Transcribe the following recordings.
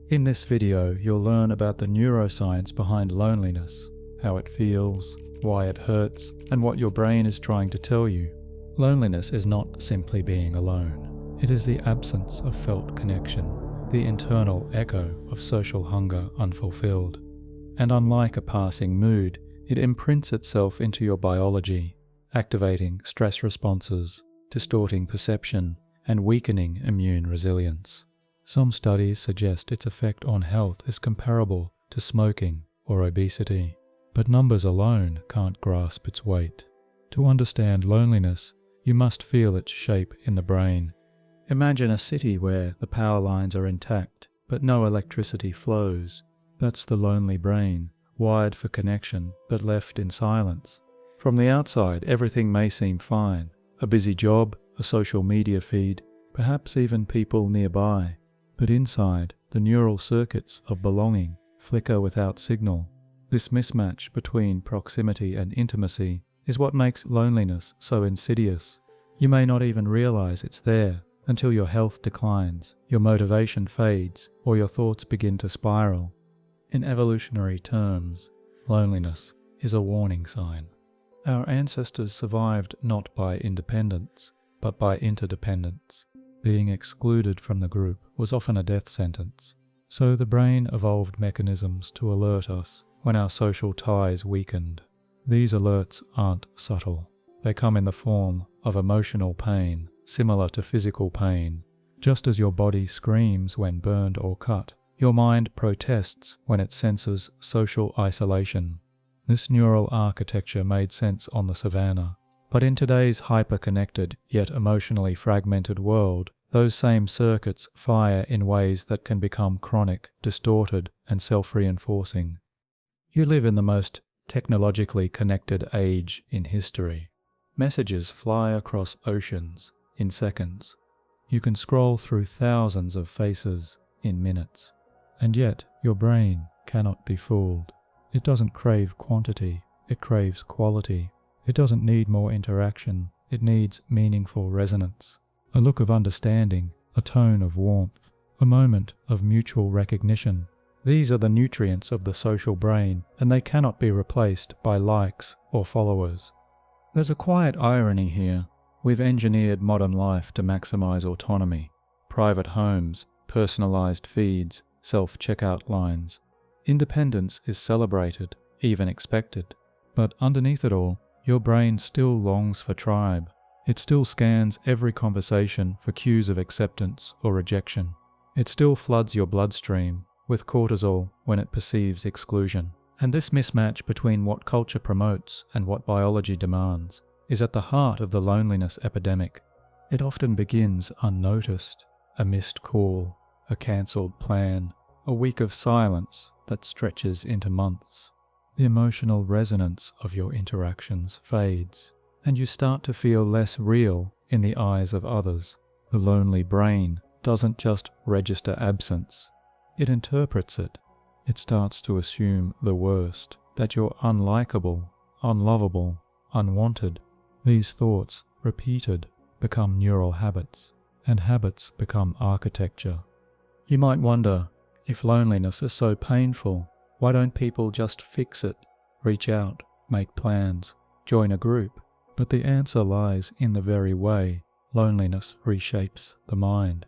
In this video, you'll learn about the neuroscience behind loneliness, how it feels, why it hurts, and what your brain is trying to tell you. Loneliness is not simply being alone. It is the absence of felt connection, the internal echo of social hunger unfulfilled. And unlike a passing mood, it imprints itself into your biology, activating stress responses, distorting perception, and weakening immune resilience. Some studies suggest its effect on health is comparable to smoking or obesity, but numbers alone can't grasp its weight. To understand loneliness, you must feel its shape in the brain. Imagine a city where the power lines are intact, but no electricity flows. That's the lonely brain, wired for connection, but left in silence. From the outside, everything may seem fine. A busy job, a social media feed, perhaps even people nearby. But inside, the neural circuits of belonging flicker without signal. This mismatch between proximity and intimacy is what makes loneliness so insidious. You may not even realize it's there until your health declines, your motivation fades, or your thoughts begin to spiral. In evolutionary terms, loneliness is a warning sign. Our ancestors survived not by independence, but by interdependence. Being excluded from the group was often a death sentence. So the brain evolved mechanisms to alert us when our social ties weakened. These alerts aren't subtle. They come in the form of emotional pain, similar to physical pain. Just as your body screams when burned or cut, your mind protests when it senses social isolation. This neural architecture made sense on the savannah. But in today's hyper-connected yet emotionally fragmented world, those same circuits fire in ways that can become chronic, distorted, and self-reinforcing. You live in the most technologically connected age in history. Messages fly across oceans in seconds. You can scroll through thousands of faces in minutes. And yet, your brain cannot be fooled. It doesn't crave quantity, it craves quality. It doesn't need more interaction, it needs meaningful resonance. A look of understanding, a tone of warmth, a moment of mutual recognition. These are the nutrients of the social brain, and they cannot be replaced by likes or followers. There's a quiet irony here. We've engineered modern life to maximize autonomy. Private homes, personalized feeds, self-checkout lines. Independence is celebrated, even expected. But underneath it all, your brain still longs for tribe. It still scans every conversation for cues of acceptance or rejection. It still floods your bloodstream with cortisol when it perceives exclusion. And this mismatch between what culture promotes and what biology demands is at the heart of the loneliness epidemic. It often begins unnoticed. A missed call, a cancelled plan, a week of silence that stretches into months. The emotional resonance of your interactions fades, and you start to feel less real in the eyes of others. The lonely brain doesn't just register absence, it interprets it. It starts to assume the worst, that you're unlikable, unlovable, unwanted. These thoughts, repeated, become neural habits, and habits become architecture. You might wonder, if loneliness is so painful, why don't people just fix it, reach out, make plans, join a group? But the answer lies in the very way loneliness reshapes the mind.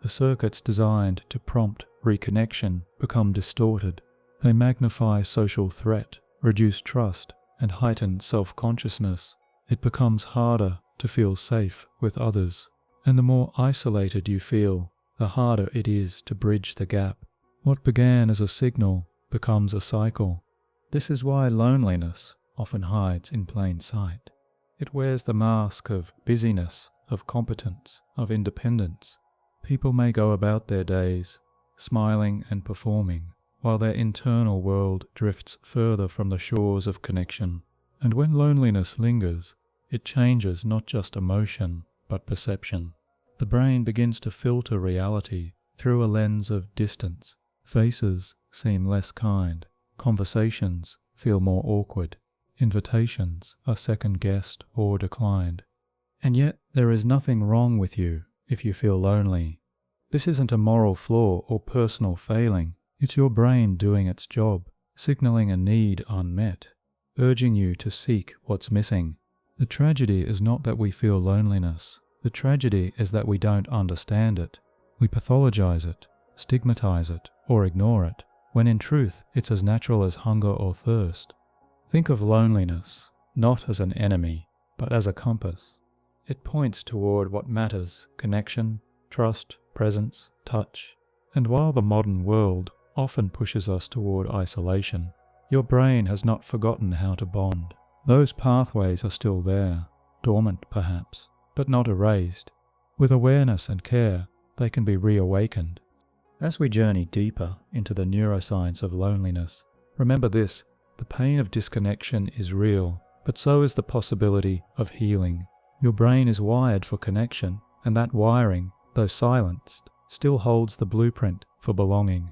The circuits designed to prompt reconnection become distorted. They magnify social threat, reduce trust, and heighten self-consciousness. It becomes harder to feel safe with others. And the more isolated you feel, the harder it is to bridge the gap. What began as a signal becomes a cycle. This is why loneliness often hides in plain sight. It wears the mask of busyness, of competence, of independence. People may go about their days, smiling and performing, while their internal world drifts further from the shores of connection. And when loneliness lingers, it changes not just emotion, but perception. The brain begins to filter reality through a lens of distance. Faces seem less kind. Conversations feel more awkward. Invitations are second-guessed or declined. And yet there is nothing wrong with you if you feel lonely. This isn't a moral flaw or personal failing. It's your brain doing its job, signaling a need unmet, urging you to seek what's missing. The tragedy is not that we feel loneliness. The tragedy is that we don't understand it. We pathologize it, stigmatize it, or ignore it, when in truth it's as natural as hunger or thirst. Think of loneliness not as an enemy, but as a compass. It points toward what matters: connection, trust, presence, touch. And while the modern world often pushes us toward isolation, your brain has not forgotten how to bond. Those pathways are still there, dormant perhaps, but not erased. With awareness and care, they can be reawakened. As we journey deeper into the neuroscience of loneliness, remember this: the pain of disconnection is real, but so is the possibility of healing. Your brain is wired for connection, and that wiring, though silenced, still holds the blueprint for belonging.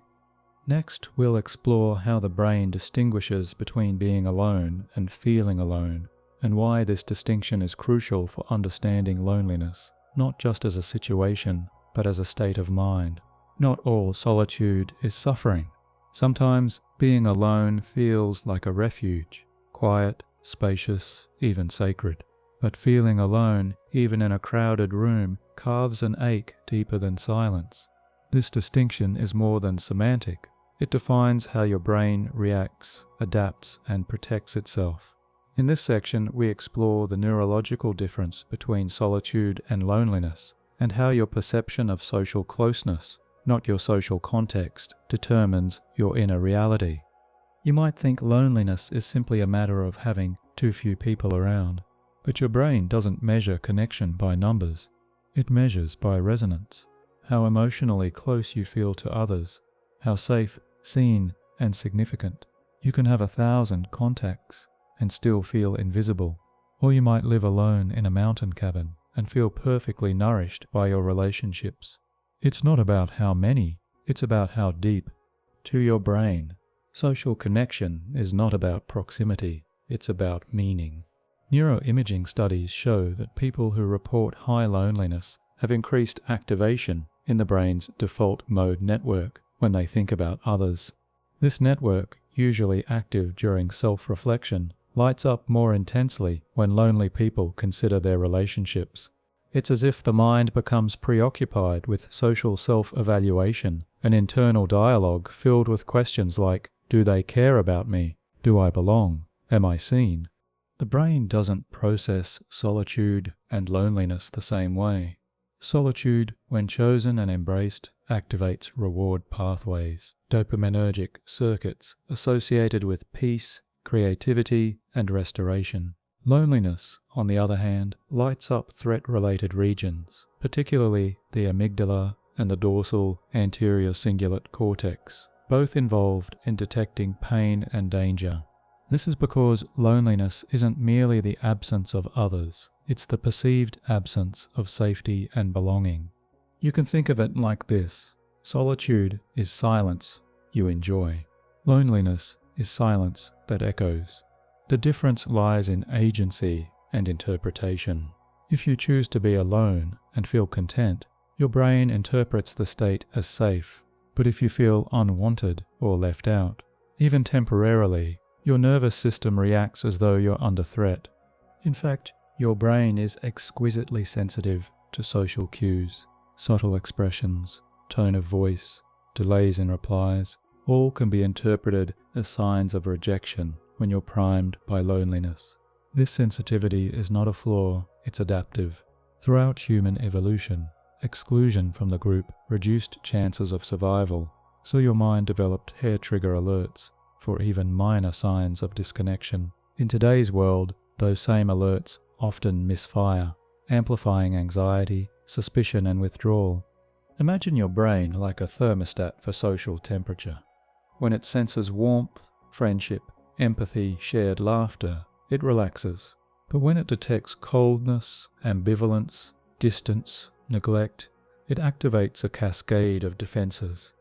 Next, we'll explore how the brain distinguishes between being alone and feeling alone, and why this distinction is crucial for understanding loneliness, not just as a situation, but as a state of mind. Not all solitude is suffering. Sometimes being alone feels like a refuge, quiet, spacious, even sacred. But feeling alone, even in a crowded room, carves an ache deeper than silence. This distinction is more than semantic. It defines how your brain reacts, adapts, and protects itself. In this section, we explore the neurological difference between solitude and loneliness, and how your perception of social closeness, not your social context, determines your inner reality. You might think loneliness is simply a matter of having too few people around, but your brain doesn't measure connection by numbers. It measures by resonance, how emotionally close you feel to others, how safe, seen, and significant. You can have 1,000 contacts and still feel invisible, or you might live alone in a mountain cabin and feel perfectly nourished by your relationships. It's not about how many, it's about how deep. To your brain, social connection is not about proximity, it's about meaning. Neuroimaging studies show that people who report high loneliness have increased activation in the brain's default mode network when they think about others. This network, usually active during self-reflection, lights up more intensely when lonely people consider their relationships. It's as if the mind becomes preoccupied with social self-evaluation, an internal dialogue filled with questions like, do they care about me? Do I belong? Am I seen? The brain doesn't process solitude and loneliness the same way. Solitude, when chosen and embraced, activates reward pathways, dopaminergic circuits associated with peace, creativity, and restoration. Loneliness, on the other hand, lights up threat-related regions, particularly the amygdala and the dorsal anterior cingulate cortex, both involved in detecting pain and danger. This is because loneliness isn't merely the absence of others, it's the perceived absence of safety and belonging. You can think of it like this: solitude is silence you enjoy. Loneliness is silence that echoes. The difference lies in agency and interpretation. If you choose to be alone and feel content, your brain interprets the state as safe. But if you feel unwanted or left out, even temporarily, your nervous system reacts as though you're under threat. In fact, your brain is exquisitely sensitive to social cues. Subtle expressions, tone of voice, delays in replies, all can be interpreted as signs of rejection when you're primed by loneliness. This sensitivity is not a flaw, it's adaptive. Throughout human evolution, exclusion from the group reduced chances of survival, so your mind developed hair trigger alerts for even minor signs of disconnection. In today's world, those same alerts often misfire, amplifying anxiety, suspicion, and withdrawal. Imagine your brain like a thermostat for social temperature. When it senses warmth, friendship, empathy, shared laughter, it relaxes. But when it detects coldness, ambivalence, distance, neglect, it activates a cascade of defenses.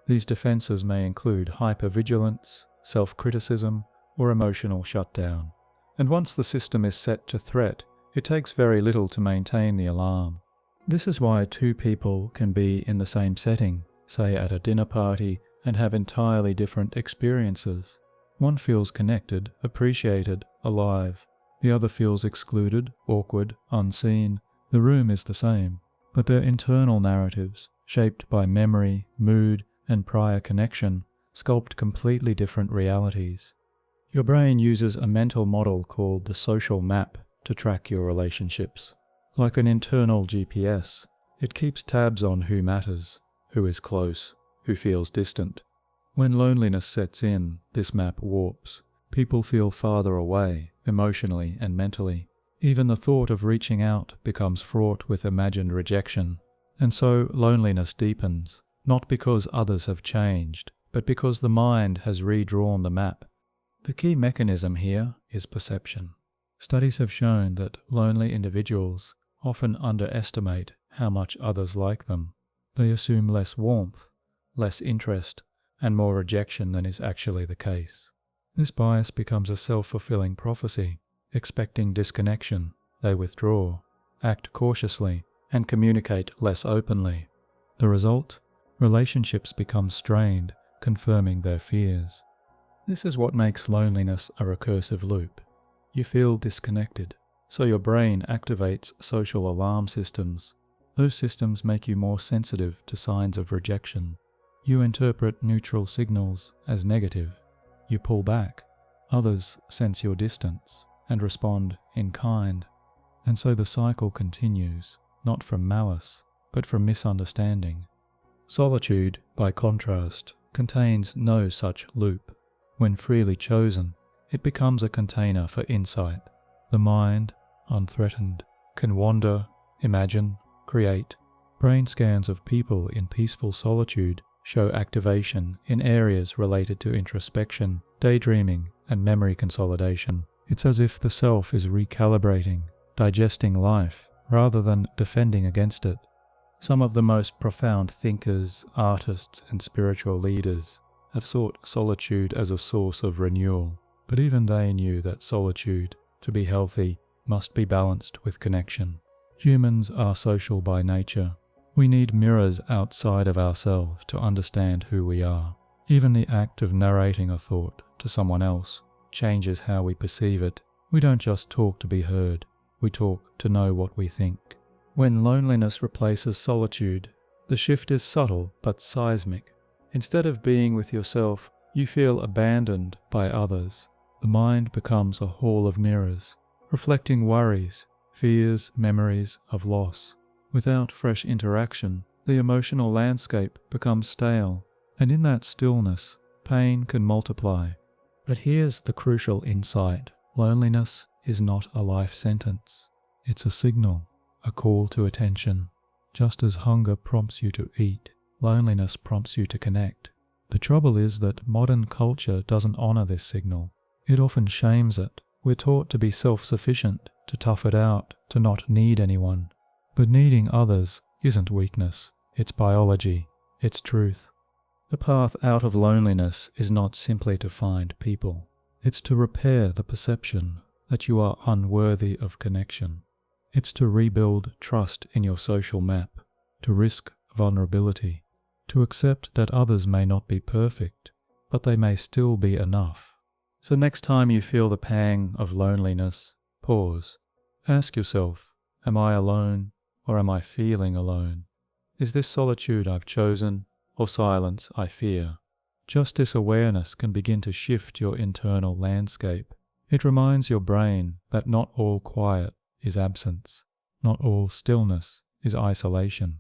These defenses may include hypervigilance, self-criticism, or emotional shutdown. And once the system is set to threat, it takes very little to maintain the alarm. This is why two people can be in the same setting, say at a dinner party, and have entirely different experiences. One feels connected, appreciated, alive. The other feels excluded, awkward, unseen. The room is the same, but their internal narratives, shaped by memory, mood, and prior connection, sculpt completely different realities. Your brain uses a mental model called the social map to track your relationships. Like an internal GPS, it keeps tabs on who matters, who is close, who feels distant. When loneliness sets in, this map warps. People feel farther away, emotionally and mentally. Even the thought of reaching out becomes fraught with imagined rejection. And so loneliness deepens, not because others have changed, but because the mind has redrawn the map. The key mechanism here is perception. Studies have shown that lonely individuals often underestimate how much others like them. They assume less warmth, less interest, and more rejection than is actually the case. This bias becomes a self-fulfilling prophecy. Expecting disconnection, they withdraw, act cautiously, and communicate less openly. The result? Relationships become strained, confirming their fears. This is what makes loneliness a recursive loop. You feel disconnected, so your brain activates social alarm systems. Those systems make you more sensitive to signs of rejection. You interpret neutral signals as negative. You pull back. Others sense your distance and respond in kind. And so the cycle continues, not from malice, but from misunderstanding. Solitude, by contrast, contains no such loop. When freely chosen, it becomes a container for insight. The mind, unthreatened, can wander, imagine, create. Brain scans of people in peaceful solitude show activation in areas related to introspection, daydreaming, and memory consolidation. It's as if the self is recalibrating, digesting life, rather than defending against it. Some of the most profound thinkers, artists, and spiritual leaders have sought solitude as a source of renewal, but even they knew that solitude, to be healthy, must be balanced with connection. Humans are social by nature. We need mirrors outside of ourselves to understand who we are. Even the act of narrating a thought to someone else changes how we perceive it. We don't just talk to be heard, we talk to know what we think. When loneliness replaces solitude, the shift is subtle but seismic. Instead of being with yourself, you feel abandoned by others. The mind becomes a hall of mirrors, reflecting worries, fears, memories of loss. Without fresh interaction, the emotional landscape becomes stale, and in that stillness, pain can multiply. But here's the crucial insight. Loneliness is not a life sentence. It's a signal, a call to attention. Just as hunger prompts you to eat, loneliness prompts you to connect. The trouble is that modern culture doesn't honor this signal. It often shames it. We're taught to be self-sufficient, to tough it out, to not need anyone. But needing others isn't weakness. It's biology. It's truth. The path out of loneliness is not simply to find people. It's to repair the perception that you are unworthy of connection. It's to rebuild trust in your social map, to risk vulnerability, to accept that others may not be perfect, but they may still be enough. So next time you feel the pang of loneliness, pause. Ask yourself, am I alone, or am I feeling alone? Is this solitude I've chosen, or silence I fear? Just this awareness can begin to shift your internal landscape. It reminds your brain that not all quiet is absence, not all stillness is isolation.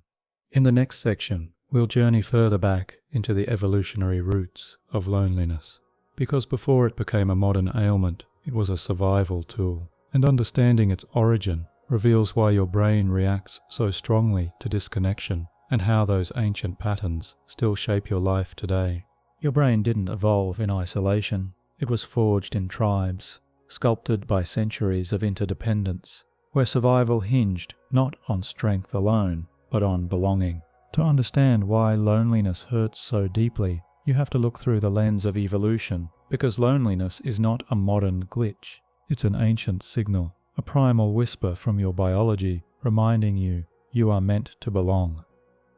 In the next section, we'll journey further back into the evolutionary roots of loneliness, because before it became a modern ailment, it was a survival tool, and understanding its origin reveals why your brain reacts so strongly to disconnection and how those ancient patterns still shape your life today. Your brain didn't evolve in isolation. It was forged in tribes, sculpted by centuries of interdependence, where survival hinged not on strength alone, but on belonging. To understand why loneliness hurts so deeply, you have to look through the lens of evolution, because loneliness is not a modern glitch. It's an ancient signal, a primal whisper from your biology reminding you you are meant to belong.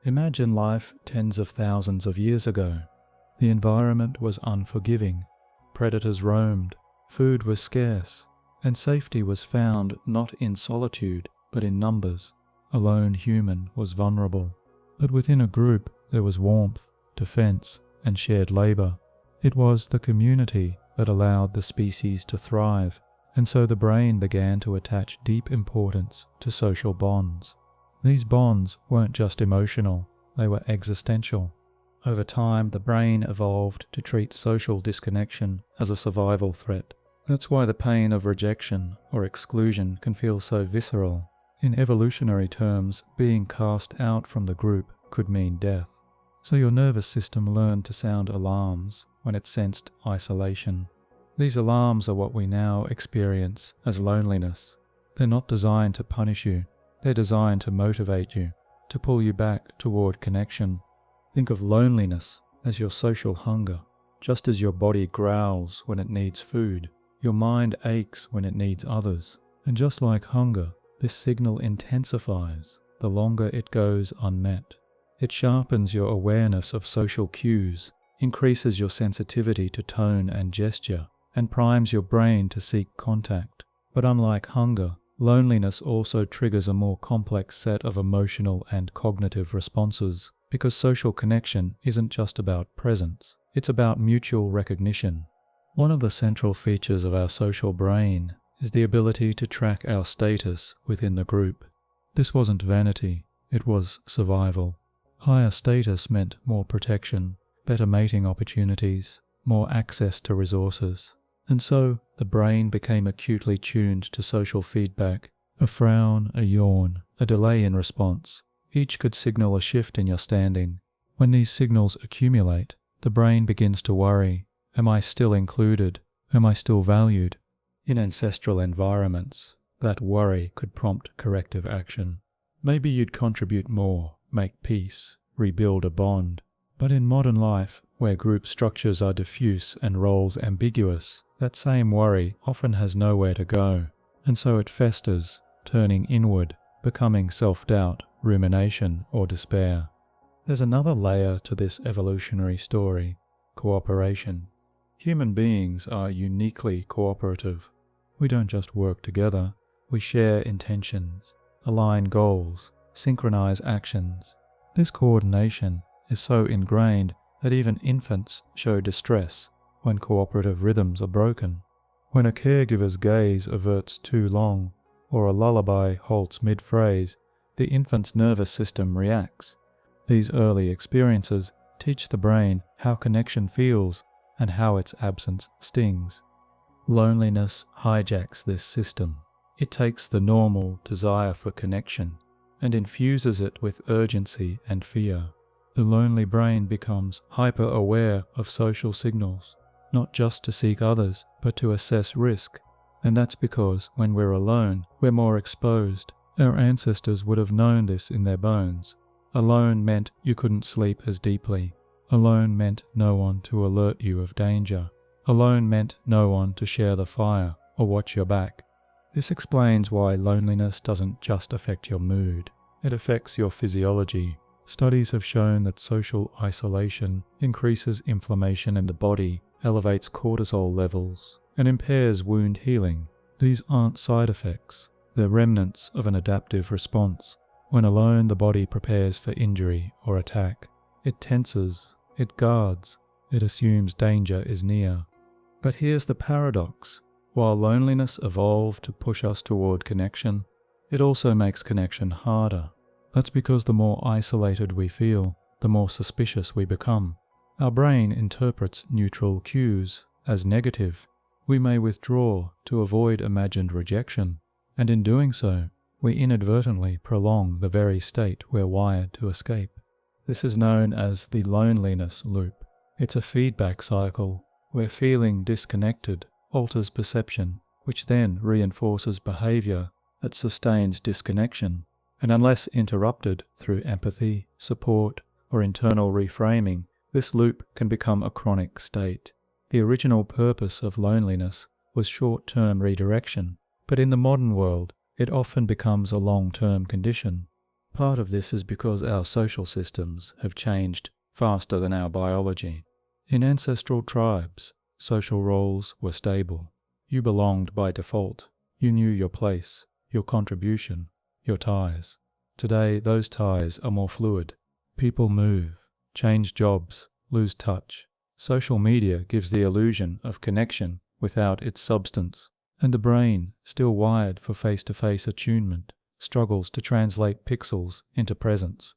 Imagine life tens of thousands of years ago. The environment was unforgiving. Predators roamed, food was scarce, and safety was found not in solitude, but in numbers. A lone human was vulnerable. But within a group there was warmth, defense, and shared labor. It was the community that allowed the species to thrive, and so the brain began to attach deep importance to social bonds. These bonds weren't just emotional, they were existential. Over time, the brain evolved to treat social disconnection as a survival threat. That's why the pain of rejection or exclusion can feel so visceral. In evolutionary terms, being cast out from the group could mean death. So your nervous system learned to sound alarms when it sensed isolation. These alarms are what we now experience as loneliness. They're not designed to punish you. They're designed to motivate you, to pull you back toward connection. Think of loneliness as your social hunger. Just as your body growls when it needs food, your mind aches when it needs others. And just like hunger, this signal intensifies the longer it goes unmet. It sharpens your awareness of social cues, increases your sensitivity to tone and gesture, and primes your brain to seek contact. But unlike hunger, loneliness also triggers a more complex set of emotional and cognitive responses, because social connection isn't just about presence, it's about mutual recognition. One of the central features of our social brain is the ability to track our status within the group. This wasn't vanity, it was survival. Higher status meant more protection, better mating opportunities, more access to resources. And so, the brain became acutely tuned to social feedback. A frown, a yawn, a delay in response. Each could signal a shift in your standing. When these signals accumulate, the brain begins to worry. Am I still included? Am I still valued? In ancestral environments, that worry could prompt corrective action. Maybe you'd contribute more, make peace, rebuild a bond. But in modern life, where group structures are diffuse and roles ambiguous, that same worry often has nowhere to go, and so it festers, turning inward, becoming self-doubt, rumination, or despair. There's another layer to this evolutionary story: cooperation. Human beings are uniquely cooperative. We don't just work together, we share intentions, align goals, synchronize actions. This coordination is so ingrained that even infants show distress when cooperative rhythms are broken. When a caregiver's gaze averts too long, or a lullaby halts mid-phrase, the infant's nervous system reacts. These early experiences teach the brain how connection feels and how its absence stings. Loneliness hijacks this system. It takes the normal desire for connection and infuses it with urgency and fear. The lonely brain becomes hyper-aware of social signals, not just to seek others, but to assess risk. And that's because when we're alone, we're more exposed. Our ancestors would have known this in their bones. Alone meant you couldn't sleep as deeply. Alone meant no one to alert you of danger. Alone meant no one to share the fire or watch your back. This explains why loneliness doesn't just affect your mood. It affects your physiology. Studies have shown that social isolation increases inflammation in the body, elevates cortisol levels, and impairs wound healing. These aren't side effects. They're remnants of an adaptive response. When alone, the body prepares for injury or attack. It tenses, it guards, it assumes danger is near. But here's the paradox. While loneliness evolved to push us toward connection, it also makes connection harder. That's because the more isolated we feel, the more suspicious we become. Our brain interprets neutral cues as negative. We may withdraw to avoid imagined rejection, and in doing so, we inadvertently prolong the very state we're wired to escape. This is known as the loneliness loop. It's a feedback cycle where feeling disconnected alters perception, which then reinforces behavior that sustains disconnection. And unless interrupted through empathy, support, or internal reframing, this loop can become a chronic state. The original purpose of loneliness was short-term redirection, but in the modern world, it often becomes a long-term condition. Part of this is because our social systems have changed faster than our biology. In ancestral tribes, social roles were stable. You belonged by default. You knew your place, your contribution, your ties. Today, those ties are more fluid. People move, change jobs, lose touch. Social media gives the illusion of connection without its substance, and the brain, still wired for face-to-face attunement, struggles to translate pixels into presence.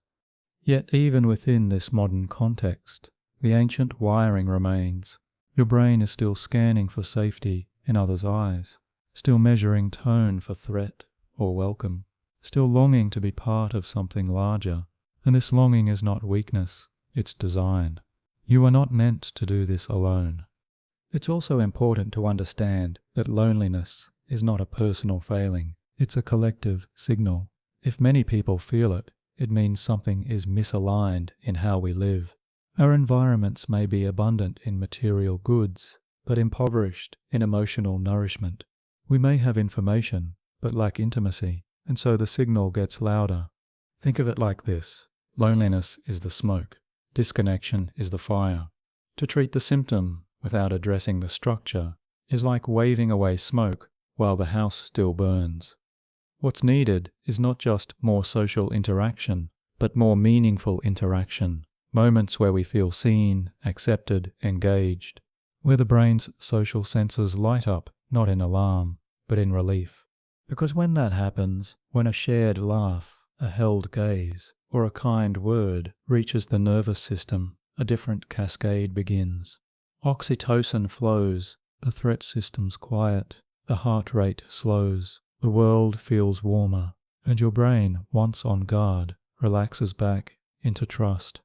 Yet even within this modern context, the ancient wiring remains. Your brain is still scanning for safety in others' eyes, still measuring tone for threat or welcome, still longing to be part of something larger. And this longing is not weakness, it's design. You are not meant to do this alone. It's also important to understand that loneliness is not a personal failing, it's a collective signal. If many people feel it, it means something is misaligned in how we live. Our environments may be abundant in material goods, but impoverished in emotional nourishment. We may have information, but lack intimacy, and so the signal gets louder. Think of it like this. Loneliness is the smoke. Disconnection is the fire. To treat the symptom without addressing the structure is like waving away smoke while the house still burns. What's needed is not just more social interaction, but more meaningful interaction. Moments where we feel seen, accepted, engaged. Where the brain's social senses light up, not in alarm, but in relief. Because when that happens, when a shared laugh, a held gaze, or a kind word reaches the nervous system, a different cascade begins. Oxytocin flows, the threat system's quiet, the heart rate slows, the world feels warmer, and your brain, once on guard, relaxes back into trust.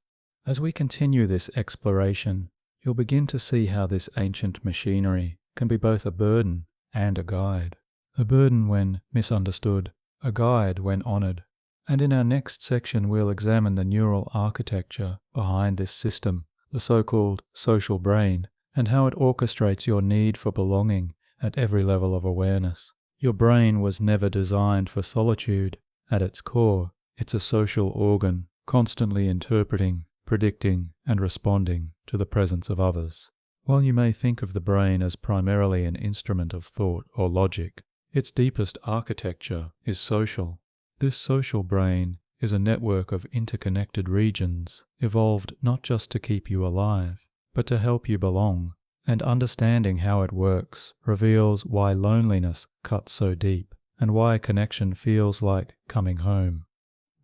As we continue this exploration, you'll begin to see how this ancient machinery can be both a burden and a guide. A burden when misunderstood, a guide when honored. And in our next section we'll examine the neural architecture behind this system, the so-called social brain, and how it orchestrates your need for belonging at every level of awareness. Your brain was never designed for solitude. At its core, it's a social organ, constantly interpreting, predicting, and responding to the presence of others. While you may think of the brain as primarily an instrument of thought or logic, its deepest architecture is social. This social brain is a network of interconnected regions, evolved not just to keep you alive, but to help you belong, and understanding how it works reveals why loneliness cuts so deep, and why connection feels like coming home.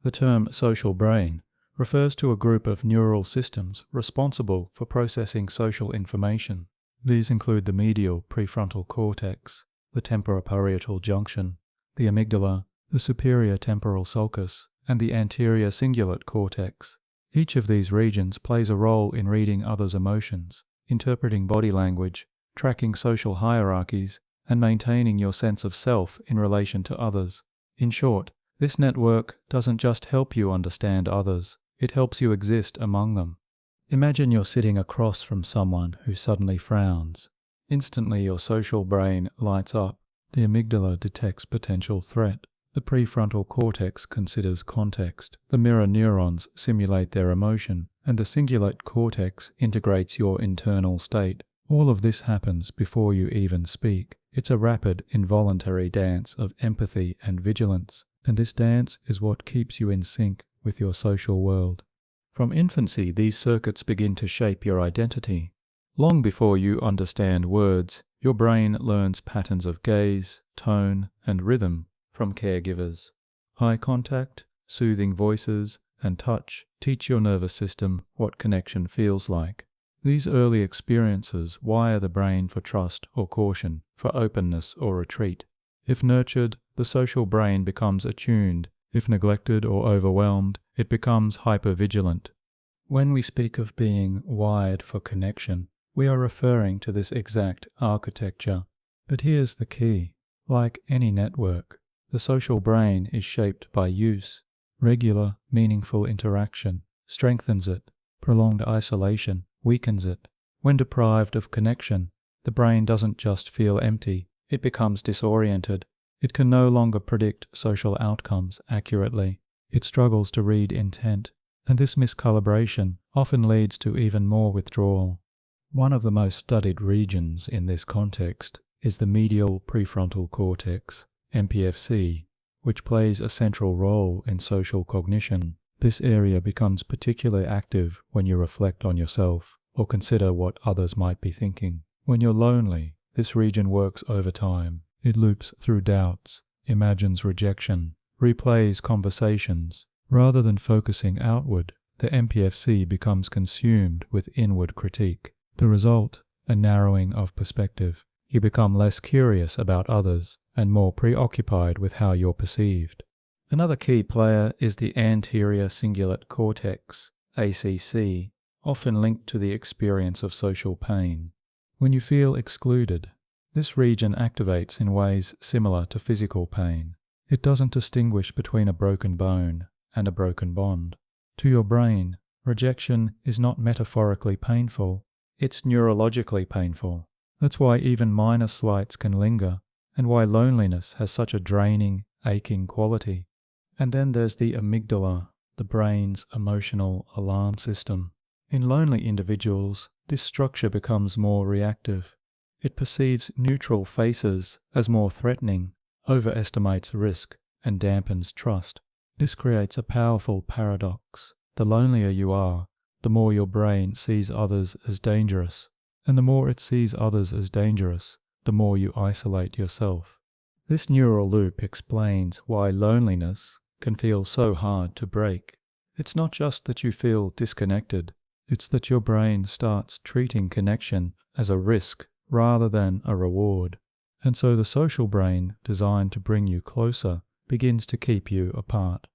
The term social brain refers to a group of neural systems responsible for processing social information. These include the medial prefrontal cortex, the temporoparietal junction, the amygdala, the superior temporal sulcus, and the anterior cingulate cortex. Each of these regions plays a role in reading others' emotions, interpreting body language, tracking social hierarchies, and maintaining your sense of self in relation to others. In short, this network doesn't just help you understand others, it helps you exist among them. Imagine you're sitting across from someone who suddenly frowns. Instantly your social brain lights up. The amygdala detects potential threat. The prefrontal cortex considers context. The mirror neurons simulate their emotion, and the cingulate cortex integrates your internal state. All of this happens before you even speak. It's a rapid, involuntary dance of empathy and vigilance, and this dance is what keeps you in sync with your social world. From infancy, these circuits begin to shape your identity. Long before you understand words, your brain learns patterns of gaze, tone, and rhythm from caregivers. Eye contact, soothing voices, and touch teach your nervous system what connection feels like. These early experiences wire the brain for trust or caution, for openness or retreat. If nurtured, the social brain becomes attuned. If neglected or overwhelmed, it becomes hypervigilant. When we speak of being wired for connection, we are referring to this exact architecture. But here's the key. Like any network, the social brain is shaped by use. Regular, meaningful interaction strengthens it. Prolonged isolation weakens it. When deprived of connection, the brain doesn't just feel empty, it becomes disoriented. It can no longer predict social outcomes accurately. It struggles to read intent, and this miscalibration often leads to even more withdrawal. One of the most studied regions in this context is the medial prefrontal cortex, MPFC, which plays a central role in social cognition. This area becomes particularly active when you reflect on yourself or consider what others might be thinking. When you're lonely, this region works overtime. It loops through doubts, imagines rejection, replays conversations. Rather than focusing outward, the MPFC becomes consumed with inward critique. The result, a narrowing of perspective. You become less curious about others and more preoccupied with how you're perceived. Another key player is the anterior cingulate cortex, ACC, often linked to the experience of social pain. When you feel excluded, this region activates in ways similar to physical pain. It doesn't distinguish between a broken bone and a broken bond. To your brain, rejection is not metaphorically painful, it's neurologically painful. That's why even minor slights can linger, and why loneliness has such a draining, aching quality. And then there's the amygdala, the brain's emotional alarm system. In lonely individuals, this structure becomes more reactive. It perceives neutral faces as more threatening, overestimates risk, and dampens trust. This creates a powerful paradox. The lonelier you are, the more your brain sees others as dangerous, and the more it sees others as dangerous, the more you isolate yourself. This neural loop explains why loneliness can feel so hard to break. It's not just that you feel disconnected, it's that your brain starts treating connection as a risk rather than a reward. And so the social brain, designed to bring you closer, begins to keep you apart.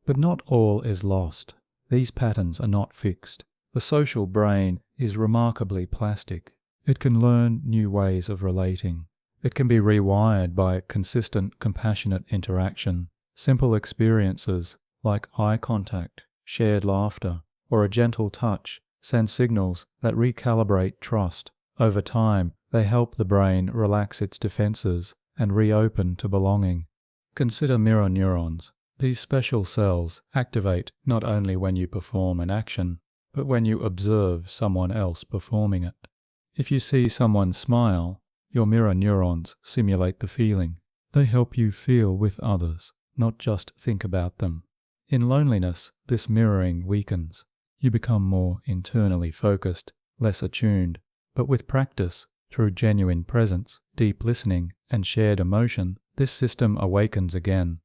But not all is lost. These patterns are not fixed. The social brain is remarkably plastic. It can learn new ways of relating. It can be rewired by consistent, compassionate interaction. Simple experiences like eye contact, shared laughter, or a gentle touch send signals that recalibrate trust. Over time, they help the brain relax its defenses and reopen to belonging. Consider mirror neurons. These special cells activate not only when you perform an action, but when you observe someone else performing it. If you see someone smile, your mirror neurons simulate the feeling. They help you feel with others, not just think about them. In loneliness, this mirroring weakens. You become more internally focused, less attuned, but with practice, through genuine presence, deep listening, and shared emotion, this system awakens again.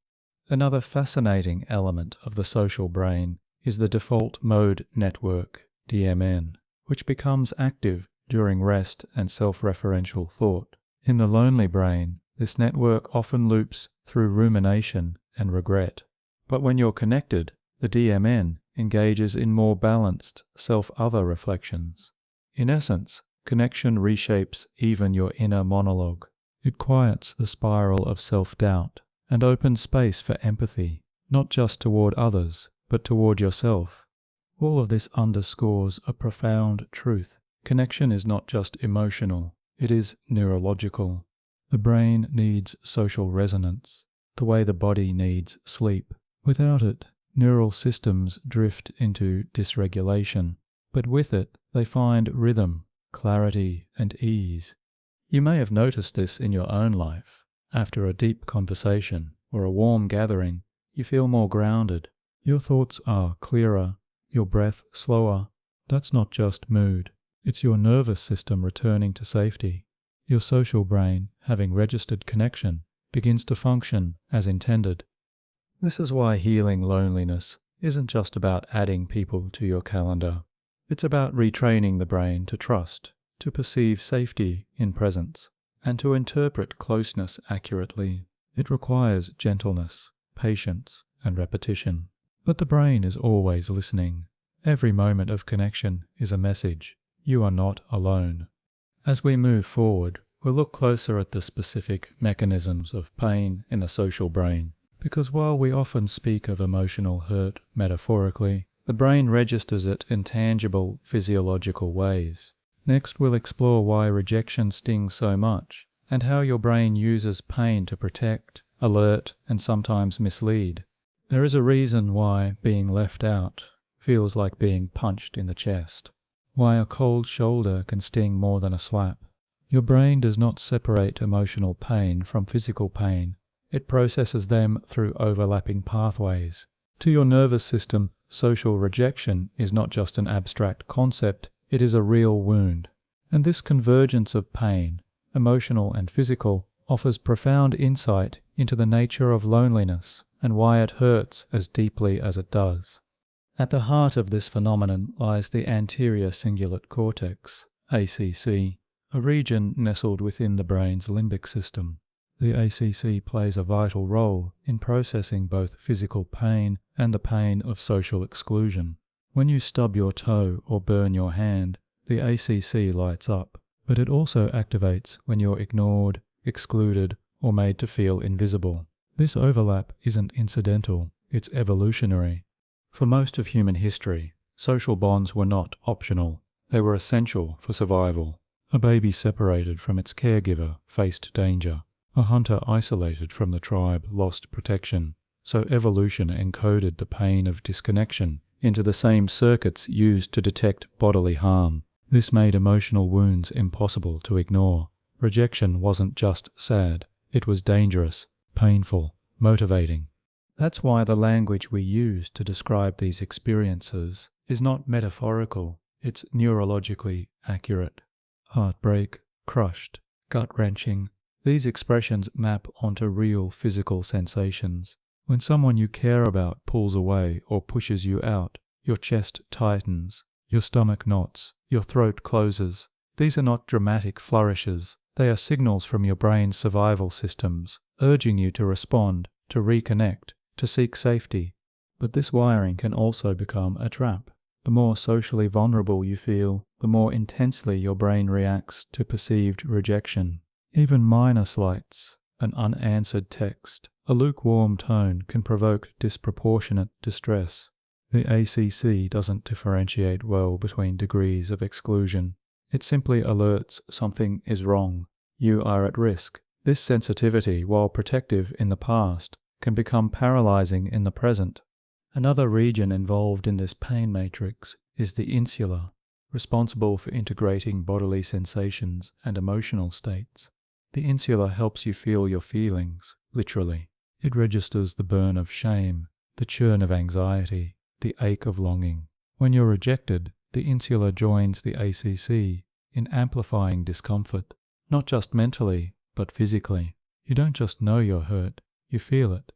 Another fascinating element of the social brain is the default mode network, DMN, which becomes active during rest and self-referential thought. In the lonely brain, this network often loops through rumination and regret. But when you're connected, the DMN engages in more balanced self-other reflections. In essence, connection reshapes even your inner monologue. It quiets the spiral of self-doubt and opens space for empathy, not just toward others, but toward yourself. All of this underscores a profound truth. Connection is not just emotional, it is neurological. The brain needs social resonance, the way the body needs sleep. Without it, neural systems drift into dysregulation, but with it, they find rhythm, clarity, and ease. You may have noticed this in your own life. After a deep conversation or a warm gathering, you feel more grounded. Your thoughts are clearer, your breath slower. That's not just mood. It's your nervous system returning to safety. Your social brain, having registered connection, begins to function as intended. This is why healing loneliness isn't just about adding people to your calendar. It's about retraining the brain to trust, to perceive safety in presence, and to interpret closeness accurately. It requires gentleness, patience, and repetition. But the brain is always listening. Every moment of connection is a message. You are not alone. As we move forward, we'll look closer at the specific mechanisms of pain in the social brain, because while we often speak of emotional hurt metaphorically, the brain registers it in tangible physiological ways. Next, we'll explore why rejection stings so much, and how your brain uses pain to protect, alert, and sometimes mislead. There is a reason why being left out feels like being punched in the chest, why a cold shoulder can sting more than a slap. Your brain does not separate emotional pain from physical pain. It processes them through overlapping pathways. To your nervous system, social rejection is not just an abstract concept, it is a real wound. And this convergence of pain, emotional and physical, offers profound insight into the nature of loneliness and why it hurts as deeply as it does. At the heart of this phenomenon lies the anterior cingulate cortex, ACC, a region nestled within the brain's limbic system. The ACC plays a vital role in processing both physical pain and the pain of social exclusion. When you stub your toe or burn your hand, the ACC lights up, but it also activates when you're ignored, excluded, or made to feel invisible. This overlap isn't incidental, it's evolutionary. For most of human history, social bonds were not optional. They were essential for survival. A baby separated from its caregiver faced danger. A hunter isolated from the tribe lost protection. So evolution encoded the pain of disconnection into the same circuits used to detect bodily harm. This made emotional wounds impossible to ignore. Rejection wasn't just sad, it was dangerous, painful, motivating. That's why the language we use to describe these experiences is not metaphorical, it's neurologically accurate. Heartbreak, crushed, gut-wrenching. These expressions map onto real physical sensations. When someone you care about pulls away or pushes you out, your chest tightens, your stomach knots, your throat closes. These are not dramatic flourishes. They are signals from your brain's survival systems, urging you to respond, to reconnect, to seek safety. But this wiring can also become a trap. The more socially vulnerable you feel, the more intensely your brain reacts to perceived rejection. Even minor slights, an unanswered text, a lukewarm tone can provoke disproportionate distress. The ACC doesn't differentiate well between degrees of exclusion. It simply alerts something is wrong. You are at risk. This sensitivity, while protective in the past, can become paralyzing in the present. Another region involved in this pain matrix is the insula, responsible for integrating bodily sensations and emotional states. The insula helps you feel your feelings, literally. It registers the burn of shame, the churn of anxiety, the ache of longing. When you're rejected, the insula joins the ACC in amplifying discomfort, not just mentally, but physically. You don't just know you're hurt, you feel it.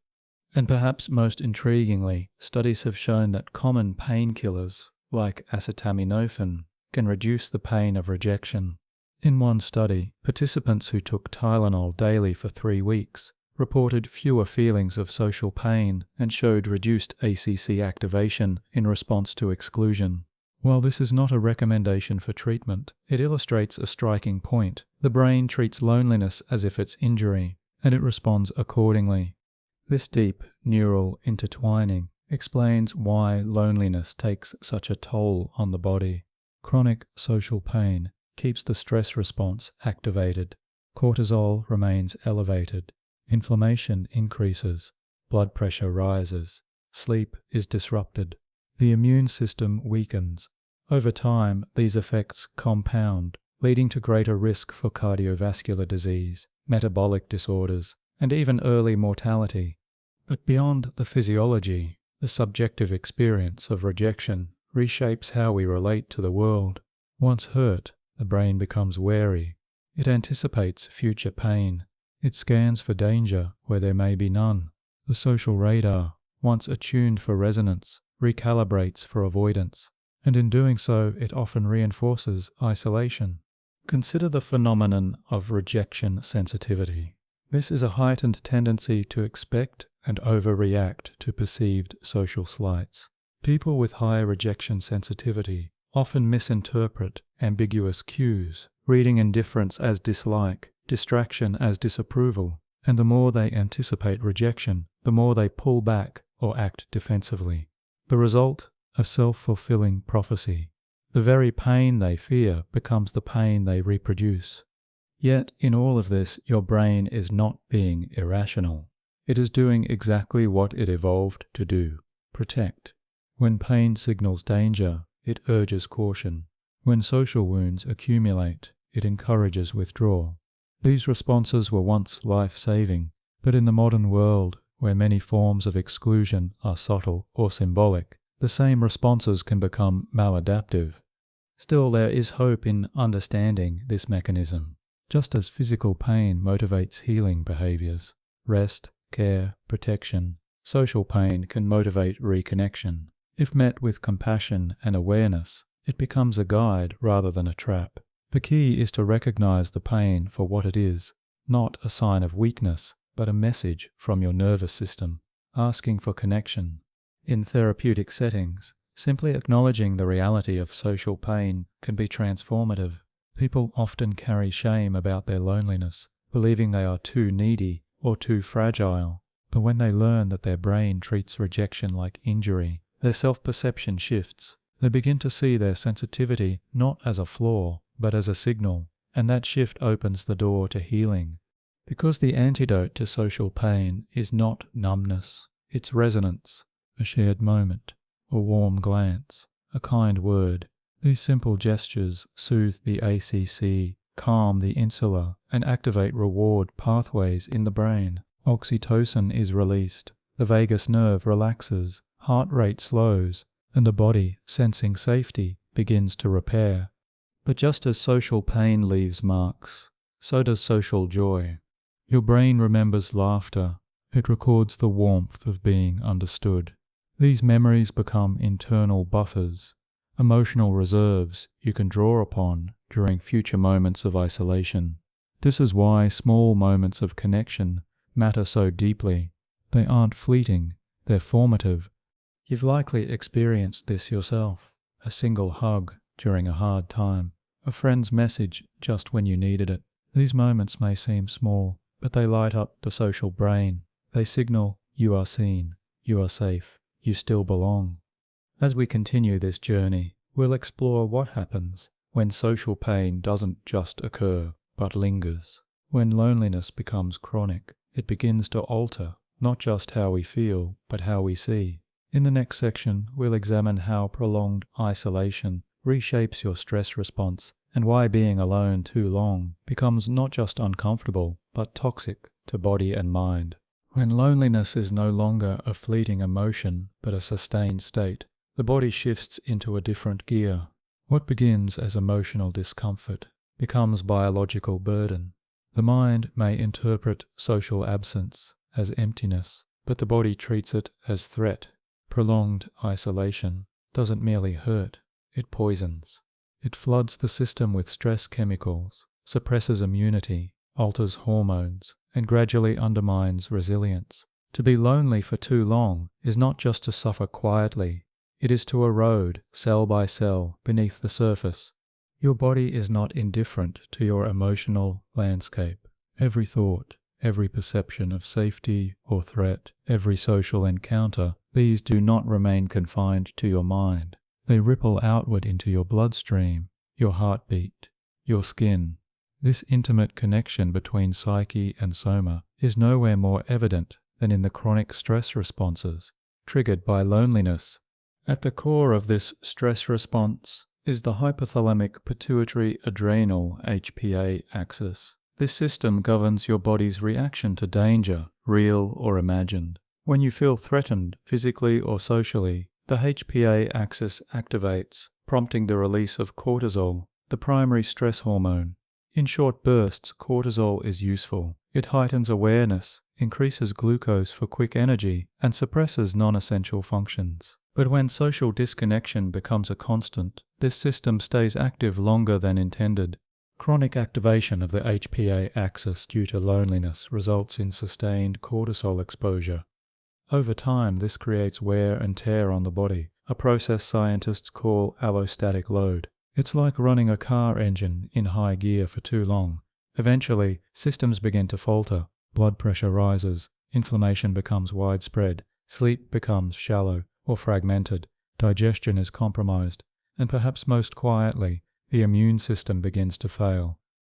And perhaps most intriguingly, studies have shown that common painkillers, like acetaminophen, can reduce the pain of rejection. In one study, participants who took Tylenol daily for 3 weeks reported fewer feelings of social pain and showed reduced ACC activation in response to exclusion. While this is not a recommendation for treatment, it illustrates a striking point. The brain treats loneliness as if it's injury, and it responds accordingly. This deep neural intertwining explains why loneliness takes such a toll on the body. Chronic social pain keeps the stress response activated. Cortisol remains elevated. Inflammation increases. Blood pressure rises. Sleep is disrupted. The immune system weakens. Over time, these effects compound, leading to greater risk for cardiovascular disease, metabolic disorders, and even early mortality. But beyond the physiology, the subjective experience of rejection reshapes how we relate to the world. Once hurt, the brain becomes wary. It anticipates future pain. It scans for danger where there may be none. The social radar, once attuned for resonance, recalibrates for avoidance. And in doing so, it often reinforces isolation. Consider the phenomenon of rejection sensitivity. This is a heightened tendency to expect and overreact to perceived social slights. People with high rejection sensitivity often misinterpret ambiguous cues, reading indifference as dislike, distraction as disapproval, and the more they anticipate rejection, the more they pull back or act defensively. The result? A self-fulfilling prophecy. The very pain they fear becomes the pain they reproduce. Yet, in all of this, your brain is not being irrational. It is doing exactly what it evolved to do: protect. When pain signals danger, it urges caution. When social wounds accumulate, it encourages withdrawal. These responses were once life-saving, but in the modern world, where many forms of exclusion are subtle or symbolic, the same responses can become maladaptive. Still, there is hope in understanding this mechanism. Just as physical pain motivates healing behaviors, rest, care, protection, social pain can motivate reconnection. If met with compassion and awareness, it becomes a guide rather than a trap. The key is to recognize the pain for what it is, not a sign of weakness, but a message from your nervous system, asking for connection. In therapeutic settings, simply acknowledging the reality of social pain can be transformative. People often carry shame about their loneliness, believing they are too needy or too fragile. But when they learn that their brain treats rejection like injury, their self-perception shifts. They begin to see their sensitivity not as a flaw, but as a signal, and that shift opens the door to healing. Because the antidote to social pain is not numbness, it's resonance, a shared moment, a warm glance, a kind word. These simple gestures soothe the ACC, calm the insula, and activate reward pathways in the brain. Oxytocin is released, the vagus nerve relaxes, heart rate slows, and the body, sensing safety, begins to repair. But just as social pain leaves marks, so does social joy. Your brain remembers laughter. It records the warmth of being understood. These memories become internal buffers, emotional reserves you can draw upon during future moments of isolation. This is why small moments of connection matter so deeply. They aren't fleeting, they're formative. You've likely experienced this yourself: a single hug during a hard time, a friend's message just when you needed it. These moments may seem small, but they light up the social brain. They signal you are seen, you are safe, you still belong. As we continue this journey, we'll explore what happens when social pain doesn't just occur, but lingers. When loneliness becomes chronic, it begins to alter not just how we feel, but how we see. In the next section, we'll examine how prolonged isolation reshapes your stress response and why being alone too long becomes not just uncomfortable, but toxic to body and mind. When loneliness is no longer a fleeting emotion, but a sustained state, the body shifts into a different gear. What begins as emotional discomfort becomes biological burden. The mind may interpret social absence as emptiness, but the body treats it as threat. Prolonged isolation doesn't merely hurt, it poisons. It floods the system with stress chemicals, suppresses immunity, alters hormones, and gradually undermines resilience. To be lonely for too long is not just to suffer quietly, it is to erode cell by cell beneath the surface. Your body is not indifferent to your emotional landscape. Every thought, every perception of safety or threat, every social encounter, these do not remain confined to your mind. They ripple outward into your bloodstream, your heartbeat, your skin. This intimate connection between psyche and soma is nowhere more evident than in the chronic stress responses triggered by loneliness. At the core of this stress response is the hypothalamic pituitary adrenal HPA axis. This system governs your body's reaction to danger, real or imagined. When you feel threatened physically or socially, the HPA axis activates, prompting the release of cortisol, the primary stress hormone. In short bursts, cortisol is useful. It heightens awareness, increases glucose for quick energy, and suppresses non-essential functions. But when social disconnection becomes a constant, this system stays active longer than intended. Chronic activation of the HPA axis due to loneliness results in sustained cortisol exposure. Over time, this creates wear and tear on the body, a process scientists call allostatic load. It's like running a car engine in high gear for too long. Eventually, systems begin to falter, blood pressure rises, inflammation becomes widespread, sleep becomes shallow or fragmented, digestion is compromised, and perhaps most quietly, the immune system begins to fail.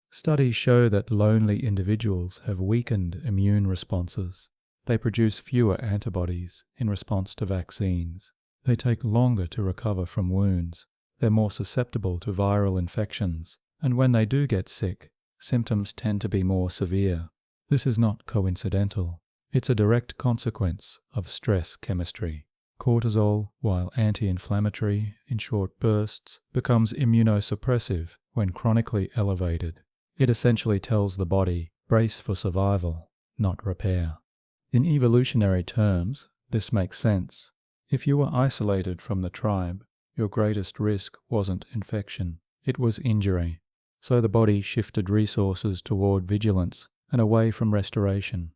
Studies show that lonely individuals have weakened immune responses. They produce fewer antibodies in response to vaccines. They take longer to recover from wounds. They're more susceptible to viral infections, and when they do get sick, symptoms tend to be more severe. This is not coincidental. It's a direct consequence of stress chemistry. Cortisol, while anti-inflammatory in short bursts, becomes immunosuppressive when chronically elevated. It essentially tells the body, brace for survival, not repair. In evolutionary terms, this makes sense. If you were isolated from the tribe, your greatest risk wasn't infection, it was injury. So the body shifted resources toward vigilance and away from restoration.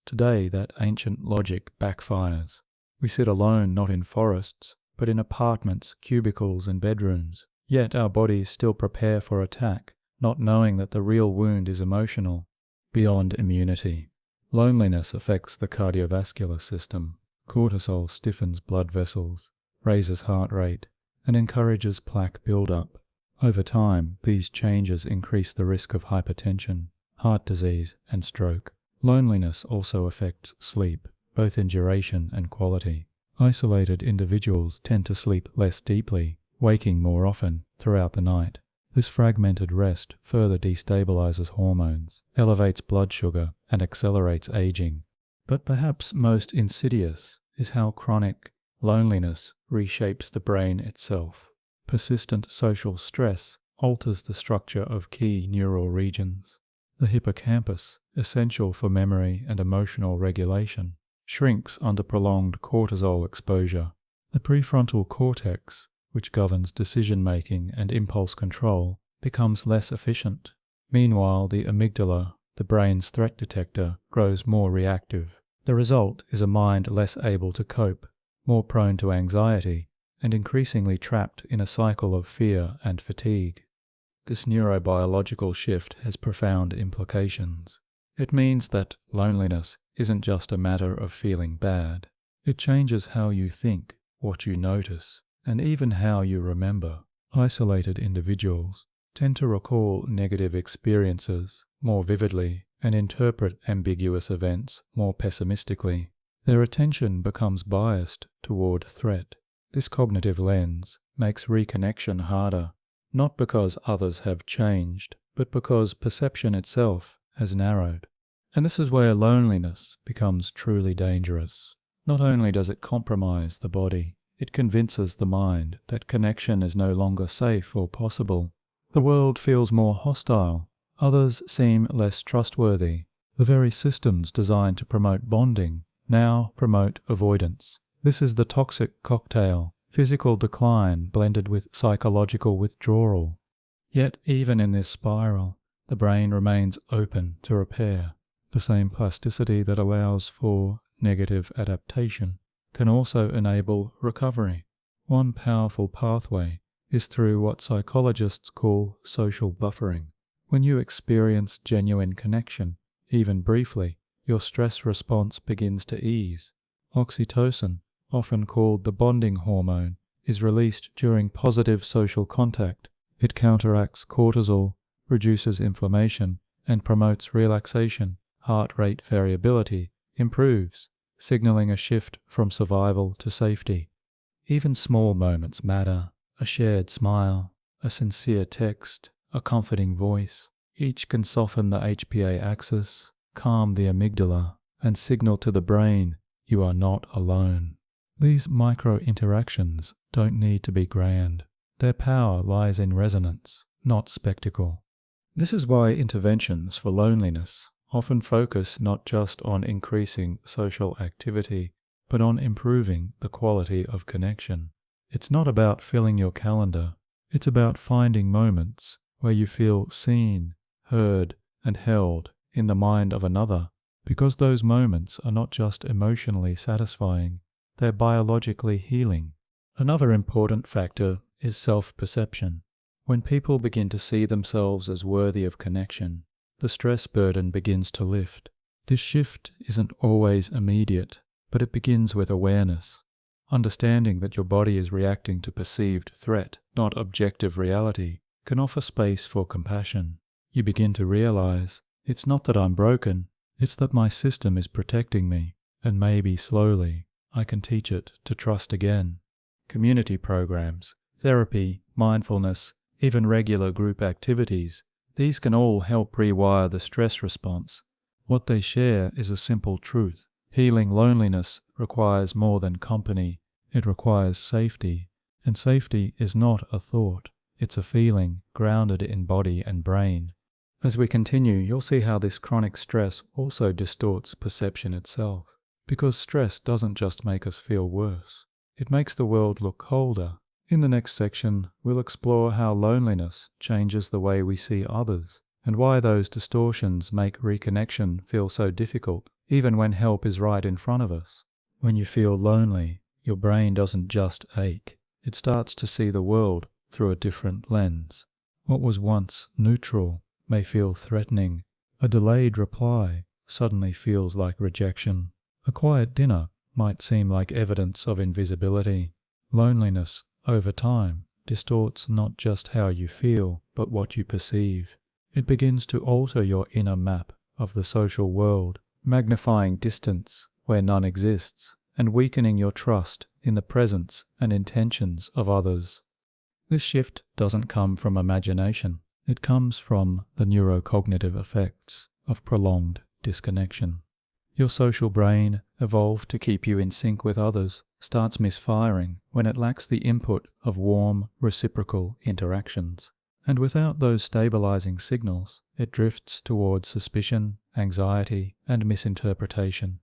Today, that ancient logic backfires. We sit alone not in forests, but in apartments, cubicles, and bedrooms. Yet our bodies still prepare for attack, not knowing that the real wound is emotional, beyond immunity. Loneliness affects the cardiovascular system. Cortisol stiffens blood vessels, raises heart rate, and encourages plaque buildup. Over time, these changes increase the risk of hypertension, heart disease, and stroke. Loneliness also affects sleep, both in duration and quality. Isolated individuals tend to sleep less deeply, waking more often throughout the night. This fragmented rest further destabilizes hormones, elevates blood sugar, and accelerates aging. But perhaps most insidious is how chronic loneliness reshapes the brain itself. Persistent social stress alters the structure of key neural regions. The hippocampus, essential for memory and emotional regulation, shrinks under prolonged cortisol exposure. The prefrontal cortex, which governs decision-making and impulse control, becomes less efficient. Meanwhile, the amygdala, the brain's threat detector, grows more reactive. The result is a mind less able to cope, more prone to anxiety, and increasingly trapped in a cycle of fear and fatigue. This neurobiological shift has profound implications. It means that loneliness isn't just a matter of feeling bad. It changes how you think, what you notice, and even how you remember. Isolated individuals tend to recall negative experiences more vividly and interpret ambiguous events more pessimistically. Their attention becomes biased toward threat. This cognitive lens makes reconnection harder, not because others have changed, but because perception itself has narrowed. And this is where loneliness becomes truly dangerous. Not only does it compromise the body, it convinces the mind that connection is no longer safe or possible. The world feels more hostile. Others seem less trustworthy. The very systems designed to promote bonding now promote avoidance. This is the toxic cocktail, physical decline blended with psychological withdrawal. Yet even in this spiral, the brain remains open to repair. The same plasticity that allows for negative adaptation can also enable recovery. One powerful pathway is through what psychologists call social buffering. When you experience genuine connection, even briefly, your stress response begins to ease. Oxytocin, often called the bonding hormone, is released during positive social contact. It counteracts cortisol, reduces inflammation, and promotes relaxation. Heart rate variability improves, signaling a shift from survival to safety. Even small moments matter. A shared smile, a sincere text, a comforting voice. Each can soften the HPA axis, calm the amygdala, and signal to the brain you are not alone. These micro-interactions don't need to be grand. Their power lies in resonance, not spectacle. This is why interventions for loneliness often focus not just on increasing social activity, but on improving the quality of connection. It's not about filling your calendar. It's about finding moments where you feel seen, heard, and held in the mind of another, because those moments are not just emotionally satisfying, they're biologically healing. Another important factor is self-perception. When people begin to see themselves as worthy of connection, the stress burden begins to lift. This shift isn't always immediate, but it begins with awareness. Understanding that your body is reacting to perceived threat, not objective reality, can offer space for compassion. You begin to realize, it's not that I'm broken, it's that my system is protecting me, and maybe slowly I can teach it to trust again. Community programs, therapy, mindfulness, even regular group activities, these can all help rewire the stress response. What they share is a simple truth. Healing loneliness requires more than company. It requires safety. And safety is not a thought. It's a feeling grounded in body and brain. As we continue, you'll see how this chronic stress also distorts perception itself. Because stress doesn't just make us feel worse. It makes the world look colder. In the next section, we'll explore how loneliness changes the way we see others, and why those distortions make reconnection feel so difficult, even when help is right in front of us. When you feel lonely, your brain doesn't just ache. It starts to see the world through a different lens. What was once neutral may feel threatening. A delayed reply suddenly feels like rejection. A quiet dinner might seem like evidence of invisibility. Loneliness, over time, distorts not just how you feel, but what you perceive. It begins to alter your inner map of the social world, magnifying distance where none exists, and weakening your trust in the presence and intentions of others. This shift doesn't come from imagination. It comes from the neurocognitive effects of prolonged disconnection. Your social brain, evolved to keep you in sync with others, starts misfiring when it lacks the input of warm, reciprocal interactions. And without those stabilizing signals, it drifts towards suspicion, anxiety, and misinterpretation.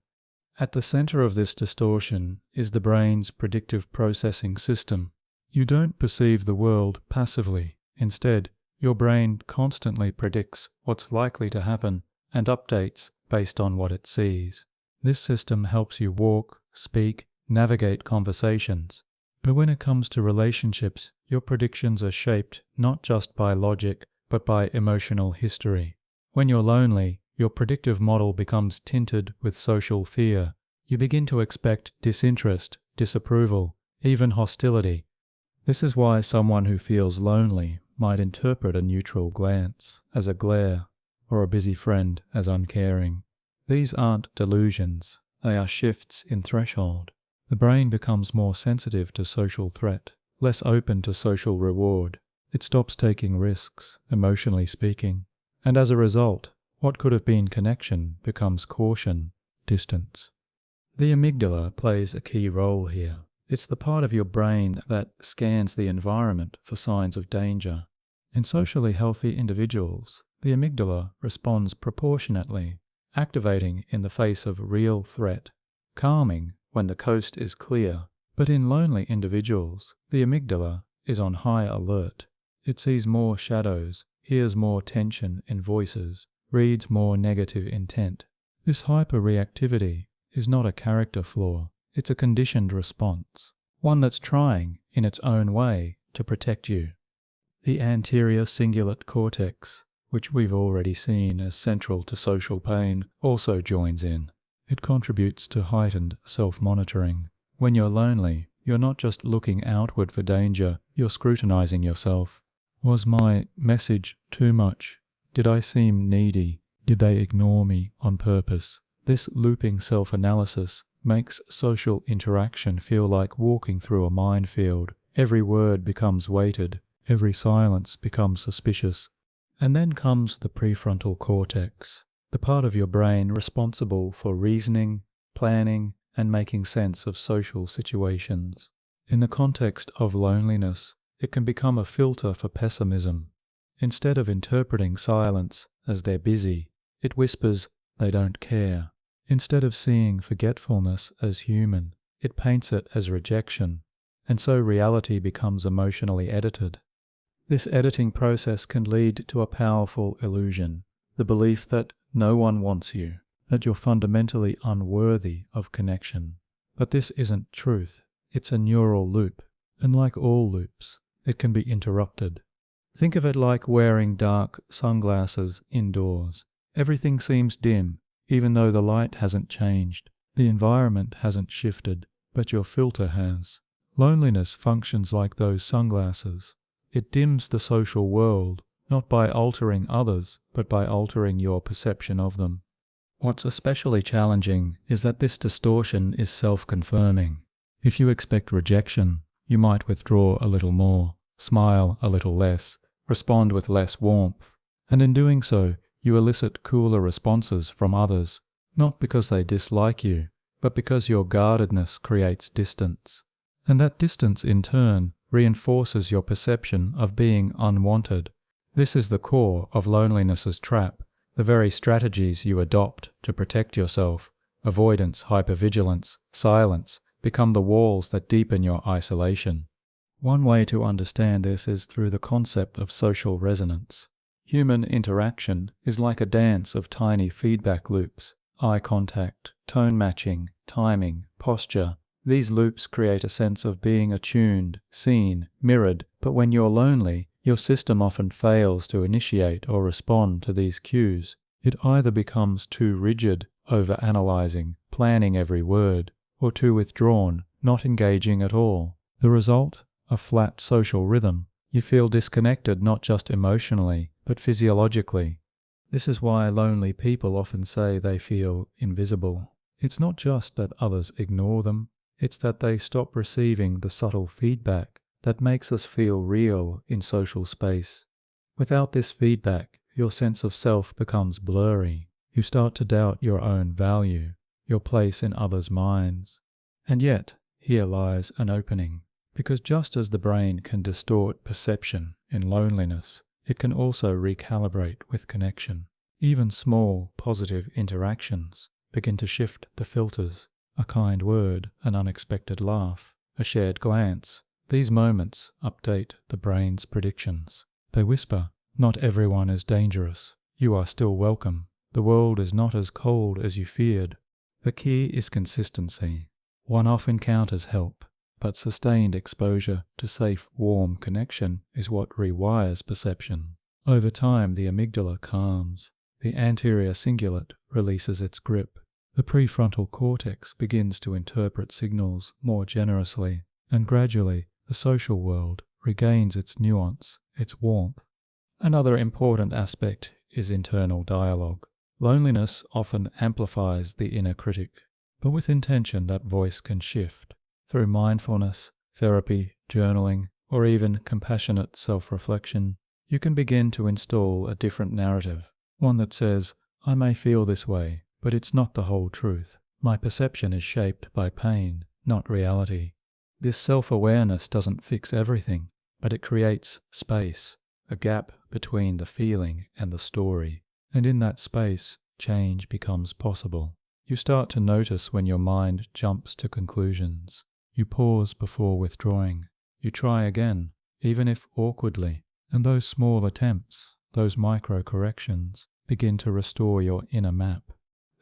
At the center of this distortion is the brain's predictive processing system. You don't perceive the world passively. Instead, your brain constantly predicts what's likely to happen and updates based on what it sees. This system helps you walk, speak, navigate conversations. But when it comes to relationships, your predictions are shaped not just by logic, but by emotional history. When you're lonely, your predictive model becomes tinted with social fear. You begin to expect disinterest, disapproval, even hostility. This is why someone who feels lonely might interpret a neutral glance as a glare, or a busy friend as uncaring. These aren't delusions, they are shifts in threshold. The brain becomes more sensitive to social threat, less open to social reward. It stops taking risks, emotionally speaking. And as a result, what could have been connection becomes caution, distance. The amygdala plays a key role here. It's the part of your brain that scans the environment for signs of danger. In socially healthy individuals, the amygdala responds proportionately, activating in the face of real threat, calming when the coast is clear. But in lonely individuals, the amygdala is on high alert. It sees more shadows, hears more tension in voices, reads more negative intent. This hyperreactivity is not a character flaw, it's a conditioned response, one that's trying, in its own way, to protect you. The anterior cingulate cortex, which we've already seen as central to social pain, also joins in. It contributes to heightened self-monitoring. When you're lonely, you're not just looking outward for danger, you're scrutinizing yourself. Was my message too much? Did I seem needy? Did they ignore me on purpose? This looping self-analysis makes social interaction feel like walking through a minefield. Every word becomes weighted, every silence becomes suspicious. And then comes the prefrontal cortex, the part of your brain responsible for reasoning, planning, and making sense of social situations. In the context of loneliness, it can become a filter for pessimism. Instead of interpreting silence as they're busy, it whispers they don't care. Instead of seeing forgetfulness as human, it paints it as rejection, and so reality becomes emotionally edited. This editing process can lead to a powerful illusion, the belief that no one wants you, that you're fundamentally unworthy of connection. But this isn't truth, it's a neural loop, and like all loops, it can be interrupted. Think of it like wearing dark sunglasses indoors. Everything seems dim, even though the light hasn't changed. The environment hasn't shifted, but your filter has. Loneliness functions like those sunglasses. It dims the social world, not by altering others, but by altering your perception of them. What's especially challenging is that this distortion is self-confirming. If you expect rejection, you might withdraw a little more, smile a little less, respond with less warmth, and in doing so, you elicit cooler responses from others, not because they dislike you, but because your guardedness creates distance. And that distance, in turn, reinforces your perception of being unwanted. This is the core of loneliness's trap, the very strategies you adopt to protect yourself. Avoidance, hypervigilance, silence become the walls that deepen your isolation. One way to understand this is through the concept of social resonance. Human interaction is like a dance of tiny feedback loops: eye contact, tone matching, timing, posture. These loops create a sense of being attuned, seen, mirrored, but when you're lonely, your system often fails to initiate or respond to these cues. It either becomes too rigid, over-analyzing, planning every word, or too withdrawn, not engaging at all. The result? A flat social rhythm. You feel disconnected not just emotionally, but physiologically. This is why lonely people often say they feel invisible. It's not just that others ignore them, it's that they stop receiving the subtle feedback that makes us feel real in social space. Without this feedback, your sense of self becomes blurry. You start to doubt your own value, your place in others' minds. And yet, here lies an opening. Because just as the brain can distort perception in loneliness, it can also recalibrate with connection. Even small, positive interactions begin to shift the filters. A kind word, an unexpected laugh, a shared glance. These moments update the brain's predictions. They whisper, "Not everyone is dangerous. You are still welcome. The world is not as cold as you feared." The key is consistency. One-off encounters help, but sustained exposure to safe, warm connection is what rewires perception. Over time, the amygdala calms. The anterior cingulate releases its grip. The prefrontal cortex begins to interpret signals more generously, and gradually the social world regains its nuance, its warmth. Another important aspect is internal dialogue. Loneliness often amplifies the inner critic, but with intention that voice can shift. Through mindfulness, therapy, journaling, or even compassionate self-reflection, you can begin to install a different narrative, one that says, "I may feel this way, but it's not the whole truth. My perception is shaped by pain, not reality." This self-awareness doesn't fix everything, but it creates space, a gap between the feeling and the story. And in that space, change becomes possible. You start to notice when your mind jumps to conclusions. You pause before withdrawing. You try again, even if awkwardly. And those small attempts, those micro-corrections, begin to restore your inner map.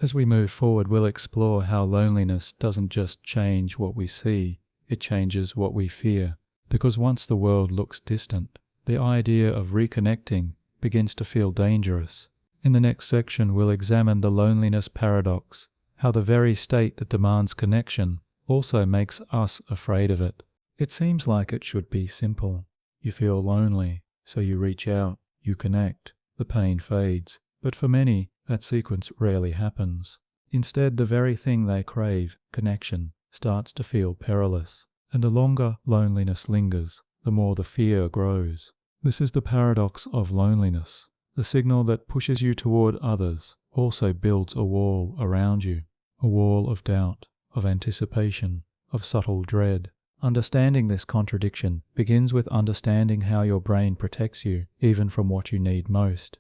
As we move forward, we'll explore how loneliness doesn't just change what we see, it changes what we fear. Because once the world looks distant, the idea of reconnecting begins to feel dangerous. In the next section, we'll examine the loneliness paradox, how the very state that demands connection also makes us afraid of it. It seems like it should be simple. You feel lonely, so you reach out, you connect, the pain fades. But for many, that sequence rarely happens. Instead, the very thing they crave, connection, starts to feel perilous. And the longer loneliness lingers, the more the fear grows. This is the paradox of loneliness. The signal that pushes you toward others also builds a wall around you, a wall of doubt, of anticipation, of subtle dread. Understanding this contradiction begins with understanding how your brain protects you, even from what you need most.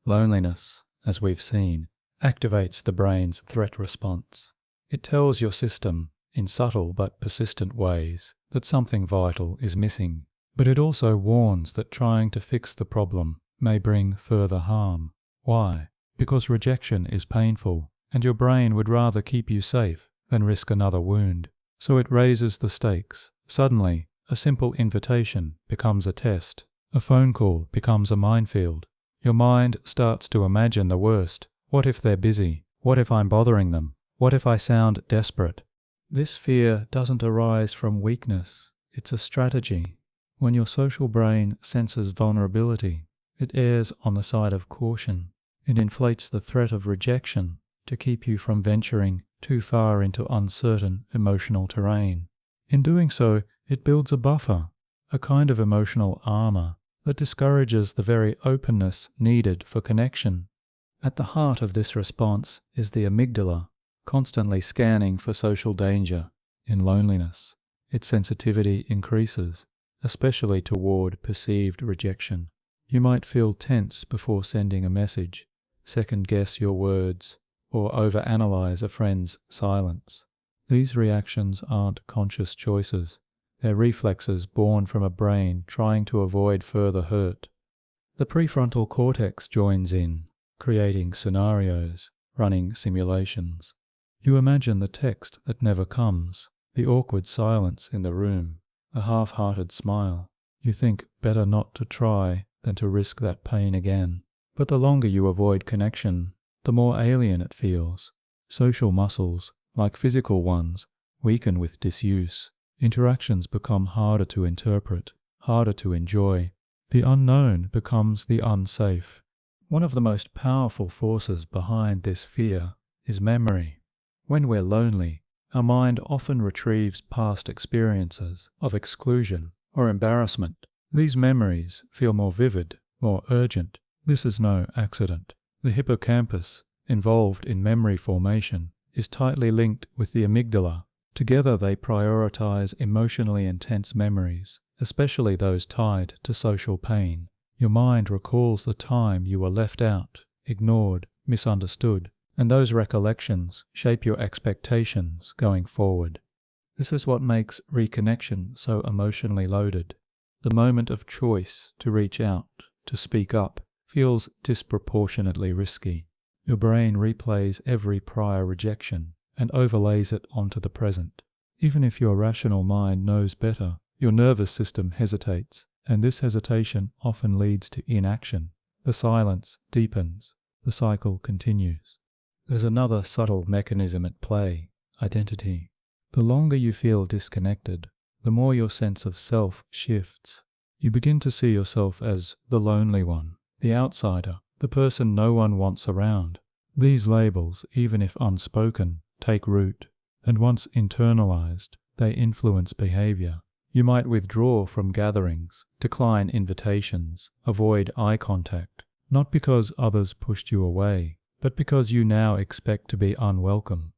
Loneliness, as we've seen, activates the brain's threat response. It tells your system, in subtle but persistent ways, that something vital is missing. But it also warns that trying to fix the problem may bring further harm. Why? Because rejection is painful, and your brain would rather keep you safe than risk another wound. So it raises the stakes. Suddenly, a simple invitation becomes a test. A phone call becomes a minefield. Your mind starts to imagine the worst. What if they're busy? What if I'm bothering them? What if I sound desperate? This fear doesn't arise from weakness. It's a strategy. When your social brain senses vulnerability, it errs on the side of caution. It inflates the threat of rejection to keep you from venturing too far into uncertain emotional terrain. In doing so, it builds a buffer, a kind of emotional armor that discourages the very openness needed for connection. At the heart of this response is the amygdala, constantly scanning for social danger. In loneliness, its sensitivity increases, especially toward perceived rejection. You might feel tense before sending a message, second-guess your words, or overanalyze a friend's silence. These reactions aren't conscious choices. They're reflexes born from a brain trying to avoid further hurt. The prefrontal cortex joins in, creating scenarios, running simulations. You imagine the text that never comes, the awkward silence in the room, a half-hearted smile. You think better not to try than to risk that pain again. But the longer you avoid connection, the more alien it feels. Social muscles, like physical ones, weaken with disuse. Interactions become harder to interpret, harder to enjoy. The unknown becomes the unsafe. One of the most powerful forces behind this fear is memory. When we're lonely, our mind often retrieves past experiences of exclusion or embarrassment. These memories feel more vivid, more urgent. This is no accident. The hippocampus, involved in memory formation, is tightly linked with the amygdala. Together they prioritize emotionally intense memories, especially those tied to social pain. Your mind recalls the time you were left out, ignored, misunderstood, and those recollections shape your expectations going forward. This is what makes reconnection so emotionally loaded. The moment of choice to reach out, to speak up, feels disproportionately risky. Your brain replays every prior rejection and overlays it onto the present. Even if your rational mind knows better, your nervous system hesitates, and this hesitation often leads to inaction. The silence deepens. The cycle continues. There's another subtle mechanism at play: identity. The longer you feel disconnected, the more your sense of self shifts. You begin to see yourself as the lonely one, the outsider, the person no one wants around. These labels, even if unspoken, take root, and once internalized, they influence behavior. You might withdraw from gatherings, decline invitations, avoid eye contact, not because others pushed you away, but because you now expect to be unwelcome.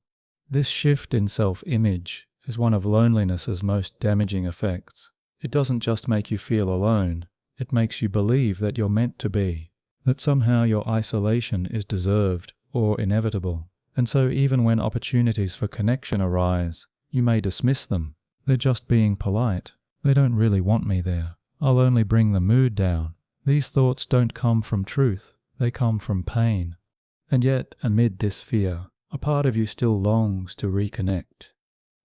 This shift in self-image is one of loneliness's most damaging effects. It doesn't just make you feel alone, it makes you believe that you're meant to be, that somehow your isolation is deserved or inevitable. And so even when opportunities for connection arise, you may dismiss them. They're just being polite. They don't really want me there. I'll only bring the mood down. These thoughts don't come from truth. They come from pain. And yet, amid this fear, a part of you still longs to reconnect.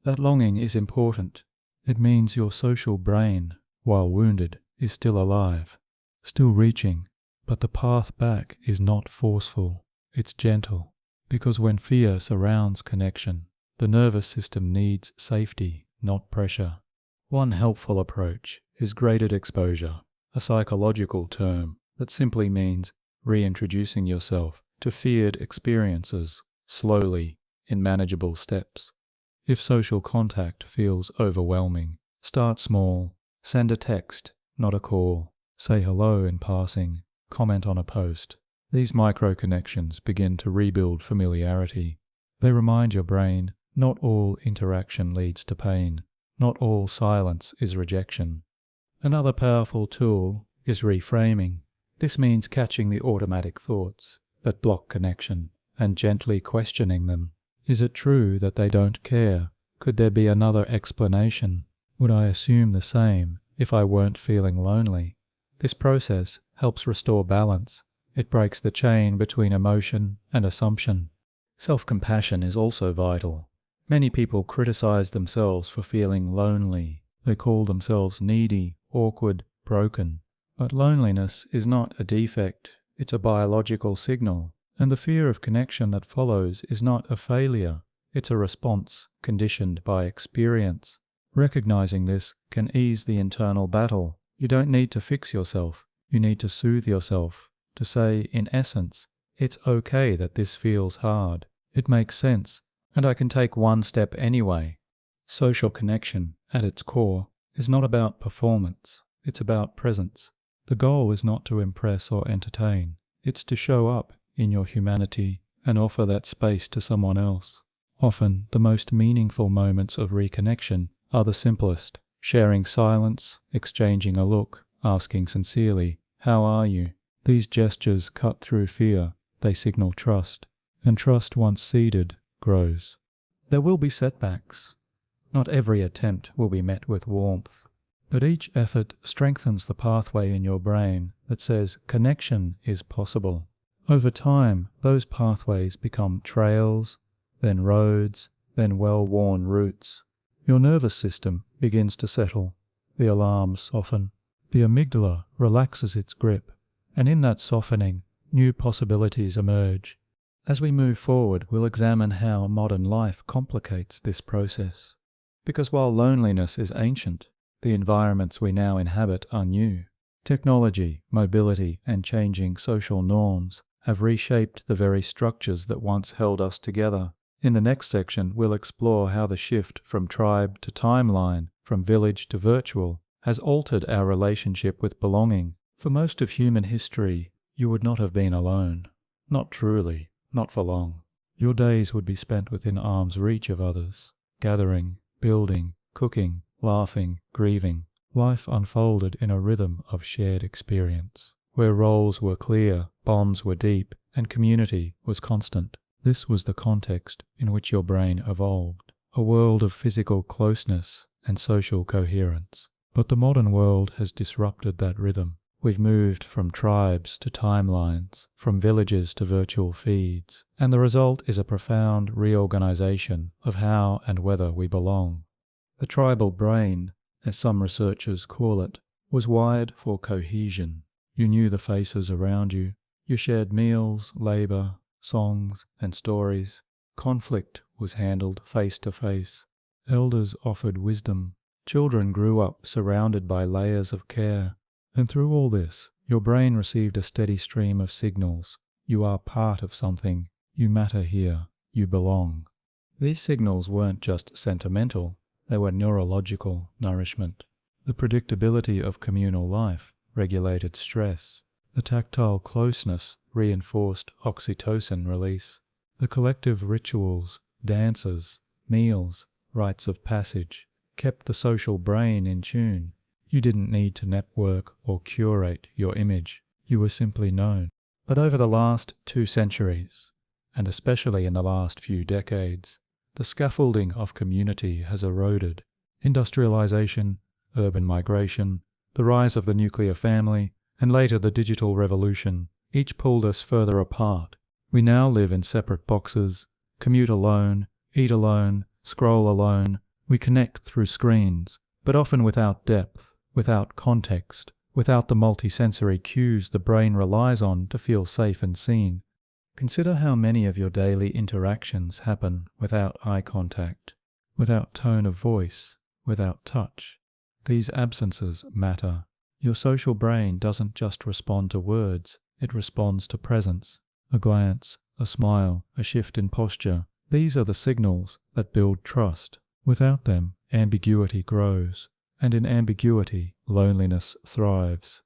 That longing is important. It means your social brain, while wounded, is still alive, still reaching. But the path back is not forceful. It's gentle. Because when fear surrounds connection, the nervous system needs safety, not pressure. One helpful approach is graded exposure, a psychological term that simply means reintroducing yourself to feared experiences slowly in manageable steps. If social contact feels overwhelming, start small. Send a text, not a call. Say hello in passing. Comment on a post. These micro-connections begin to rebuild familiarity. They remind your brain, not all interaction leads to pain. Not all silence is rejection. Another powerful tool is reframing. This means catching the automatic thoughts that block connection and gently questioning them. Is it true that they don't care? Could there be another explanation? Would I assume the same if I weren't feeling lonely? This process helps restore balance. It breaks the chain between emotion and assumption. Self-compassion is also vital. Many people criticize themselves for feeling lonely. They call themselves needy, awkward, broken. But loneliness is not a defect, it's a biological signal. And the fear of connection that follows is not a failure, it's a response conditioned by experience. Recognizing this can ease the internal battle. You don't need to fix yourself, you need to soothe yourself. To say, in essence, it's okay that this feels hard. It makes sense, and I can take one step anyway. Social connection, at its core, is not about performance, it's about presence. The goal is not to impress or entertain, it's to show up in your humanity and offer that space to someone else. Often, the most meaningful moments of reconnection are the simplest: sharing silence, exchanging a look, asking sincerely, "How are you?" These gestures cut through fear, they signal trust, and trust once seeded grows. There will be setbacks. Not every attempt will be met with warmth, but each effort strengthens the pathway in your brain that says connection is possible. Over time, those pathways become trails, then roads, then well-worn routes. Your nervous system begins to settle, the alarms soften, the amygdala relaxes its grip, and in that softening, new possibilities emerge. As we move forward, we'll examine how modern life complicates this process. Because while loneliness is ancient, the environments we now inhabit are new. Technology, mobility, and changing social norms have reshaped the very structures that once held us together. In the next section, we'll explore how the shift from tribe to timeline, from village to virtual, has altered our relationship with belonging. For most of human history, you would not have been alone. Not truly, not for long. Your days would be spent within arm's reach of others, gathering, building, cooking, laughing, grieving. Life unfolded in a rhythm of shared experience, where roles were clear, bonds were deep, and community was constant. This was the context in which your brain evolved, a world of physical closeness and social coherence. But the modern world has disrupted that rhythm. We've moved from tribes to timelines, from villages to virtual feeds, and the result is a profound reorganization of how and whether we belong. The tribal brain, as some researchers call it, was wired for cohesion. You knew the faces around you. You shared meals, labor, songs, and stories. Conflict was handled face to face. Elders offered wisdom. Children grew up surrounded by layers of care. And through all this, your brain received a steady stream of signals. You are part of something. You matter here. You belong. These signals weren't just sentimental. They were neurological nourishment. The predictability of communal life regulated stress. The tactile closeness reinforced oxytocin release. The collective rituals, dances, meals, rites of passage kept the social brain in tune. You didn't need to network or curate your image. You were simply known. But over the last 2 centuries, and especially in the last few decades, the scaffolding of community has eroded. Industrialization, urban migration, the rise of the nuclear family, and later the digital revolution, each pulled us further apart. We now live in separate boxes, commute alone, eat alone, scroll alone. We connect through screens, but often without depth, without context, without the multisensory cues the brain relies on to feel safe and seen. Consider how many of your daily interactions happen without eye contact, without tone of voice, without touch. These absences matter. Your social brain doesn't just respond to words, it responds to presence. A glance, a smile, a shift in posture. These are the signals that build trust. Without them, ambiguity grows, and in ambiguity, loneliness thrives.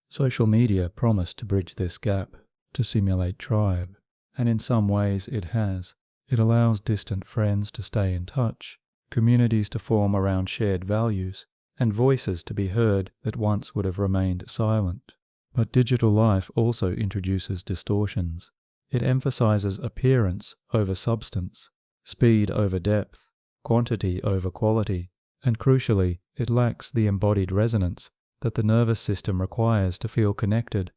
Social media promise to bridge this gap, to simulate tribe, and in some ways it has. It allows distant friends to stay in touch, communities to form around shared values, and voices to be heard that once would have remained silent. But digital life also introduces distortions. It emphasizes appearance over substance, speed over depth, quantity over quality, and crucially, it lacks the embodied resonance that the nervous system requires to feel connected.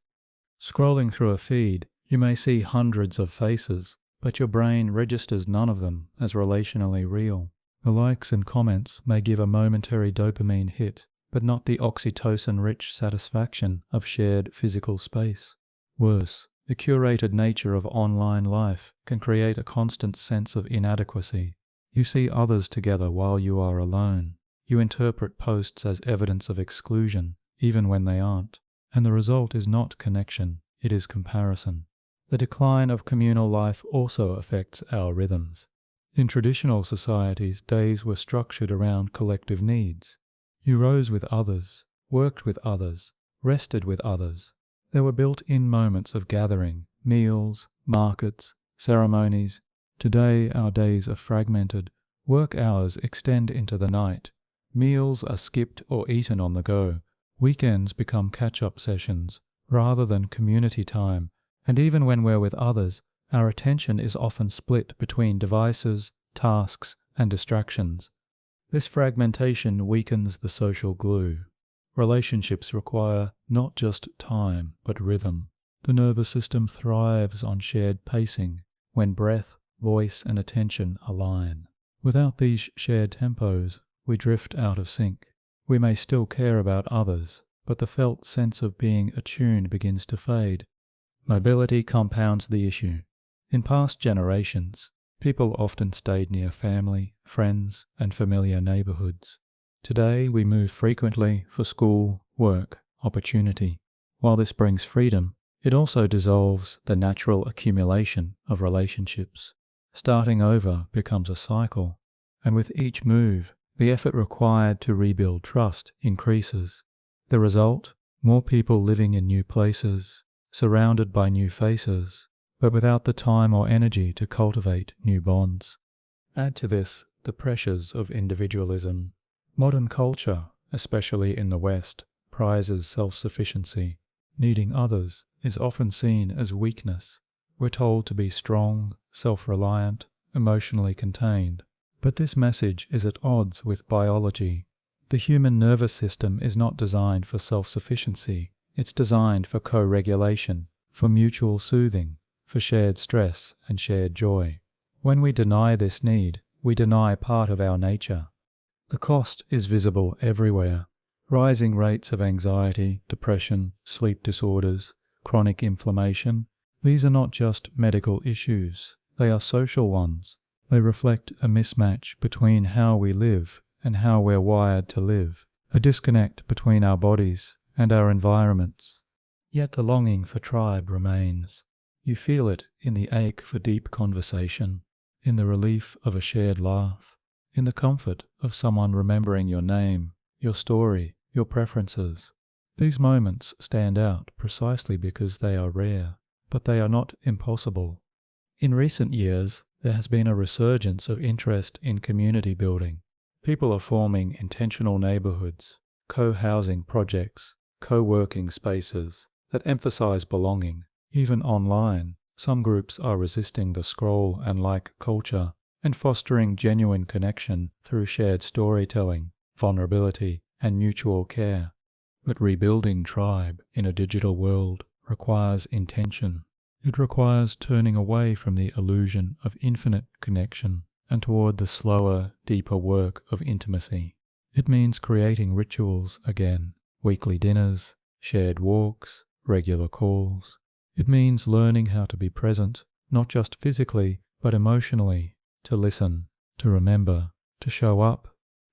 Scrolling through a feed, you may see hundreds of faces, but your brain registers none of them as relationally real. The likes and comments may give a momentary dopamine hit, but not the oxytocin-rich satisfaction of shared physical space. Worse, the curated nature of online life can create a constant sense of inadequacy. You see others together while you are alone. You interpret posts as evidence of exclusion, even when they aren't. And the result is not connection, it is comparison. The decline of communal life also affects our rhythms. In traditional societies, days were structured around collective needs. You rose with others, worked with others, rested with others. There were built-in moments of gathering, meals, markets, ceremonies. Today our days are fragmented. Work hours extend into the night. Meals are skipped or eaten on the go. Weekends become catch-up sessions rather than community time. And even when we're with others, our attention is often split between devices, tasks, and distractions. This fragmentation weakens the social glue. Relationships require not just time, but rhythm. The nervous system thrives on shared pacing, when breath, voice, and attention align. Without these shared tempos, we drift out of sync. We may still care about others, but the felt sense of being attuned begins to fade. Mobility compounds the issue. In past generations, people often stayed near family, friends, and familiar neighborhoods. Today we move frequently for school, work, opportunity. While this brings freedom, it also dissolves the natural accumulation of relationships. Starting over becomes a cycle, and with each move, the effort required to rebuild trust increases. The result? More people living in new places, surrounded by new faces, but without the time or energy to cultivate new bonds. Add to this the pressures of individualism. Modern culture, especially in the West, prizes self-sufficiency. Needing others is often seen as weakness. We're told to be strong, self-reliant, emotionally contained. But this message is at odds with biology. The human nervous system is not designed for self-sufficiency. It's designed for co-regulation, for mutual soothing, for shared stress and shared joy. When we deny this need, we deny part of our nature. The cost is visible everywhere. Rising rates of anxiety, depression, sleep disorders, chronic inflammation. These are not just medical issues. They are social ones. They reflect a mismatch between how we live and how we're wired to live, a disconnect between our bodies and our environments. Yet the longing for tribe remains. You feel it in the ache for deep conversation, in the relief of a shared laugh, in the comfort of someone remembering your name, your story, your preferences. These moments stand out precisely because they are rare, but they are not impossible. In recent years, there has been a resurgence of interest in community building. People are forming intentional neighborhoods, co-housing projects, co-working spaces that emphasize belonging. Even online, some groups are resisting the scroll and like culture and fostering genuine connection through shared storytelling, vulnerability, and mutual care. But rebuilding tribe in a digital world requires intention. It requires turning away from the illusion of infinite connection and toward the slower, deeper work of intimacy. It means creating rituals again, weekly dinners, shared walks, regular calls. It means learning how to be present, not just physically, but emotionally, to listen, to remember, to show up.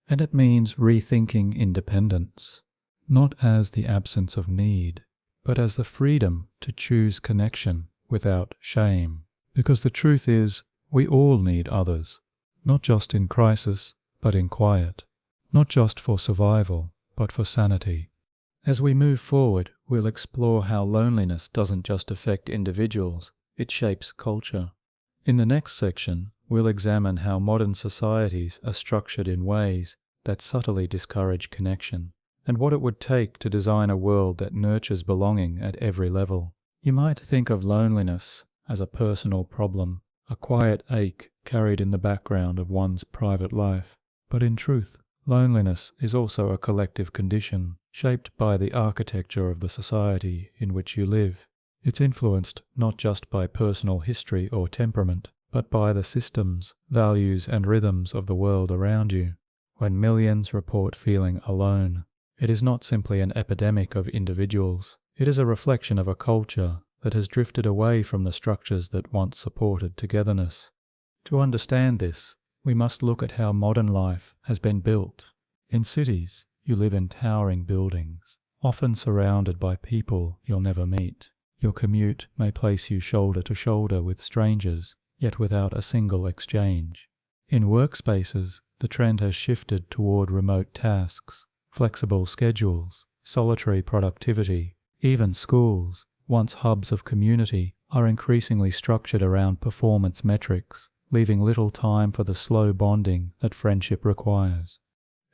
And it means rethinking independence, not as the absence of need, but as the freedom to choose connection without shame. Because the truth is, we all need others, not just in crisis, but in quiet, not just for survival, but for sanity. As we move forward, we'll explore how loneliness doesn't just affect individuals, it shapes culture. In the next section, we'll examine how modern societies are structured in ways that subtly discourage connection, and what it would take to design a world that nurtures belonging at every level. You might think of loneliness as a personal problem, a quiet ache carried in the background of one's private life. But in truth, loneliness is also a collective condition, shaped by the architecture of the society in which you live. It's influenced not just by personal history or temperament, but by the systems, values, and rhythms of the world around you. When millions report feeling alone, it is not simply an epidemic of individuals. It is a reflection of a culture that has drifted away from the structures that once supported togetherness. To understand this, we must look at how modern life has been built. In cities, you live in towering buildings, often surrounded by people you'll never meet. Your commute may place you shoulder to shoulder with strangers, yet without a single exchange. In workspaces, the trend has shifted toward remote tasks, flexible schedules, solitary productivity. Even schools, once hubs of community, are increasingly structured around performance metrics, leaving little time for the slow bonding that friendship requires.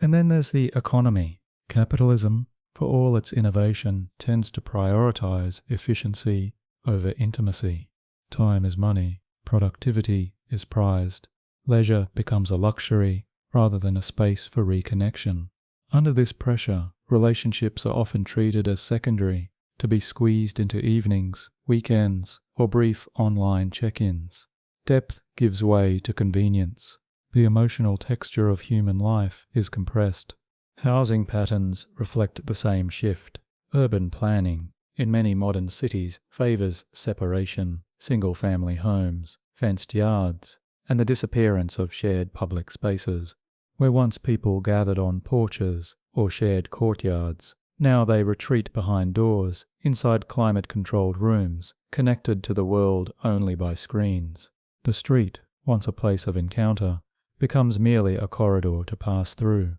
And then there's the economy. Capitalism, for all its innovation, tends to prioritize efficiency over intimacy. Time is money, productivity is prized, leisure becomes a luxury rather than a space for reconnection. Under this pressure, relationships are often treated as secondary, to be squeezed into evenings, weekends, or brief online check-ins. Depth gives way to convenience. The emotional texture of human life is compressed. Housing patterns reflect the same shift. Urban planning, in many modern cities, favors separation, single-family homes, fenced yards, and the disappearance of shared public spaces. Where once people gathered on porches or shared courtyards, now they retreat behind doors, inside climate-controlled rooms, connected to the world only by screens. The street, once a place of encounter, becomes merely a corridor to pass through.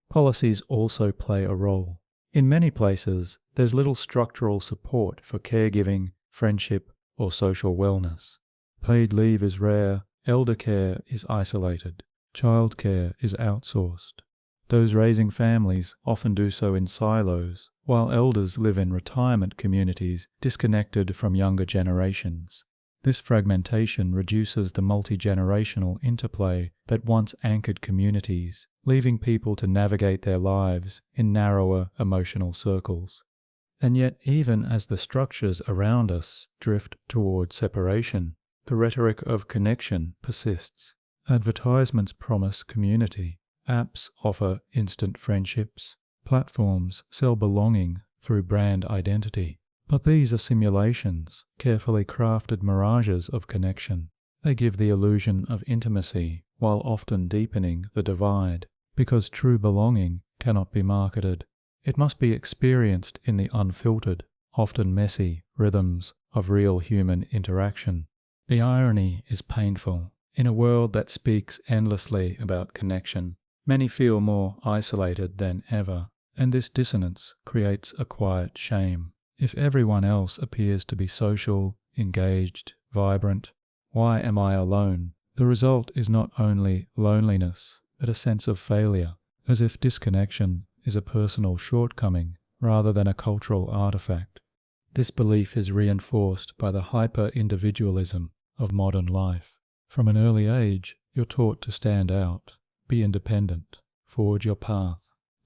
Policies also play a role. In many places, there's little structural support for caregiving, friendship, or social wellness. Paid leave is rare, elder care is isolated, childcare is outsourced. Those raising families often do so in silos, while elders live in retirement communities disconnected from younger generations. This fragmentation reduces the multi-generational interplay that once anchored communities, leaving people to navigate their lives in narrower emotional circles. And yet, even as the structures around us drift toward separation, the rhetoric of connection persists. Advertisements promise community. Apps offer instant friendships. Platforms sell belonging through brand identity. But these are simulations, carefully crafted mirages of connection. They give the illusion of intimacy while often deepening the divide, because true belonging cannot be marketed. It must be experienced in the unfiltered, often messy rhythms of real human interaction. The irony is painful. In a world that speaks endlessly about connection, many feel more isolated than ever, and this dissonance creates a quiet shame. If everyone else appears to be social, engaged, vibrant, why am I alone? The result is not only loneliness, but a sense of failure, as if disconnection is a personal shortcoming rather than a cultural artifact. This belief is reinforced by the hyper-individualism of modern life. From an early age, you're taught to stand out, be independent, forge your path.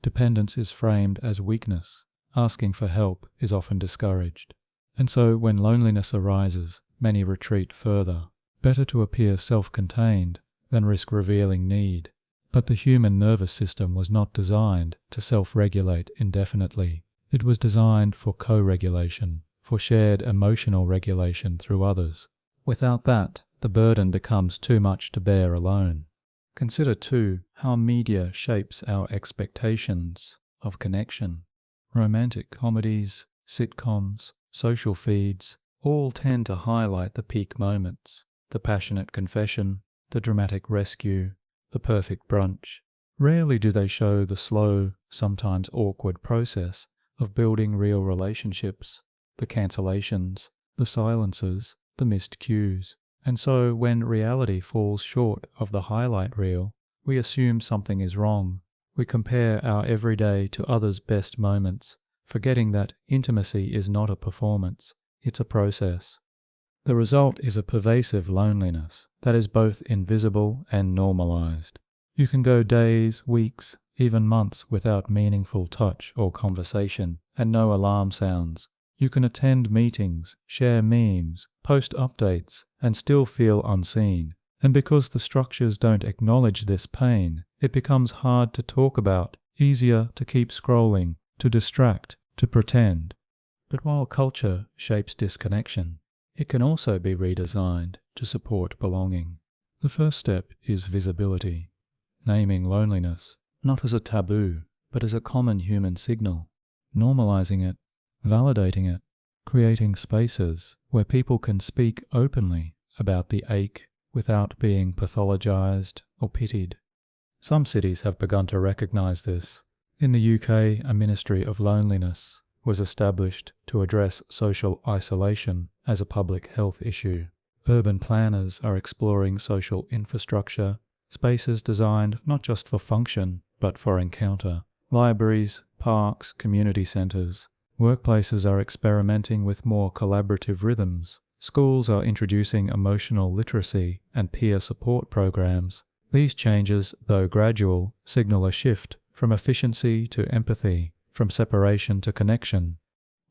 Dependence is framed as weakness. Asking for help is often discouraged. And so when loneliness arises, many retreat further. Better to appear self-contained than risk revealing need. But the human nervous system was not designed to self-regulate indefinitely. It was designed for co-regulation, for shared emotional regulation through others. Without that, the burden becomes too much to bear alone. Consider, too, how media shapes our expectations of connection. Romantic comedies, sitcoms, social feeds all tend to highlight the peak moments, the passionate confession, the dramatic rescue, the perfect brunch. Rarely do they show the slow, sometimes awkward process of building real relationships, the cancellations, the silences, the missed cues. And so when reality falls short of the highlight reel, we assume something is wrong. We compare our everyday to others' best moments, forgetting that intimacy is not a performance, it's a process. The result is a pervasive loneliness that is both invisible and normalized. You can go days, weeks, even months without meaningful touch or conversation, and no alarm sounds. You can attend meetings, share memes, post updates, and still feel unseen. And because the structures don't acknowledge this pain, it becomes hard to talk about, easier to keep scrolling, to distract, to pretend. But while culture shapes disconnection, it can also be redesigned to support belonging. The first step is visibility, naming loneliness, not as a taboo, but as a common human signal, normalizing it, validating it, creating spaces where people can speak openly about the ache without being pathologized or pitied. Some cities have begun to recognize this. In the UK, a Ministry of Loneliness was established to address social isolation as a public health issue. Urban planners are exploring social infrastructure, spaces designed not just for function, but for encounter. Libraries, parks, community centres. Workplaces are experimenting with more collaborative rhythms. Schools are introducing emotional literacy and peer support programs. These changes, though gradual, signal a shift from efficiency to empathy, from separation to connection.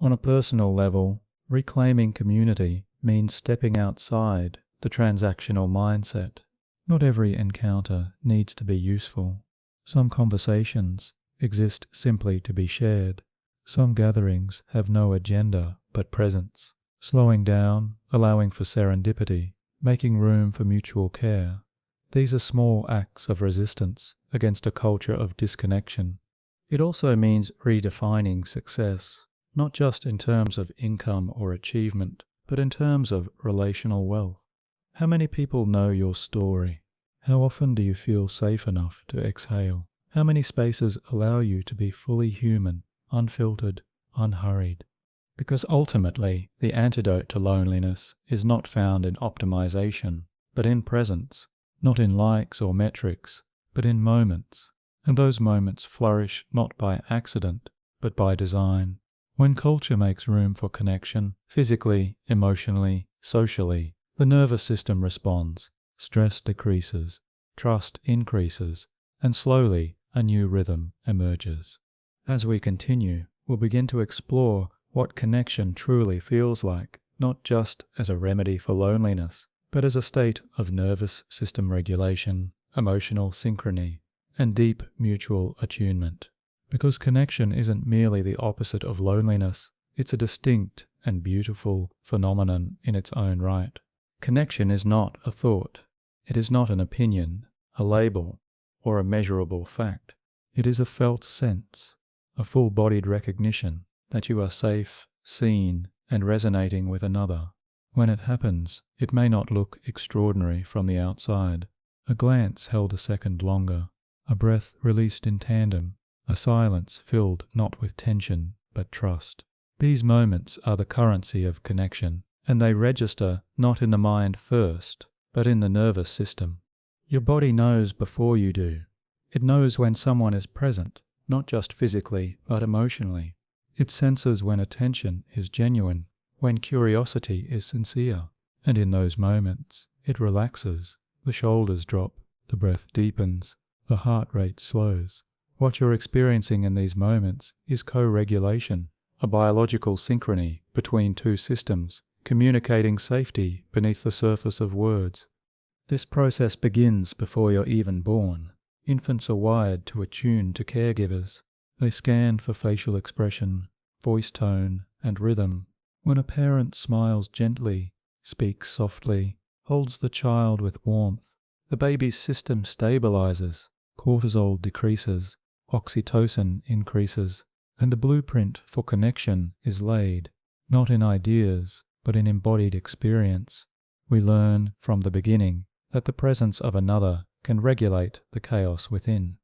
On a personal level, reclaiming community means stepping outside the transactional mindset. Not every encounter needs to be useful. Some conversations exist simply to be shared. Some gatherings have no agenda but presence. Slowing down, allowing for serendipity, making room for mutual care. These are small acts of resistance against a culture of disconnection. It also means redefining success, not just in terms of income or achievement, but in terms of relational wealth. How many people know your story? How often do you feel safe enough to exhale? How many spaces allow you to be fully human, unfiltered, unhurried? Because ultimately, the antidote to loneliness is not found in optimization, but in presence, not in likes or metrics, but in moments. And those moments flourish not by accident, but by design. When culture makes room for connection, physically, emotionally, socially, the nervous system responds, stress decreases, trust increases, and slowly a new rhythm emerges. As we continue, we'll begin to explore what connection truly feels like, not just as a remedy for loneliness, but as a state of nervous system regulation, emotional synchrony, and deep mutual attunement. Because connection isn't merely the opposite of loneliness, it's a distinct and beautiful phenomenon in its own right. Connection is not a thought. It is not an opinion, a label, or a measurable fact. It is a felt sense, a full-bodied recognition that you are safe, seen, and resonating with another. When it happens, it may not look extraordinary from the outside. A glance held a second longer, a breath released in tandem, a silence filled not with tension, but trust. These moments are the currency of connection, and they register not in the mind first, but in the nervous system. Your body knows before you do. It knows when someone is present, not just physically, but emotionally. It senses when attention is genuine, when curiosity is sincere, and in those moments, it relaxes. The shoulders drop, the breath deepens, the heart rate slows. What you're experiencing in these moments is co-regulation, a biological synchrony between two systems, communicating safety beneath the surface of words. This process begins before you're even born. Infants are wired to attune to caregivers. They scan for facial expression, voice tone, and rhythm. When a parent smiles gently, speaks softly, holds the child with warmth, the baby's system stabilizes, cortisol decreases, oxytocin increases, and the blueprint for connection is laid, not in ideas, but in embodied experience. We learn from the beginning that the presence of another can regulate the chaos within.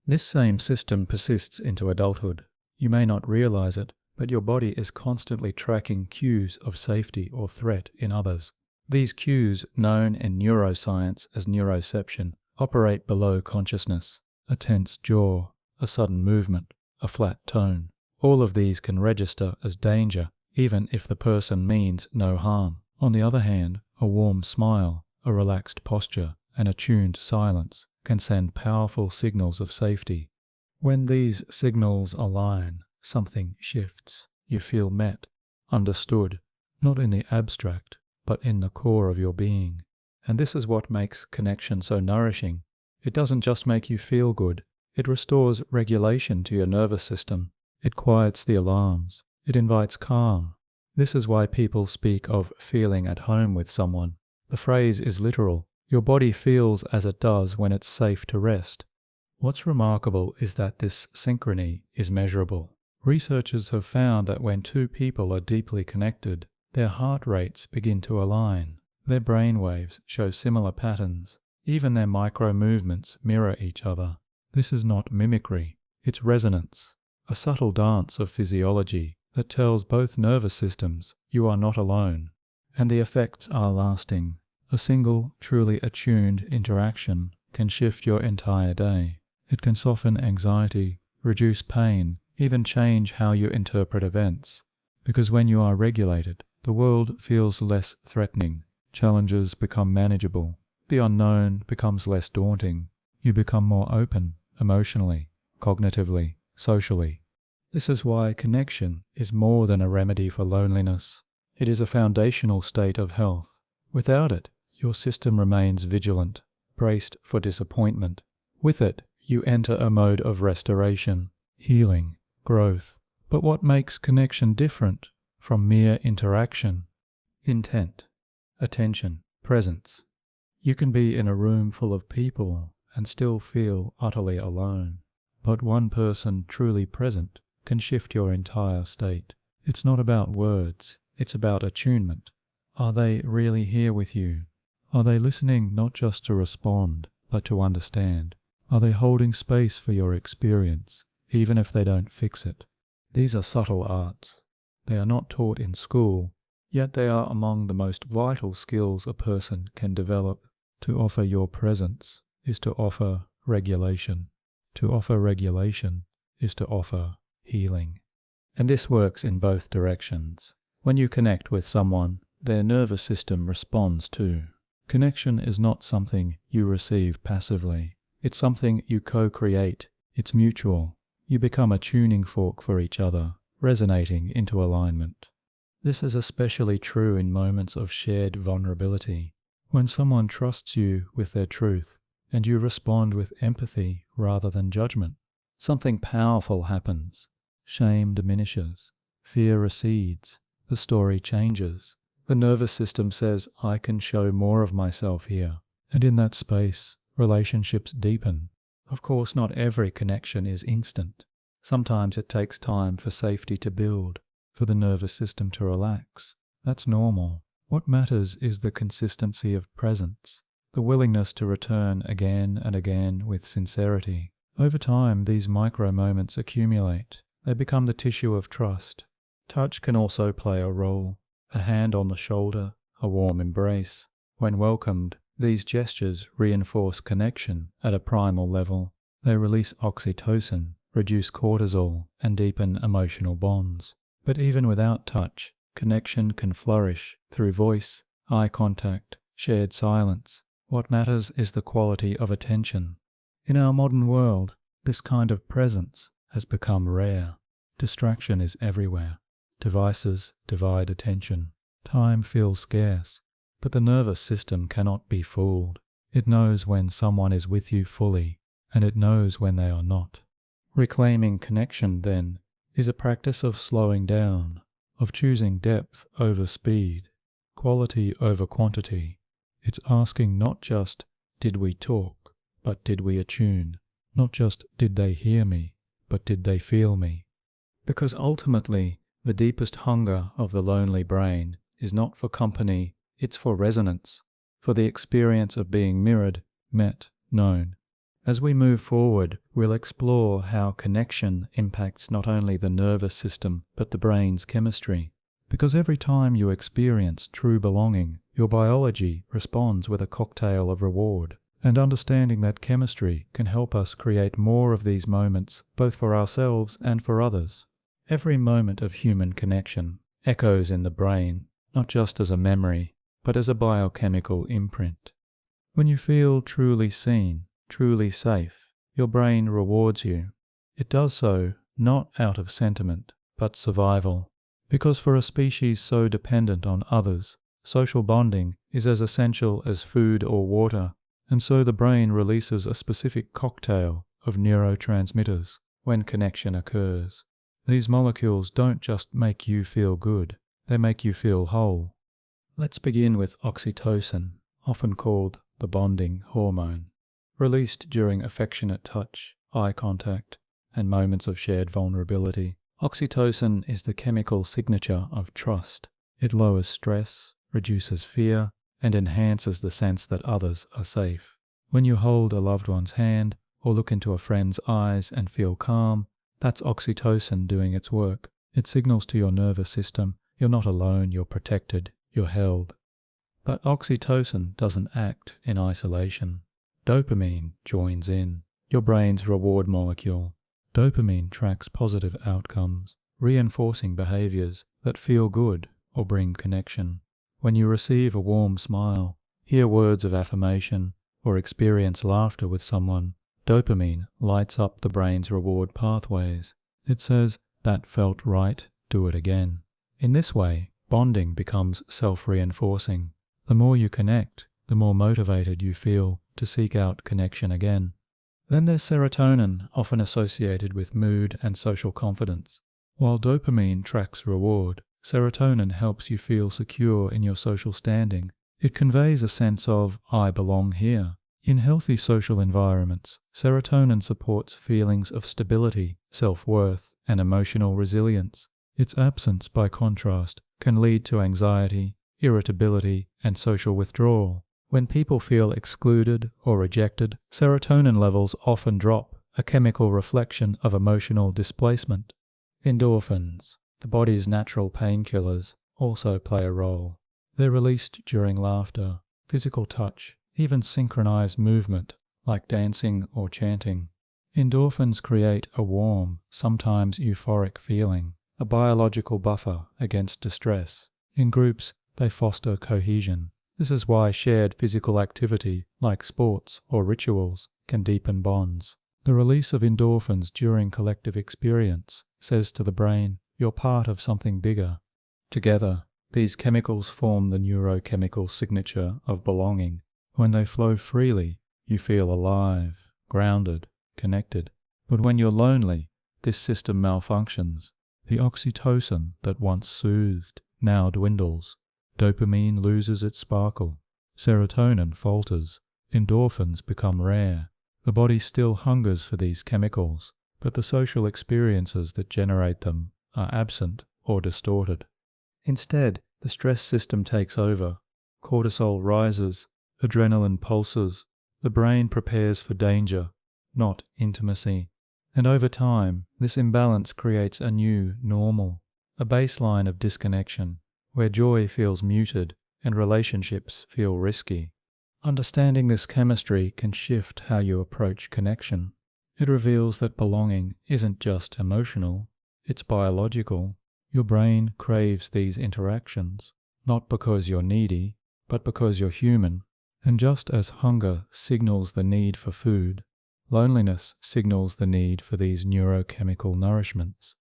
This same system persists into adulthood. You may not realize it, but your body is constantly tracking cues of safety or threat in others. These cues, known in neuroscience as neuroception, operate below consciousness. A tense jaw, a sudden movement, a flat tone. All of these can register as danger, even if the person means no harm. On the other hand, a warm smile, a relaxed posture, an attuned silence can send powerful signals of safety. When these signals align, something shifts. You feel met, understood, not in the abstract, but in the core of your being. And this is what makes connection so nourishing. It doesn't just make you feel good. It restores regulation to your nervous system. It quiets the alarms. It invites calm. This is why people speak of feeling at home with someone. The phrase is literal. Your body feels as it does when it's safe to rest. What's remarkable is that this synchrony is measurable. Researchers have found that when two people are deeply connected, their heart rates begin to align, their brain waves show similar patterns, even their micro movements mirror each other. This is not mimicry, it's resonance, a subtle dance of physiology that tells both nervous systems you are not alone. And the effects are lasting. A single, truly attuned interaction can shift your entire day. It can soften anxiety, reduce pain, even change how you interpret events. Because when you are regulated, the world feels less threatening, challenges become manageable, the unknown becomes less daunting, you become more open, emotionally, cognitively, socially. This is why connection is more than a remedy for loneliness. It is a foundational state of health. Without it, your system remains vigilant, braced for disappointment. With it, you enter a mode of restoration, healing, growth. But what makes connection different from mere interaction? Intent, attention, presence. You can be in a room full of people and still feel utterly alone. But one person truly present can shift your entire state. It's not about words, it's about attunement. Are they really here with you? Are they listening not just to respond, but to understand? Are they holding space for your experience, even if they don't fix it? These are subtle arts. They are not taught in school, yet they are among the most vital skills a person can develop. To offer your presence is to offer regulation. To offer regulation is to offer healing. And this works in both directions. When you connect with someone, their nervous system responds too. Connection is not something you receive passively. It's something you co-create. It's mutual. You become a tuning fork for each other, resonating into alignment. This is especially true in moments of shared vulnerability, when someone trusts you with their truth, and you respond with empathy rather than judgment. Something powerful happens. Shame diminishes. Fear recedes. The story changes. The nervous system says, I can show more of myself here. And in that space, relationships deepen. Of course, not every connection is instant. Sometimes it takes time for safety to build, for the nervous system to relax. That's normal. What matters is the consistency of presence, the willingness to return again and again with sincerity. Over time, these micro moments accumulate. They become the tissue of trust. Touch can also play a role. A hand on the shoulder, a warm embrace. When welcomed, these gestures reinforce connection at a primal level. They release oxytocin, reduce cortisol, and deepen emotional bonds. But even without touch, connection can flourish through voice, eye contact, shared silence. What matters is the quality of attention. In our modern world, this kind of presence has become rare. Distraction is everywhere. Devices divide attention. Time feels scarce. But the nervous system cannot be fooled. It knows when someone is with you fully, and it knows when they are not. Reclaiming connection, then, is a practice of slowing down, of choosing depth over speed, quality over quantity. It's asking not just, did we talk, but did we attune? Not just, did they hear me, but did they feel me? Because ultimately, the deepest hunger of the lonely brain is not for company, it's for resonance, for the experience of being mirrored, met, known. As we move forward, we'll explore how connection impacts not only the nervous system, but the brain's chemistry. Because every time you experience true belonging, your biology responds with a cocktail of reward. And understanding that chemistry can help us create more of these moments, both for ourselves and for others. Every moment of human connection echoes in the brain, not just as a memory, but as a biochemical imprint. When you feel truly seen, truly safe, your brain rewards you. It does so not out of sentiment, but survival. Because for a species so dependent on others, social bonding is as essential as food or water, and so the brain releases a specific cocktail of neurotransmitters when connection occurs. These molecules don't just make you feel good, they make you feel whole. Let's begin with oxytocin, often called the bonding hormone. Released during affectionate touch, eye contact, and moments of shared vulnerability, Oxytocin is the chemical signature of trust. It lowers stress, reduces fear, and enhances the sense that others are safe. When you hold a loved one's hand or look into a friend's eyes and feel calm, that's oxytocin doing its work. It signals to your nervous system, you're not alone, you're protected, you're held. But oxytocin doesn't act in isolation. Dopamine joins in, your brain's reward molecule. Dopamine tracks positive outcomes, reinforcing behaviors that feel good or bring connection. When you receive a warm smile, hear words of affirmation, or experience laughter with someone, dopamine lights up the brain's reward pathways. It says, "That felt right, do it again." In this way, bonding becomes self-reinforcing. The more you connect, the more motivated you feel to seek out connection again. Then there's serotonin, often associated with mood and social confidence. While dopamine tracks reward, serotonin helps you feel secure in your social standing. It conveys a sense of, "I belong here." In healthy social environments, serotonin supports feelings of stability, self-worth, and emotional resilience. Its absence, by contrast, can lead to anxiety, irritability, and social withdrawal. When people feel excluded or rejected, serotonin levels often drop, a chemical reflection of emotional displacement. Endorphins, the body's natural painkillers, also play a role. They're released during laughter, physical touch, even synchronized movement, like dancing or chanting. Endorphins create a warm, sometimes euphoric feeling, a biological buffer against distress. In groups, they foster cohesion. This is why shared physical activity, like sports or rituals, can deepen bonds. The release of endorphins during collective experience says to the brain, "You're part of something bigger." Together, these chemicals form the neurochemical signature of belonging. When they flow freely, you feel alive, grounded, connected. But when you're lonely, this system malfunctions. The oxytocin that once soothed now dwindles. Dopamine loses its sparkle. Serotonin falters. Endorphins become rare. The body still hungers for these chemicals, but the social experiences that generate them are absent or distorted. Instead, the stress system takes over. Cortisol rises, adrenaline pulses. The brain prepares for danger, not intimacy. And over time, this imbalance creates a new normal, a baseline of disconnection, where joy feels muted and relationships feel risky. Understanding this chemistry can shift how you approach connection. It reveals that belonging isn't just emotional, it's biological. Your brain craves these interactions, not because you're needy, but because you're human. And just as hunger signals the need for food, loneliness signals the need for these neurochemical nourishments.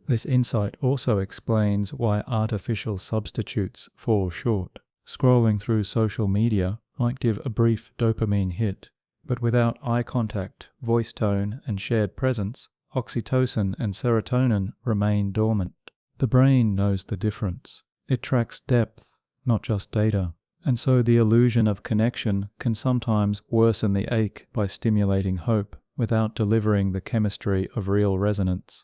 This insight also explains why artificial substitutes fall short. Scrolling through social media might give a brief dopamine hit, but without eye contact, voice tone, and shared presence, oxytocin and serotonin remain dormant. The brain knows the difference. It tracks depth, not just data. And so the illusion of connection can sometimes worsen the ache by stimulating hope without delivering the chemistry of real resonance.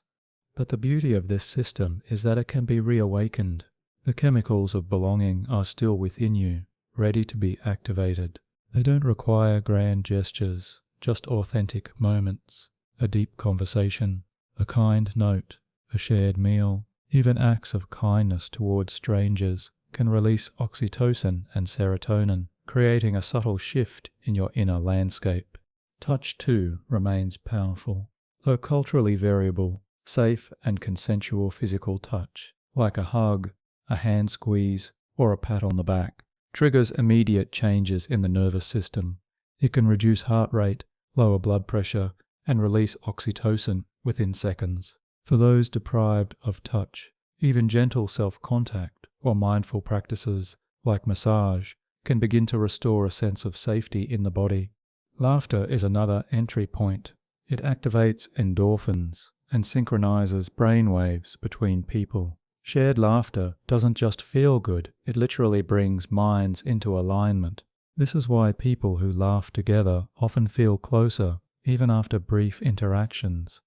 But the beauty of this system is that it can be reawakened. The chemicals of belonging are still within you, ready to be activated. They don't require grand gestures, just authentic moments, a deep conversation, a kind note, a shared meal, even acts of kindness towards strangers can release oxytocin and serotonin, creating a subtle shift in your inner landscape. Touch, too, remains powerful. Though culturally variable, safe and consensual physical touch, like a hug, a hand squeeze, or a pat on the back, triggers immediate changes in the nervous system. It can reduce heart rate, lower blood pressure, and release oxytocin within seconds. For those deprived of touch, even gentle self-contact or mindful practices like massage can begin to restore a sense of safety in the body. Laughter is another entry point. It activates endorphins and synchronizes brain waves between people. Shared laughter doesn't just feel good, it literally brings minds into alignment. This is why people who laugh together often feel closer, even after brief interactions.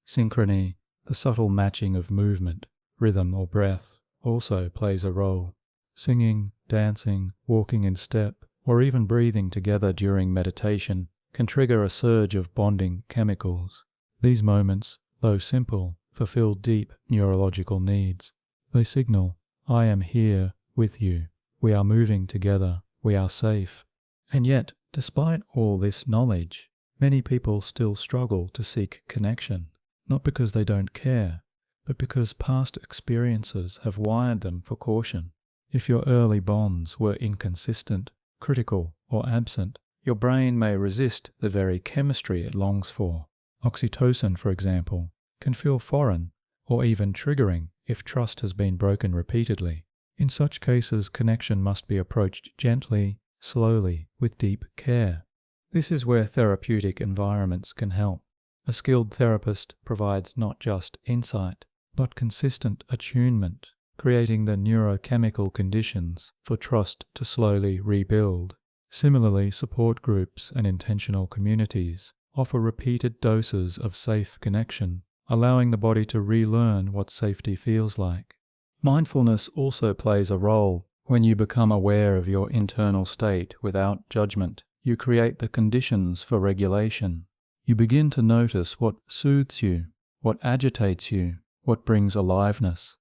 Synchrony, The subtle matching of movement, rhythm or breath also plays a role. Singing, dancing, walking in step, or even breathing together during meditation can trigger a surge of bonding chemicals. These moments, though simple, fulfill deep neurological needs. They signal, I am here with you. We are moving together. We are safe. And yet, despite all this knowledge, many people still struggle to seek connection, not because they don't care, but because past experiences have wired them for caution. If your early bonds were inconsistent, critical, or absent, your brain may resist the very chemistry it longs for. Oxytocin, for example, can feel foreign or even triggering if trust has been broken repeatedly. In such cases, connection must be approached gently, slowly, with deep care. This is where therapeutic environments can help. A skilled therapist provides not just insight, but consistent attunement, creating the neurochemical conditions for trust to slowly rebuild. Similarly, support groups and intentional communities offer repeated doses of safe connection, allowing the body to relearn what safety feels like. Mindfulness also plays a role. When you become aware of your internal state without judgment, you create the conditions for regulation. You begin to notice what soothes you, what agitates you, what brings aliveness.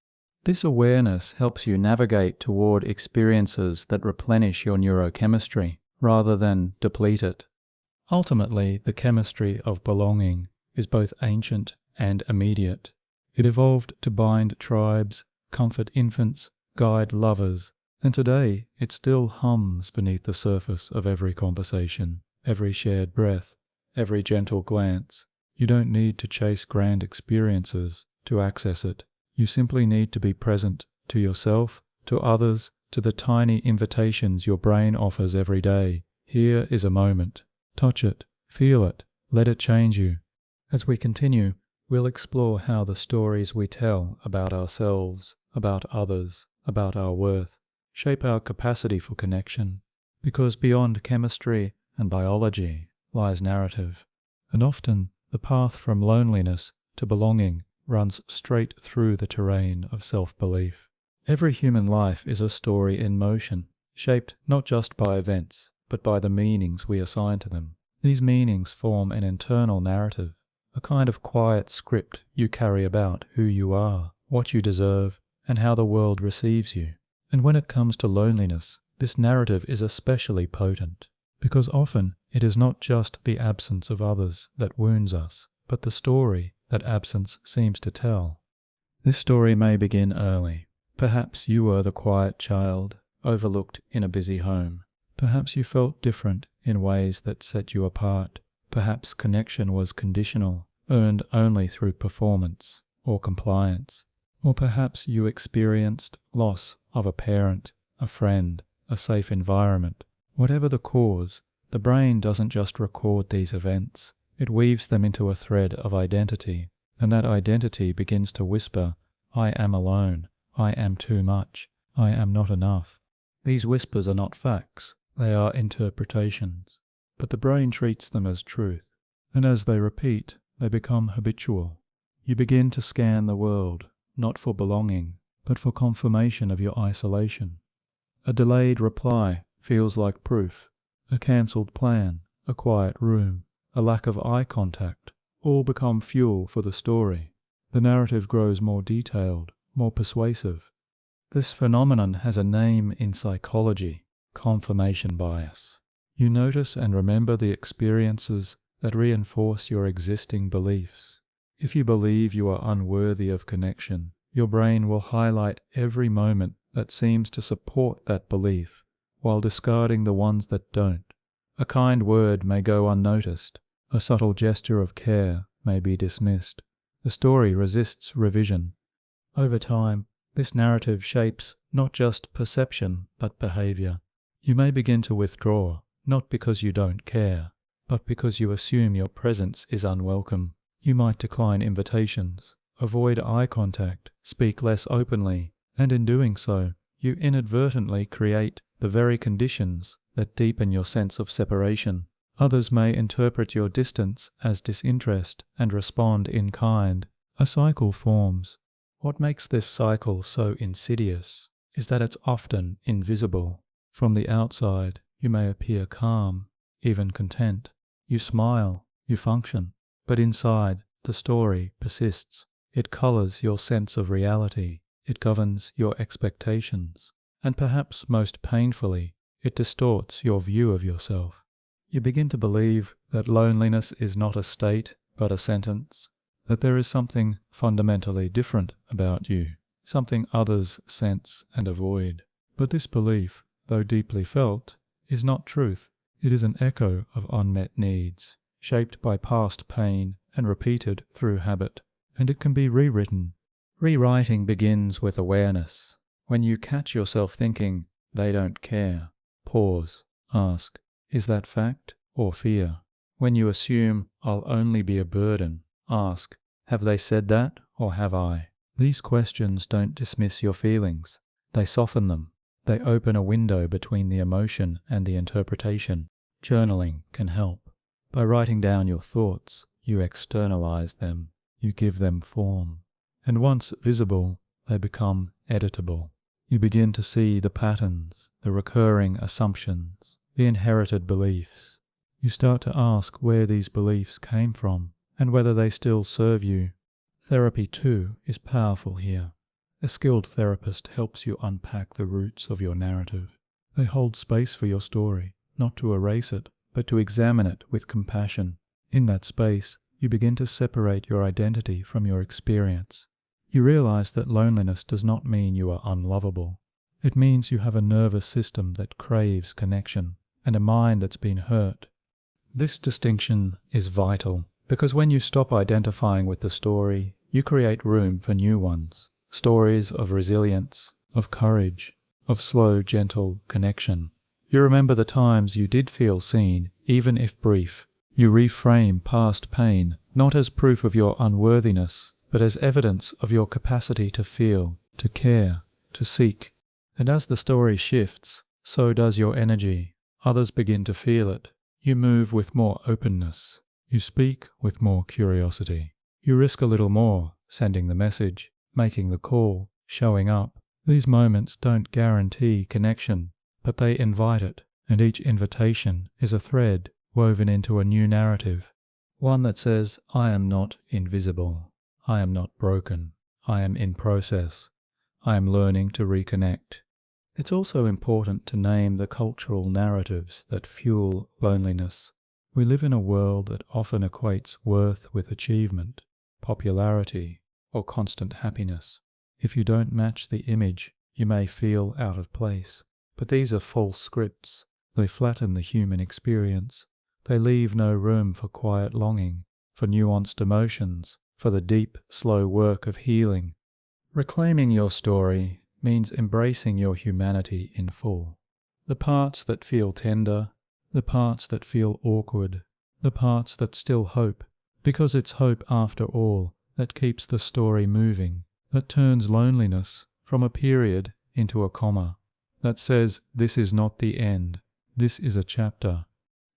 This awareness helps you navigate toward experiences that replenish your neurochemistry rather than deplete it. Ultimately, the chemistry of belonging is both ancient and immediate. It evolved to bind tribes, comfort infants, guide lovers, and today it still hums beneath the surface of every conversation, every shared breath, every gentle glance. You don't need to chase grand experiences to access it. You simply need to be present to yourself, to others, to the tiny invitations your brain offers every day. Here is a moment. Touch it, feel it, let it change you. As we continue, we'll explore how the stories we tell about ourselves, about others, about our worth, shape our capacity for connection. Because beyond chemistry and biology lies narrative, and often the path from loneliness to belonging runs straight through the terrain of self-belief. Every human life is a story in motion, shaped not just by events, but by the meanings we assign to them. These meanings form an internal narrative, a kind of quiet script you carry about who you are, what you deserve, and how the world receives you. And when it comes to loneliness, this narrative is especially potent, because often it is not just the absence of others that wounds us, but the story that absence seems to tell. This story may begin early. Perhaps you were the quiet child, overlooked in a busy home. Perhaps you felt different in ways that set you apart. Perhaps connection was conditional, earned only through performance or compliance. Or perhaps you experienced loss of a parent, a friend, a safe environment. Whatever the cause, the brain doesn't just record these events. It weaves them into a thread of identity, and that identity begins to whisper, I am alone, I am too much, I am not enough. These whispers are not facts, they are interpretations, but the brain treats them as truth, and as they repeat, they become habitual. You begin to scan the world, not for belonging, but for confirmation of your isolation. A delayed reply feels like proof. A cancelled plan, a quiet room, a lack of eye contact, all become fuel for the story. The narrative grows more detailed, more persuasive. This phenomenon has a name in psychology: confirmation bias. You notice and remember the experiences that reinforce your existing beliefs. If you believe you are unworthy of connection, your brain will highlight every moment that seems to support that belief, while discarding the ones that don't. A kind word may go unnoticed. A subtle gesture of care may be dismissed. The story resists revision. Over time, this narrative shapes not just perception, but behavior. You may begin to withdraw, not because you don't care, but because you assume your presence is unwelcome. You might decline invitations, avoid eye contact, speak less openly, and in doing so, you inadvertently create the very conditions that deepen your sense of separation. Others may interpret your distance as disinterest and respond in kind, A cycle forms. What makes this cycle so insidious is that it's often invisible. From the outside, you may appear calm, even content. You smile, you function, but inside, the story persists. It colors your sense of reality. It governs your expectations. And perhaps most painfully, it distorts your view of yourself. You begin to believe that loneliness is not a state, but a sentence, that there is something fundamentally different about you, something others sense and avoid. But this belief, though deeply felt, is not truth. It is an echo of unmet needs, shaped by past pain and repeated through habit, and it can be rewritten. Rewriting begins with awareness. When you catch yourself thinking, "They don't care," pause, ask, "Is that fact or fear?" When you assume, "I'll only be a burden," ask, "Have they said that or have I?" These questions don't dismiss your feelings. They soften them. They open a window between the emotion and the interpretation. Journaling can help. By writing down your thoughts, you externalize them. You give them form. And once visible, they become editable. You begin to see the patterns, the recurring assumptions, the inherited beliefs. You start to ask where these beliefs came from and whether they still serve you. Therapy, too, is powerful here. A skilled therapist helps you unpack the roots of your narrative. They hold space for your story, not to erase it, but to examine it with compassion. In that space, you begin to separate your identity from your experience. You realize that loneliness does not mean you are unlovable. It means you have a nervous system that craves connection and a mind that's been hurt. This distinction is vital because when you stop identifying with the story, you create room for new ones. Stories of resilience, of courage, of slow, gentle connection. You remember the times you did feel seen, even if brief. You reframe past pain, not as proof of your unworthiness, but as evidence of your capacity to feel, to care, to seek. And as the story shifts, so does your energy. Others begin to feel it. You move with more openness. You speak with more curiosity. You risk a little more, sending the message, making the call, showing up. These moments don't guarantee connection, but they invite it, and each invitation is a thread woven into a new narrative. One that says, "I am not invisible. I am not broken. I am in process. I am learning to reconnect." It's also important to name the cultural narratives that fuel loneliness. We live in a world that often equates worth with achievement, popularity, or constant happiness. If you don't match the image, you may feel out of place. But these are false scripts. They flatten the human experience. They leave no room for quiet longing, for nuanced emotions, for the deep, slow work of healing. Reclaiming your story means embracing your humanity in full. The parts that feel tender, the parts that feel awkward, the parts that still hope, because it's hope after all that keeps the story moving, that turns loneliness from a period into a comma, that says this is not the end, this is a chapter.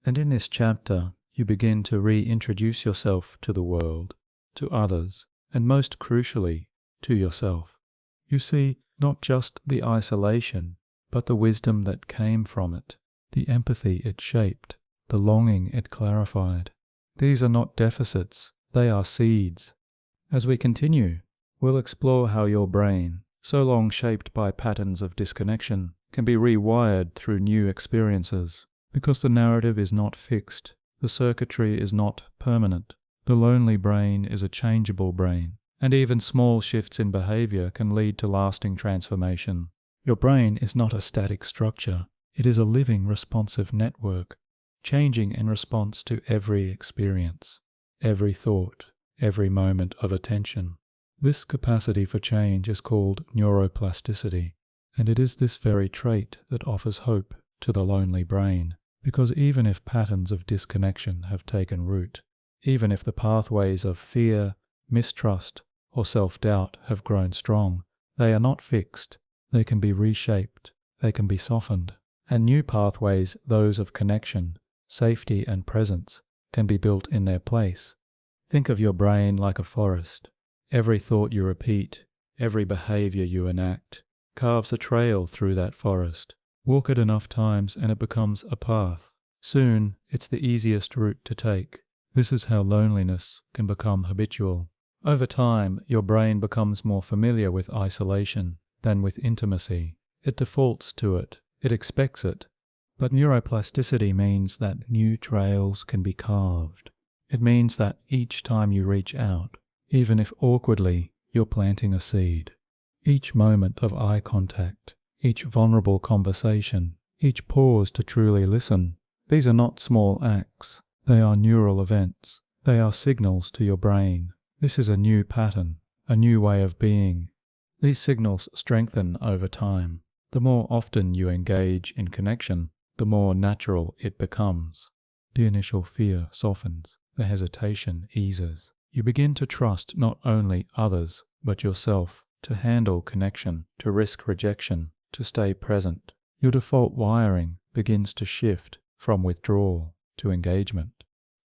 And in this chapter, you begin to reintroduce yourself to the world, to others, and most crucially, to yourself. You see not just the isolation, but the wisdom that came from it, the empathy it shaped, the longing it clarified. These are not deficits, they are seeds. As we continue, we'll explore how your brain, so long shaped by patterns of disconnection, can be rewired through new experiences. Because the narrative is not fixed, the circuitry is not permanent. The lonely brain is a changeable brain, and even small shifts in behavior can lead to lasting transformation. Your brain is not a static structure, it is a living, responsive network, changing in response to every experience, every thought, every moment of attention. This capacity for change is called neuroplasticity, and it is this very trait that offers hope to the lonely brain, because even if patterns of disconnection have taken root, even if the pathways of fear, mistrust, or self-doubt have grown strong, they are not fixed. They can be reshaped, they can be softened, and new pathways, those of connection, safety, and presence, can be built in their place. Think of your brain like a forest. Every thought you repeat, every behavior you enact, carves a trail through that forest. Walk it enough times and it becomes a path. Soon, it's the easiest route to take. This is how loneliness can become habitual. Over time, your brain becomes more familiar with isolation than with intimacy. It defaults to it. It expects it. But neuroplasticity means that new trails can be carved. It means that each time you reach out, even if awkwardly, you're planting a seed. Each moment of eye contact, each vulnerable conversation, each pause to truly listen, these are not small acts. They are neural events. They are signals to your brain. This is a new pattern, a new way of being. These signals strengthen over time. The more often you engage in connection, the more natural it becomes. The initial fear softens. The hesitation eases. You begin to trust not only others, but yourself, to handle connection, to risk rejection, to stay present. Your default wiring begins to shift from withdrawal to engagement.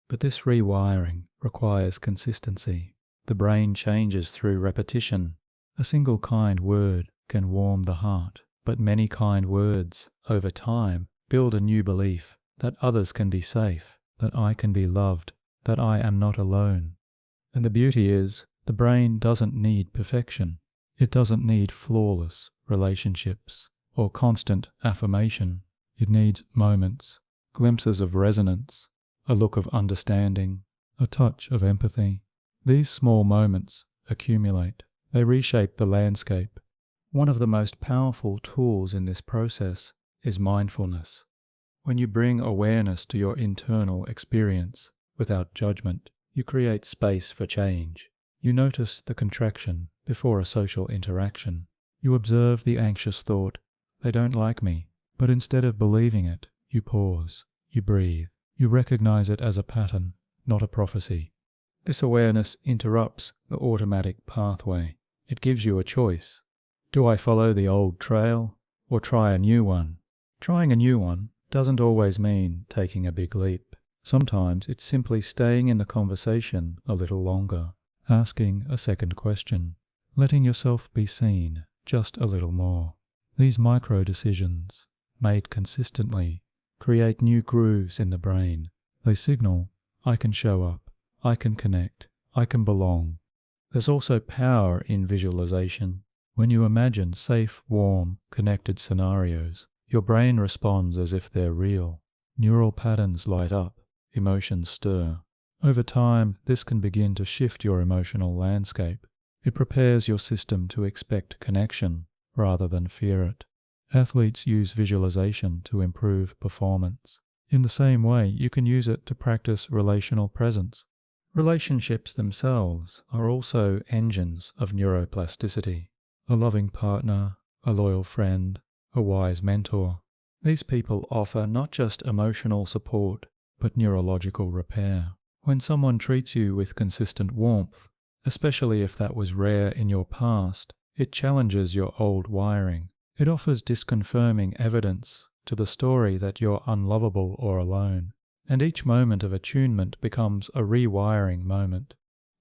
But this rewiring requires consistency. The brain changes through repetition. A single kind word can warm the heart, but many kind words, over time, build a new belief that others can be safe, that I can be loved, that I am not alone. And the beauty is, the brain doesn't need perfection. It doesn't need flawless relationships or constant affirmation. It needs moments, glimpses of resonance, a look of understanding, a touch of empathy. These small moments accumulate. They reshape the landscape. One of the most powerful tools in this process is mindfulness. When you bring awareness to your internal experience without judgment, you create space for change. You notice the contraction before a social interaction. You observe the anxious thought, "They don't like me," but instead of believing it, you pause, you breathe, you recognize it as a pattern, not a prophecy. This awareness interrupts the automatic pathway. It gives you a choice. Do I follow the old trail or try a new one? Trying a new one doesn't always mean taking a big leap. Sometimes it's simply staying in the conversation a little longer, asking a second question, letting yourself be seen just a little more. These micro decisions, made consistently, create new grooves in the brain. They signal, I can show up, I can connect, I can belong. There's also power in visualization. When you imagine safe, warm, connected scenarios, your brain responds as if they're real. Neural patterns light up, emotions stir. Over time, this can begin to shift your emotional landscape. It prepares your system to expect connection rather than fear it. Athletes use visualization to improve performance. In the same way, you can use it to practice relational presence. Relationships themselves are also engines of neuroplasticity. A loving partner, a loyal friend, a wise mentor. These people offer not just emotional support, but neurological repair. When someone treats you with consistent warmth, especially if that was rare in your past, it challenges your old wiring. It offers disconfirming evidence to the story that you're unlovable or alone. And each moment of attunement becomes a rewiring moment.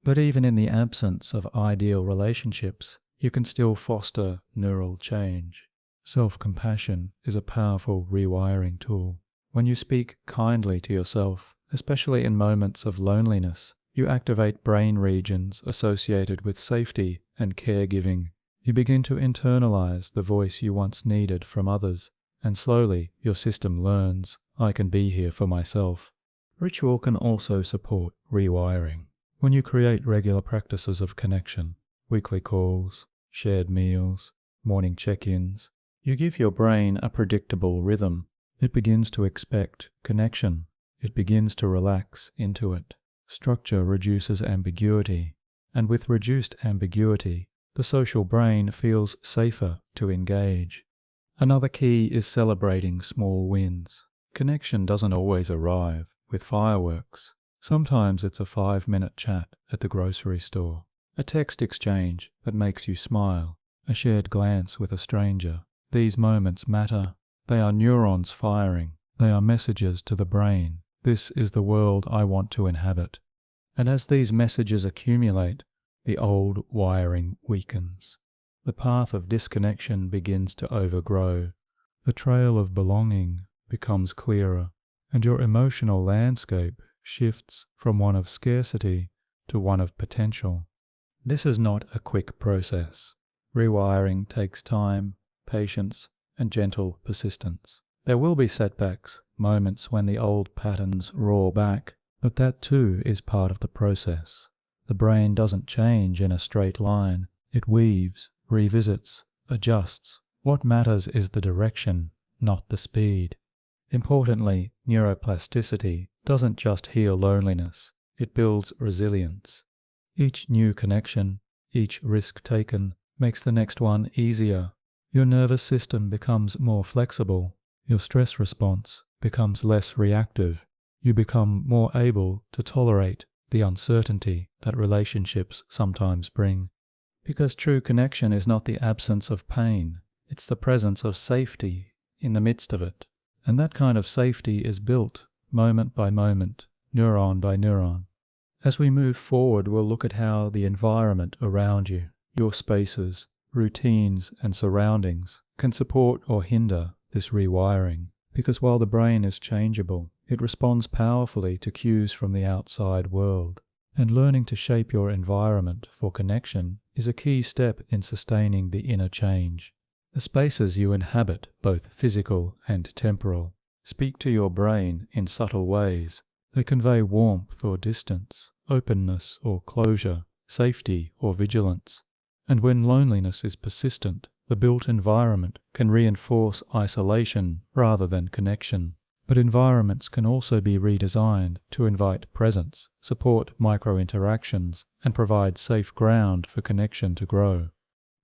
But even in the absence of ideal relationships, you can still foster neural change. Self-compassion is a powerful rewiring tool. When you speak kindly to yourself, especially in moments of loneliness, you activate brain regions associated with safety and caregiving. You begin to internalize the voice you once needed from others, and slowly your system learns, I can be here for myself. Ritual can also support rewiring. When you create regular practices of connection, weekly calls, shared meals, morning check-ins, you give your brain a predictable rhythm. It begins to expect connection. It begins to relax into it. Structure reduces ambiguity, and with reduced ambiguity, the social brain feels safer to engage. Another key is celebrating small wins. Connection doesn't always arrive with fireworks. Sometimes it's a 5-minute chat at the grocery store, a text exchange that makes you smile, a shared glance with a stranger. These moments matter. They are neurons firing. They are messages to the brain. This is the world I want to inhabit. And as these messages accumulate, the old wiring weakens. The path of disconnection begins to overgrow. The trail of belonging becomes clearer, and your emotional landscape shifts from one of scarcity to one of potential. This is not a quick process. Rewiring takes time, patience, and gentle persistence. There will be setbacks, moments when the old patterns roar back, but that too is part of the process. The brain doesn't change in a straight line. It weaves, revisits, adjusts. What matters is the direction, not the speed. Importantly, neuroplasticity doesn't just heal loneliness, it builds resilience. Each new connection, each risk taken, makes the next one easier. Your nervous system becomes more flexible. Your stress response becomes less reactive. You become more able to tolerate the uncertainty that relationships sometimes bring. Because true connection is not the absence of pain, it's the presence of safety in the midst of it. And that kind of safety is built moment by moment, neuron by neuron. As we move forward, we'll look at how the environment around you, your spaces, routines, and surroundings can support or hinder this rewiring. Because while the brain is changeable, it responds powerfully to cues from the outside world. And learning to shape your environment for connection is a key step in sustaining the inner change. The spaces you inhabit, both physical and temporal, speak to your brain in subtle ways. They convey warmth or distance, openness or closure, safety or vigilance. And when loneliness is persistent, the built environment can reinforce isolation rather than connection. But environments can also be redesigned to invite presence, support micro-interactions, and provide safe ground for connection to grow.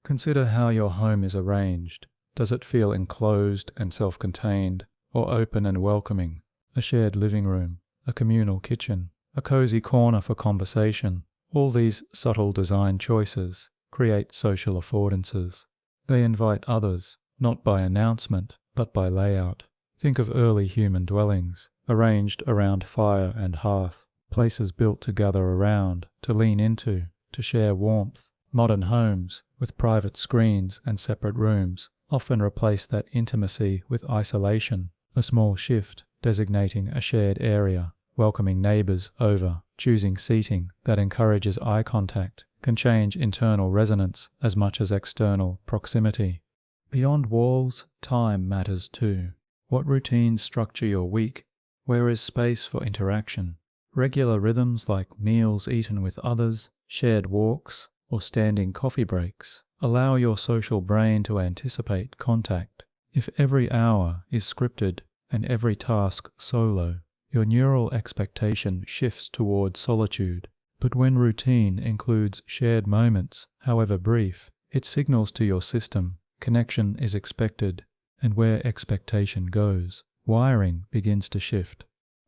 Consider how your home is arranged. Does it feel enclosed and self-contained, or open and welcoming? A shared living room, a communal kitchen, a cozy corner for conversation. All these subtle design choices create social affordances. They invite others, not by announcement, but by layout. Think of early human dwellings, arranged around fire and hearth, places built to gather around, to lean into, to share warmth. Modern homes, with private screens and separate rooms, often replace that intimacy with isolation. A small shift, designating a shared area, welcoming neighbors over, choosing seating that encourages eye contact, can change internal resonance as much as external proximity. Beyond walls, time matters too. What routines structure your week? Where is space for interaction? Regular rhythms like meals eaten with others, shared walks, or standing coffee breaks allow your social brain to anticipate contact. If every hour is scripted and every task solo, your neural expectation shifts toward solitude. But when routine includes shared moments, however brief, it signals to your system connection is expected, and where expectation goes, wiring begins to shift.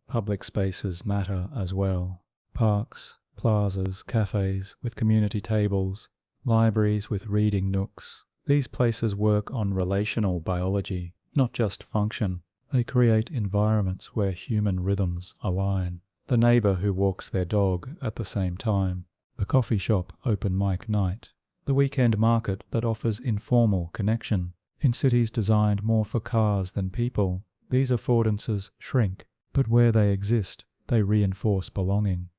Public spaces matter as well. Parks, plazas, cafes with community tables, libraries with reading nooks. These places work on relational biology, not just function. They create environments where human rhythms align. The neighbor who walks their dog at the same time, the coffee shop open mic night, the weekend market that offers informal connection. In cities designed more for cars than people, these affordances shrink, but where they exist, they reinforce belonging.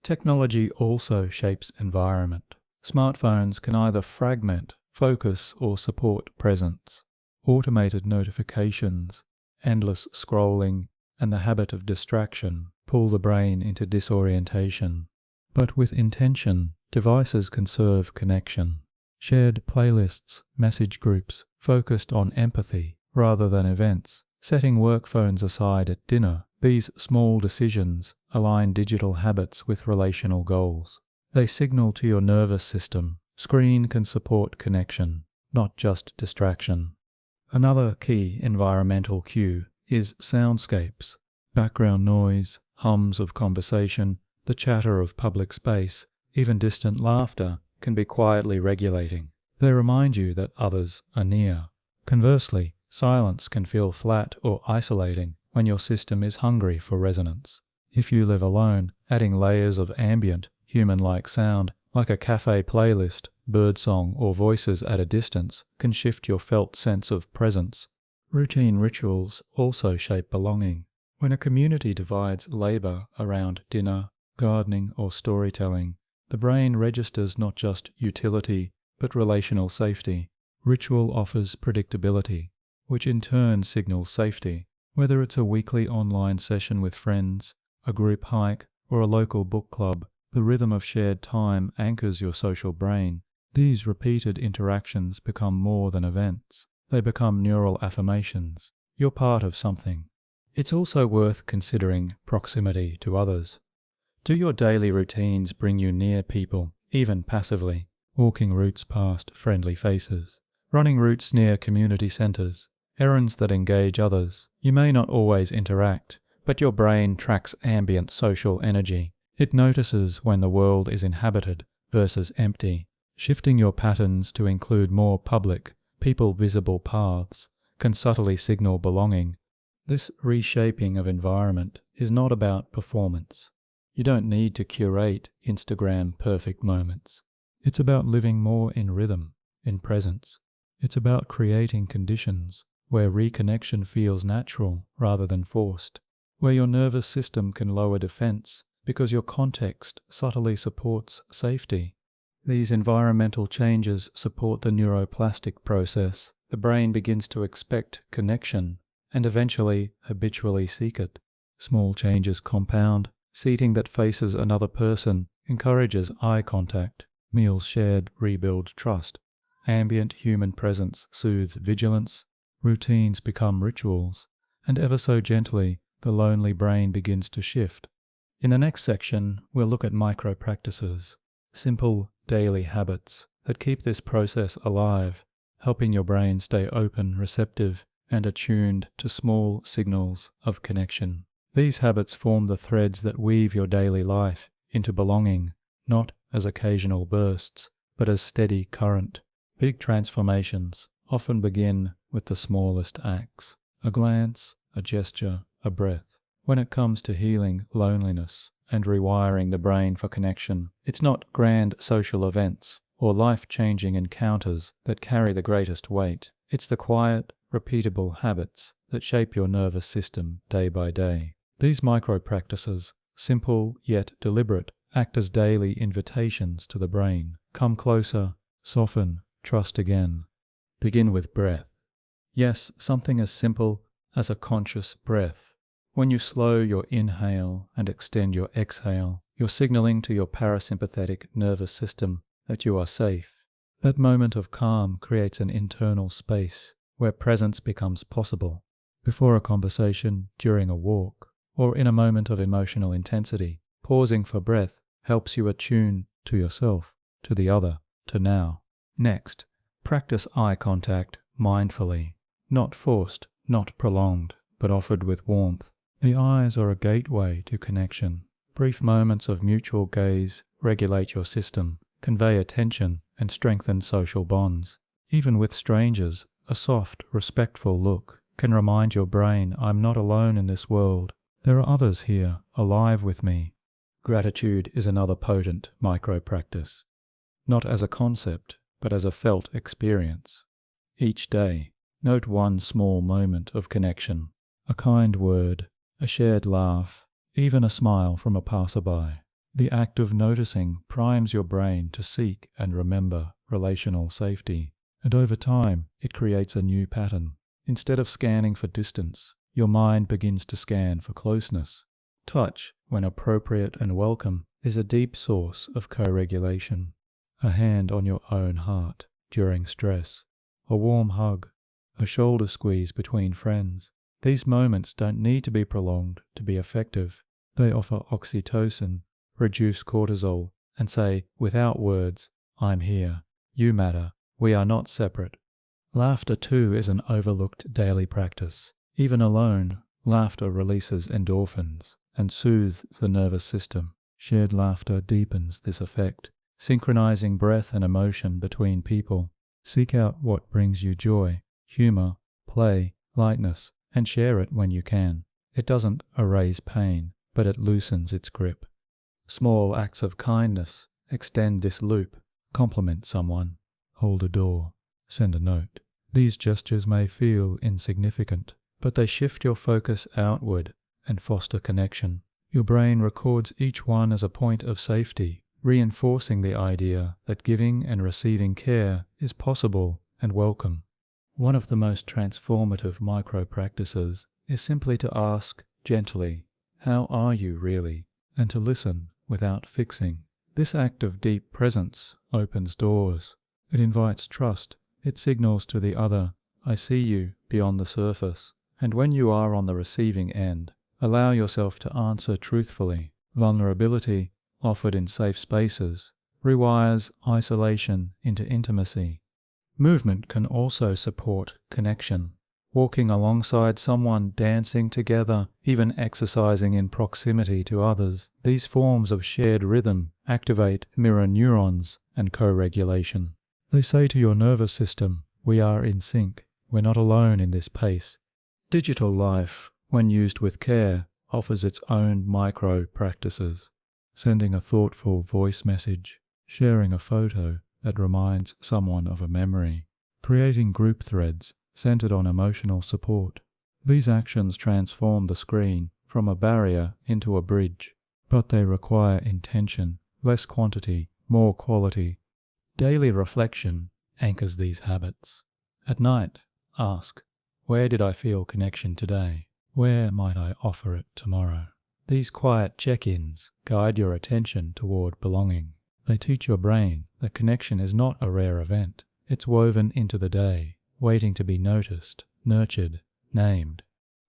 Technology also shapes environment. Smartphones can either fragment, focus, or support presence. Automated notifications, endless scrolling, and the habit of distraction pull the brain into disorientation. But with intention, devices can serve connection. Shared playlists, message groups, focused on empathy rather than events, setting work phones aside at dinner. These small decisions align digital habits with relational goals. They signal to your nervous system, screen can support connection, not just distraction. Another key environmental cue is soundscapes. Background noise, hums of conversation, the chatter of public space, even distant laughter can be quietly regulating. They remind you that others are near. Conversely, silence can feel flat or isolating when your system is hungry for resonance. If you live alone, adding layers of ambient, human-like sound Like a cafe playlist, birdsong, or voices at a distance can shift your felt sense of presence. Routine rituals also shape belonging. When a community divides labor around dinner, gardening, or storytelling, the brain registers not just utility, but relational safety. Ritual offers predictability, which in turn signals safety. Whether it's a weekly online session with friends, a group hike, or a local book club, the rhythm of shared time anchors your social brain. These repeated interactions become more than events. They become neural affirmations. You're part of something. It's also worth considering proximity to others. Do your daily routines bring you near people, even passively? Walking routes past friendly faces, running routes near community centers, errands that engage others. You may not always interact, but your brain tracks ambient social energy. It notices when the world is inhabited versus empty. Shifting your patterns to include more public, people-visible paths can subtly signal belonging. This reshaping of environment is not about performance. You don't need to curate Instagram perfect moments. It's about living more in rhythm, in presence. It's about creating conditions where reconnection feels natural rather than forced, where your nervous system can lower defense because your context subtly supports safety. These environmental changes support the neuroplastic process. The brain begins to expect connection and eventually habitually seek it. Small changes compound. Seating that faces another person encourages eye contact. Meals shared rebuild trust. Ambient human presence soothes vigilance. Routines become rituals. And ever so gently, the lonely brain begins to shift. In the next section, we'll look at micro-practices, simple daily habits that keep this process alive, helping your brain stay open, receptive, and attuned to small signals of connection. These habits form the threads that weave your daily life into belonging, not as occasional bursts, but as steady current. Big transformations often begin with the smallest acts, a glance, a gesture, a breath. When it comes to healing loneliness and rewiring the brain for connection, it's not grand social events or life-changing encounters that carry the greatest weight. It's the quiet, repeatable habits that shape your nervous system day by day. These micro-practices, simple yet deliberate, act as daily invitations to the brain. Come closer, soften, trust again. Begin with breath. Yes, something as simple as a conscious breath. When you slow your inhale and extend your exhale, you're signaling to your parasympathetic nervous system that you are safe. That moment of calm creates an internal space where presence becomes possible. Before a conversation, during a walk, or in a moment of emotional intensity, pausing for breath helps you attune to yourself, to the other, to now. Next, practice eye contact mindfully, not forced, not prolonged, but offered with warmth. The eyes are a gateway to connection. Brief moments of mutual gaze regulate your system, convey attention, and strengthen social bonds. Even with strangers, a soft, respectful look can remind your brain, I'm not alone in this world. There are others here, alive with me. Gratitude is another potent micro-practice, not as a concept, but as a felt experience. Each day, note one small moment of connection, a kind word, a shared laugh, even a smile from a passerby. The act of noticing primes your brain to seek and remember relational safety, and over time it creates a new pattern. Instead of scanning for distance, your mind begins to scan for closeness. Touch, when appropriate and welcome, is a deep source of co-regulation. A hand on your own heart during stress, a warm hug, a shoulder squeeze between friends. These moments don't need to be prolonged to be effective. They offer oxytocin, reduce cortisol, and say, without words, I'm here, you matter, we are not separate. Laughter too is an overlooked daily practice. Even alone, laughter releases endorphins and soothes the nervous system. Shared laughter deepens this effect, synchronizing breath and emotion between people. Seek out what brings you joy, humor, play, lightness, and share it when you can. It doesn't erase pain, but it loosens its grip. Small acts of kindness, extend this loop, compliment someone, hold a door, send a note. These gestures may feel insignificant, but they shift your focus outward and foster connection. Your brain records each one as a point of safety, reinforcing the idea that giving and receiving care is possible and welcome. One of the most transformative micro-practices is simply to ask gently, "How are you really?" and to listen without fixing. This act of deep presence opens doors. It invites trust. It signals to the other, "I see you beyond the surface." And when you are on the receiving end, allow yourself to answer truthfully. Vulnerability, offered in safe spaces, rewires isolation into intimacy. Movement can also support connection. Walking alongside someone, dancing together, even exercising in proximity to others, these forms of shared rhythm activate mirror neurons and co-regulation. They say to your nervous system, "We are in sync. We're not alone in this pace." Digital life, when used with care, offers its own micro-practices. Sending a thoughtful voice message, sharing a photo that reminds someone of a memory, creating group threads centered on emotional support. These actions transform the screen from a barrier into a bridge, but they require intention, less quantity, more quality. Daily reflection anchors these habits. At night, ask, "Where did I feel connection today? Where might I offer it tomorrow?" These quiet check-ins guide your attention toward belonging. They teach your brain that connection is not a rare event. It's woven into the day, waiting to be noticed, nurtured, named.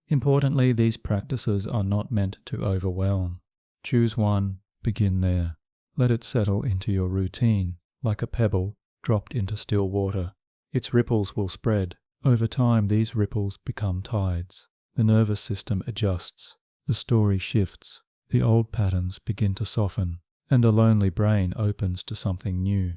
Importantly, these practices are not meant to overwhelm. Choose one, begin there. Let it settle into your routine, like a pebble dropped into still water. Its ripples will spread. Over time, these ripples become tides. The nervous system adjusts. The story shifts. The old patterns begin to soften, and the lonely brain opens to something new.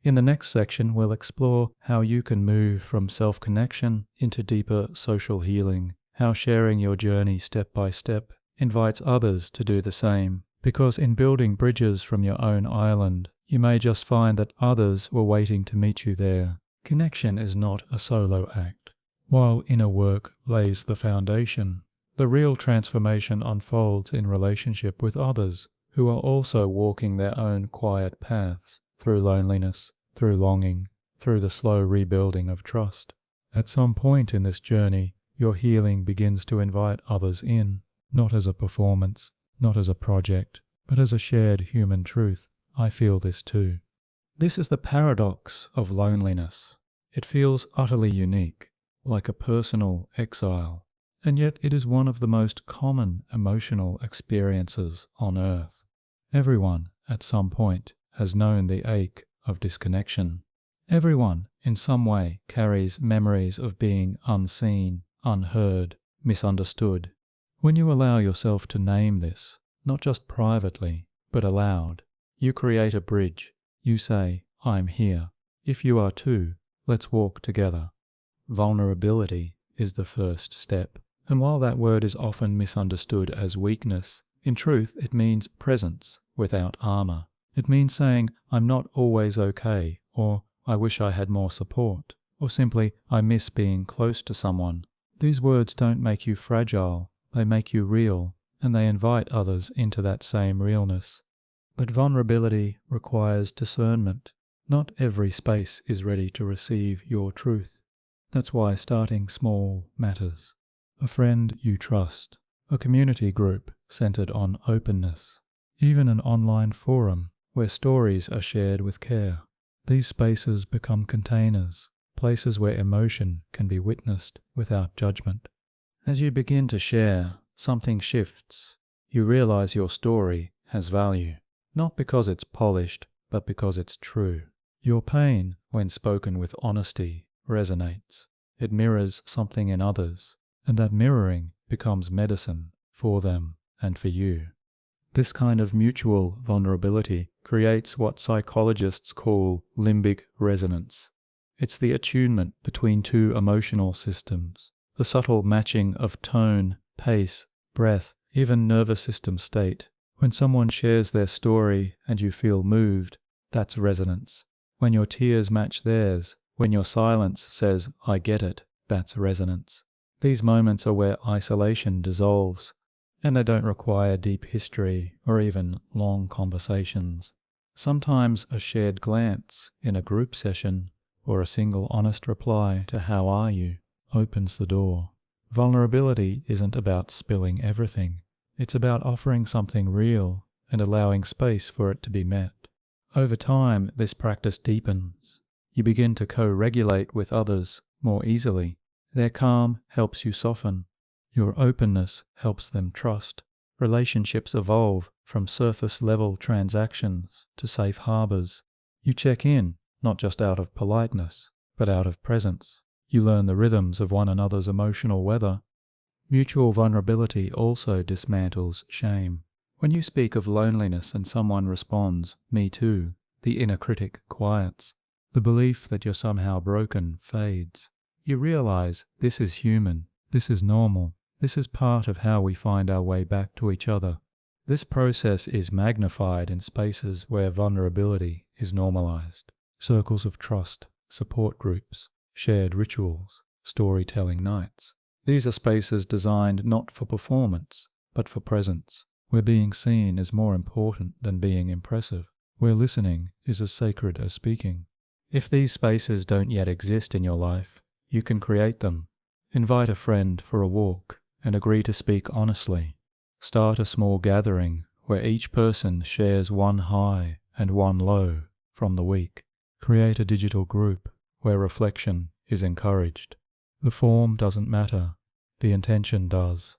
In the next section, we'll explore how you can move from self-connection into deeper social healing, how sharing your journey step by step invites others to do the same, because in building bridges from your own island, you may just find that others were waiting to meet you there. Connection is not a solo act. While inner work lays the foundation, the real transformation unfolds in relationship with others who are also walking their own quiet paths through loneliness, through longing, through the slow rebuilding of trust. At some point in this journey, your healing begins to invite others in, not as a performance, not as a project, but as a shared human truth. I feel this too. This is the paradox of loneliness. It feels utterly unique, like a personal exile, and yet it is one of the most common emotional experiences on Earth. Everyone, at some point, has known the ache of disconnection. Everyone, in some way, carries memories of being unseen, unheard, misunderstood. When you allow yourself to name this, not just privately, but aloud, you create a bridge. You say, "I'm here. If you are too, let's walk together." Vulnerability is the first step. And while that word is often misunderstood as weakness, in truth it means presence without armor. It means saying, "I'm not always okay," or "I wish I had more support," or simply, "I miss being close to someone." These words don't make you fragile, they make you real, and they invite others into that same realness. But vulnerability requires discernment. Not every space is ready to receive your truth. That's why starting small matters. A friend you trust, a community group centered on openness, even an online forum where stories are shared with care. These spaces become containers, places where emotion can be witnessed without judgment. As you begin to share, something shifts. You realize your story has value, not because it's polished, but because it's true. Your pain, when spoken with honesty, resonates. It mirrors something in others, and that mirroring becomes medicine for them and for you. This kind of mutual vulnerability creates what psychologists call limbic resonance. It's the attunement between two emotional systems, the subtle matching of tone, pace, breath, even nervous system state. When someone shares their story and you feel moved, that's resonance. When your tears match theirs, when your silence says, "I get it," that's resonance. These moments are where isolation dissolves, and they don't require deep history or even long conversations. Sometimes a shared glance in a group session or a single honest reply to "How are you?" opens the door. Vulnerability isn't about spilling everything. It's about offering something real and allowing space for it to be met. Over time, this practice deepens. You begin to co-regulate with others more easily. Their calm helps you soften. Your openness helps them trust. Relationships evolve from surface-level transactions to safe harbors. You check in, not just out of politeness, but out of presence. You learn the rhythms of one another's emotional weather. Mutual vulnerability also dismantles shame. When you speak of loneliness and someone responds, "Me too," the inner critic quiets. The belief that you're somehow broken fades. You realize this is human, this is normal, this is part of how we find our way back to each other. This process is magnified in spaces where vulnerability is normalized. Circles of trust, support groups, shared rituals, storytelling nights. These are spaces designed not for performance, but for presence, where being seen is more important than being impressive, where listening is as sacred as speaking. If these spaces don't yet exist in your life, you can create them. Invite a friend for a walk and agree to speak honestly. Start a small gathering where each person shares one high and one low from the week. Create a digital group where reflection is encouraged. The form doesn't matter, the intention does.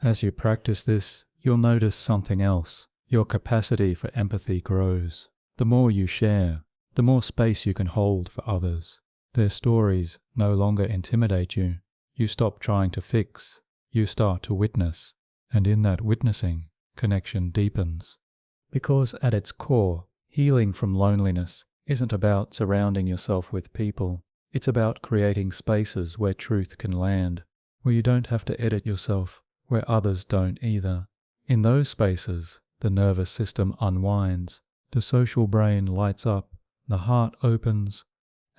As you practice this, you'll notice something else. Your capacity for empathy grows. The more you share, the more space you can hold for others. Their stories no longer intimidate you. You stop trying to fix, you start to witness, and in that witnessing, connection deepens. Because at its core, healing from loneliness isn't about surrounding yourself with people. It's about creating spaces where truth can land, where you don't have to edit yourself, where others don't either. In those spaces, the nervous system unwinds, the social brain lights up, the heart opens,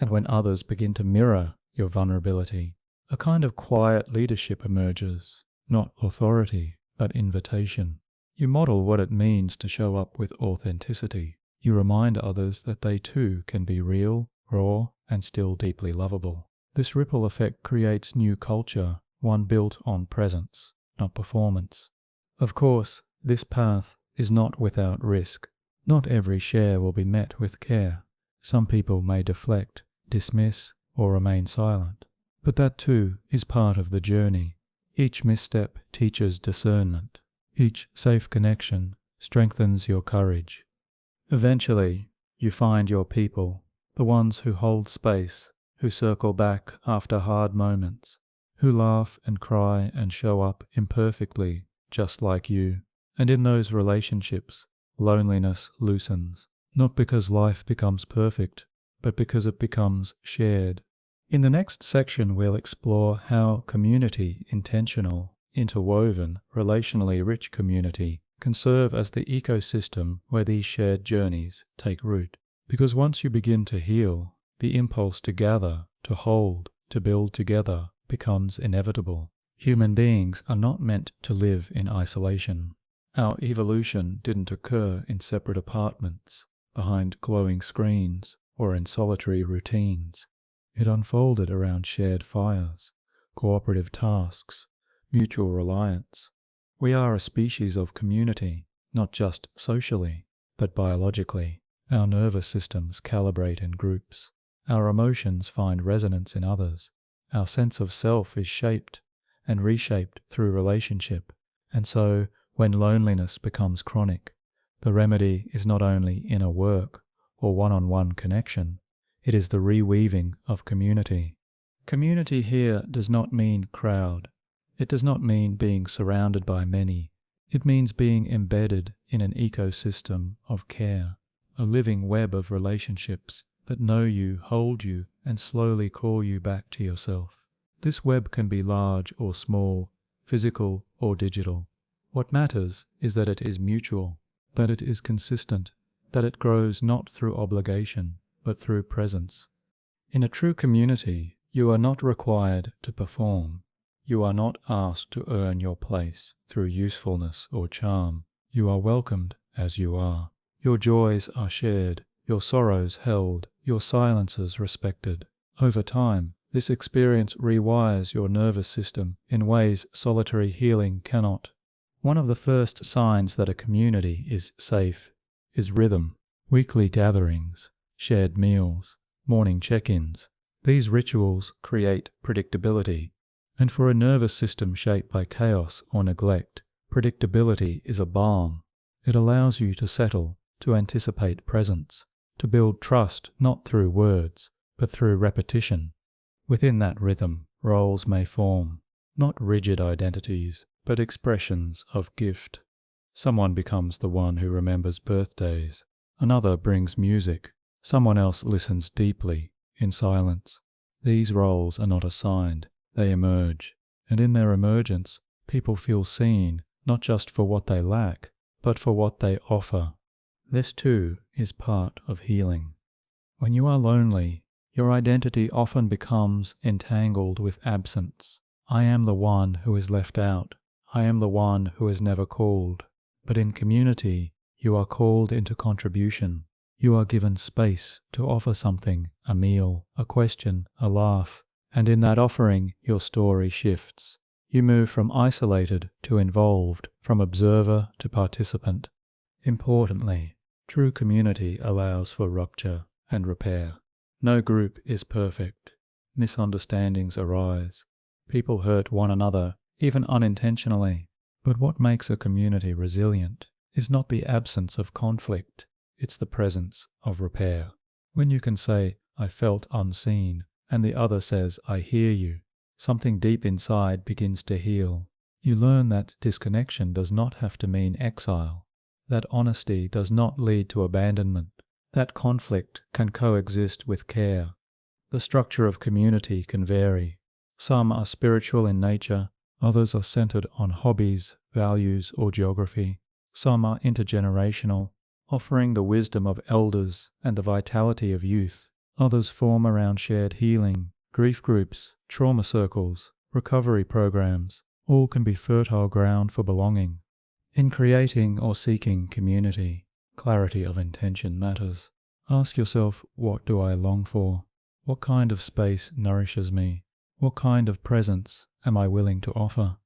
and when others begin to mirror your vulnerability, a kind of quiet leadership emerges, not authority, but invitation. You model what it means to show up with authenticity. You remind others that they too can be real, raw, and still deeply lovable. This ripple effect creates new culture, one built on presence, not performance. Of course, this path is not without risk. Not every share will be met with care. Some people may deflect, dismiss, or remain silent. But that too is part of the journey. Each misstep teaches discernment. Each safe connection strengthens your courage. Eventually, you find your people, the ones who hold space, who circle back after hard moments, who laugh and cry and show up imperfectly, just like you. And in those relationships, loneliness loosens, not because life becomes perfect, but because it becomes shared. In the next section, we'll explore how community, intentional, interwoven, relationally rich community can serve as the ecosystem where these shared journeys take root. Because once you begin to heal, the impulse to gather, to hold, to build together becomes inevitable. Human beings are not meant to live in isolation. Our evolution didn't occur in separate apartments, behind glowing screens, or in solitary routines. It unfolded around shared fires, cooperative tasks, mutual reliance. We are a species of community, not just socially, but biologically. Our nervous systems calibrate in groups. Our emotions find resonance in others. Our sense of self is shaped and reshaped through relationship. And so, when loneliness becomes chronic, the remedy is not only inner work or one-on-one connection, it is the reweaving of community. Community here does not mean crowd. It does not mean being surrounded by many. It means being embedded in an ecosystem of care, a living web of relationships that know you, hold you, and slowly call you back to yourself. This web can be large or small, physical or digital. What matters is that it is mutual, that it is consistent, that it grows not through obligation, but through presence. In a true community, you are not required to perform. You are not asked to earn your place through usefulness or charm. You are welcomed as you are. Your joys are shared, your sorrows held, your silences respected. Over time, this experience rewires your nervous system in ways solitary healing cannot. One of the first signs that a community is safe is rhythm, weekly gatherings, shared meals, morning check-ins. These rituals create predictability, and for a nervous system shaped by chaos or neglect, predictability is a balm. It allows you to settle, to anticipate presence, to build trust not through words, but through repetition. Within that rhythm, roles may form, not rigid identities, but expressions of gift. Someone becomes the one who remembers birthdays, another brings music, someone else listens deeply, in silence. These roles are not assigned, they emerge, and in their emergence, people feel seen, not just for what they lack, but for what they offer. This too is part of healing. When you are lonely, your identity often becomes entangled with absence. I am the one who is left out. I am the one who is never called. But in community, you are called into contribution. You are given space to offer something, a meal, a question, a laugh, and in that offering, your story shifts. You move from isolated to involved, from observer to participant. Importantly, true community allows for rupture and repair. No group is perfect. Misunderstandings arise. People hurt one another, even unintentionally. But what makes a community resilient is not the absence of conflict, it's the presence of repair. When you can say, I felt unseen, and the other says, I hear you, something deep inside begins to heal. You learn that disconnection does not have to mean exile, that honesty does not lead to abandonment, that conflict can coexist with care. The structure of community can vary. Some are spiritual in nature, others are centered on hobbies, values, or geography. Some are intergenerational, offering the wisdom of elders and the vitality of youth. Others form around shared healing, grief groups, trauma circles, recovery programs. All can be fertile ground for belonging. In creating or seeking community, clarity of intention matters. Ask yourself, what do I long for? What kind of space nourishes me? What kind of presence am I willing to offer?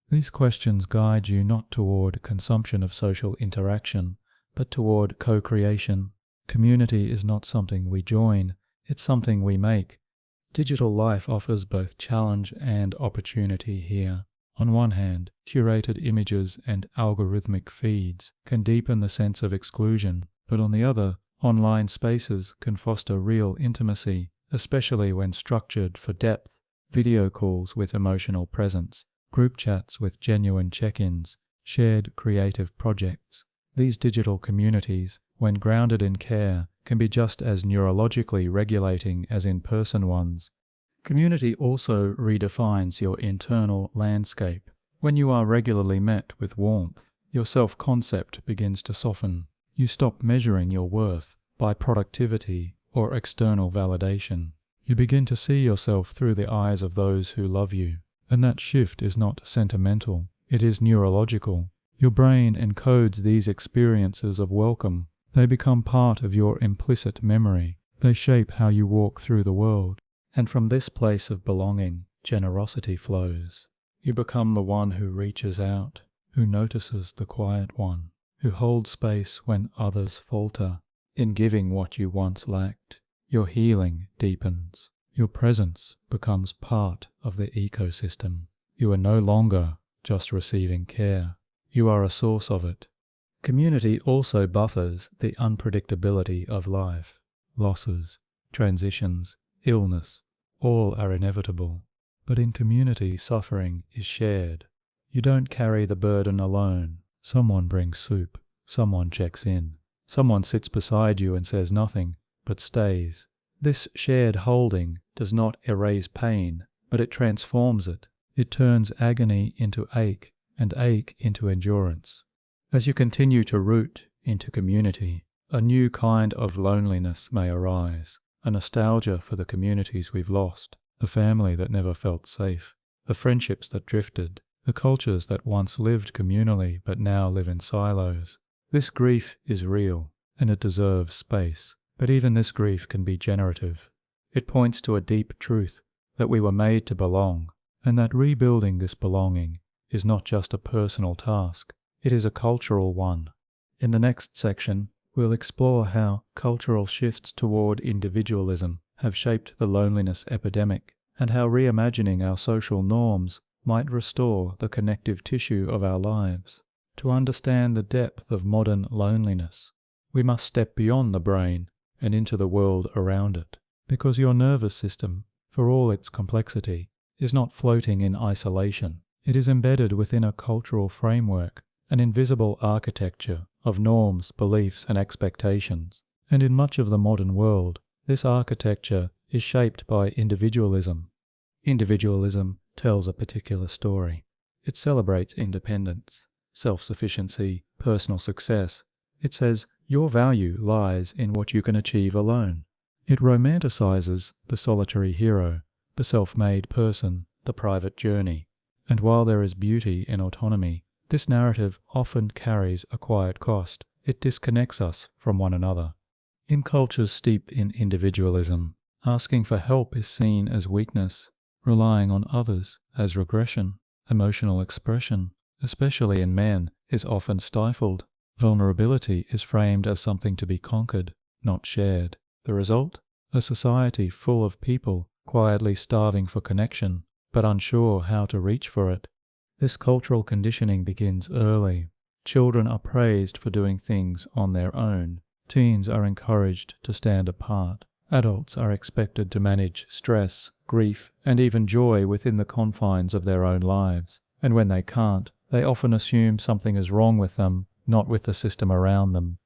These questions guide you not toward consumption of social interaction, but toward co-creation. Community is not something we join, it's something we make. Digital life offers both challenge and opportunity here. On one hand, curated images and algorithmic feeds can deepen the sense of exclusion, but on the other, online spaces can foster real intimacy, especially when structured for depth. Video calls with emotional presence, group chats with genuine check-ins, shared creative projects. These digital communities, when grounded in care, can be just as neurologically regulating as in-person ones. Community also redefines your internal landscape. When you are regularly met with warmth, your self-concept begins to soften. You stop measuring your worth by productivity or external validation. You begin to see yourself through the eyes of those who love you. And that shift is not sentimental, it is neurological. Your brain encodes these experiences of welcome. They become part of your implicit memory. They shape how you walk through the world. And from this place of belonging, generosity flows. You become the one who reaches out, who notices the quiet one, who holds space when others falter. In giving what you once lacked, your healing deepens. Your presence becomes part of the ecosystem. You are no longer just receiving care. You are a source of it. Community also buffers the unpredictability of life. Losses, transitions, illness, all are inevitable. But in community, suffering is shared. You don't carry the burden alone. Someone brings soup. Someone checks in. Someone sits beside you and says nothing, but stays. This shared holding does not erase pain, but it transforms it. It turns agony into ache, and ache into endurance. As you continue to root into community, A new kind of loneliness may arise, a nostalgia for the communities we've lost, the family that never felt safe, the friendships that drifted, the cultures that once lived communally but now live in silos. This grief is real, and it deserves space, but even this grief can be generative. It points to a deep truth, that we were made to belong, and that rebuilding this belonging is not just a personal task, it is a cultural one. In the next section, we'll explore how cultural shifts toward individualism have shaped the loneliness epidemic, and how reimagining our social norms might restore the connective tissue of our lives. To understand the depth of modern loneliness, we must step beyond the brain and into the world around it, because your nervous system, for all its complexity, is not floating in isolation. It is embedded within a cultural framework, an invisible architecture of norms, beliefs, and expectations. And in much of the modern world, this architecture is shaped by individualism. Individualism tells a particular story. It celebrates independence, self-sufficiency, personal success. It says your value lies in what you can achieve alone. It romanticizes the solitary hero, the self-made person, the private journey. And while there is beauty in autonomy, this narrative often carries a quiet cost. It disconnects us from one another. In cultures steeped in individualism, asking for help is seen as weakness, relying on others as regression. Emotional expression, especially in men, is often stifled. Vulnerability is framed as something to be conquered, not shared. The result? A society full of people quietly starving for connection, but unsure how to reach for it. This cultural conditioning begins early. Children are praised for doing things on their own. Teens are encouraged to stand apart. Adults are expected to manage stress, grief, and even joy within the confines of their own lives. And when they can't, they often assume something is wrong with them, not with the system around them.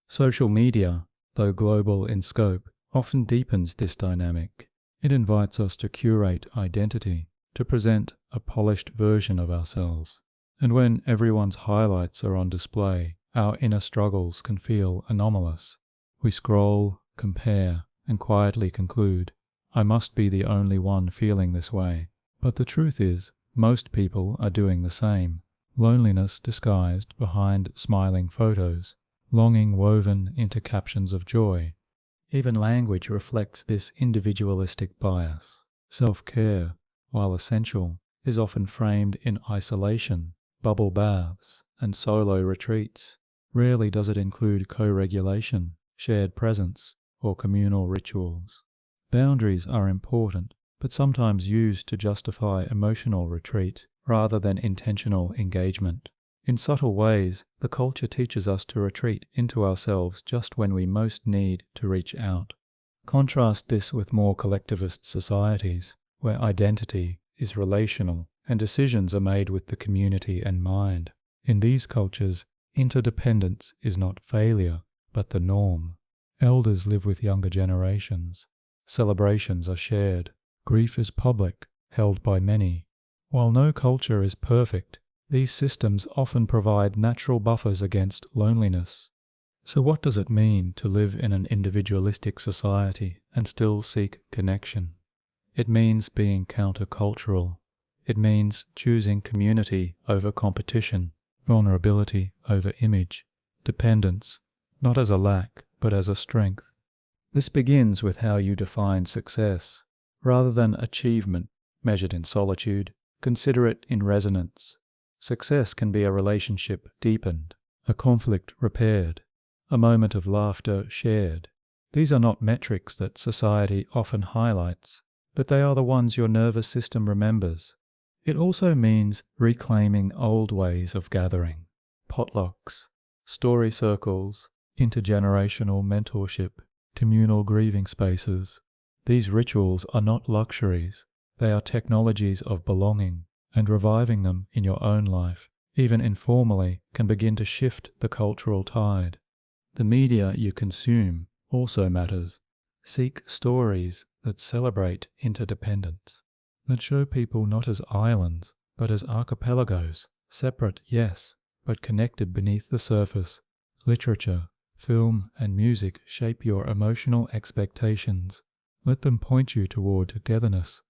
Social media, though global in scope, often deepens this dynamic. It invites us to curate identity, to present a polished version of ourselves. And when everyone's highlights are on display, our inner struggles can feel anomalous. We scroll, compare, and quietly conclude, I must be the only one feeling this way. But the truth is, most people are doing the same. Loneliness disguised behind smiling photos, longing woven into captions of joy. Even language reflects this individualistic bias. Self-care, while essential, is often framed in isolation, bubble baths, and solo retreats. Rarely does it include co-regulation, shared presence, or communal rituals. Boundaries are important, but sometimes used to justify emotional retreat rather than intentional engagement. In subtle ways, the culture teaches us to retreat into ourselves just when we most need to reach out. Contrast this with more collectivist societies, where identity is relational and decisions are made with the community in mind. In these cultures, interdependence is not failure, but the norm. Elders live with younger generations. Celebrations are shared. Grief is public, held by many. While no culture is perfect, these systems often provide natural buffers against loneliness. So what does it mean to live in an individualistic society and still seek connection? It means being countercultural. It means choosing community over competition, vulnerability over image, dependence, not as a lack, but as a strength. This begins with how you define success. Rather than achievement measured in solitude, consider it in resonance. Success can be a relationship deepened, a conflict repaired, a moment of laughter shared. These are not metrics that society often highlights, but they are the ones your nervous system remembers. It also means reclaiming old ways of gathering, potlucks, story circles, intergenerational mentorship, communal grieving spaces. These rituals are not luxuries, they are technologies of belonging, and reviving them in your own life, even informally, can begin to shift the cultural tide. The media you consume also matters. Seek stories that celebrate interdependence, that show people not as islands, but as archipelagos, separate, yes, but connected beneath the surface. Literature, Film and music shape your emotional expectations. Let them point you toward togetherness.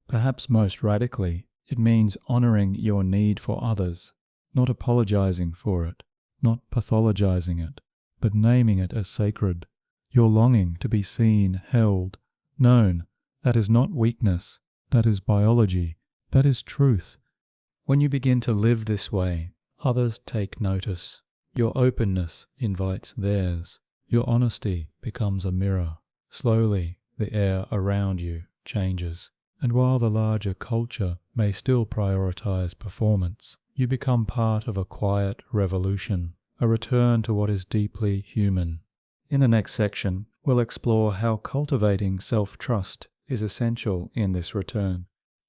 Perhaps most radically, it means honoring your need for others, not apologizing for it, not pathologizing it, but naming it as sacred. Your longing to be seen, held, known, that is not weakness, that is biology, that is truth. When you begin to live this way, others take notice. Your openness invites theirs. Your honesty becomes a mirror. Slowly, the air around you changes. And while the larger culture may still prioritize performance, you become part of a quiet revolution, a return to what is deeply human. In the next section, we'll explore how cultivating self-trust is essential in this return,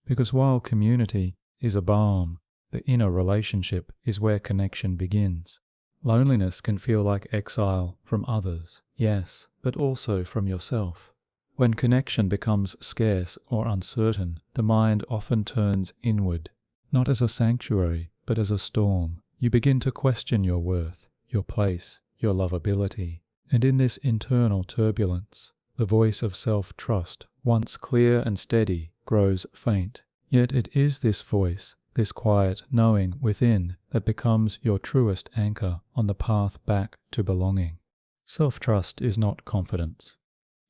because while community is a balm, the inner relationship is where connection begins. Loneliness can feel like exile from others, yes, but also from yourself. When connection becomes scarce or uncertain, the mind often turns inward, not as a sanctuary, but as a storm. You begin to question your worth, your place, your lovability, and in this internal turbulence, the voice of self-trust, once clear and steady, grows faint. Yet it is this voice, this quiet knowing within, that becomes your truest anchor on the path back to belonging. Self-trust is not confidence.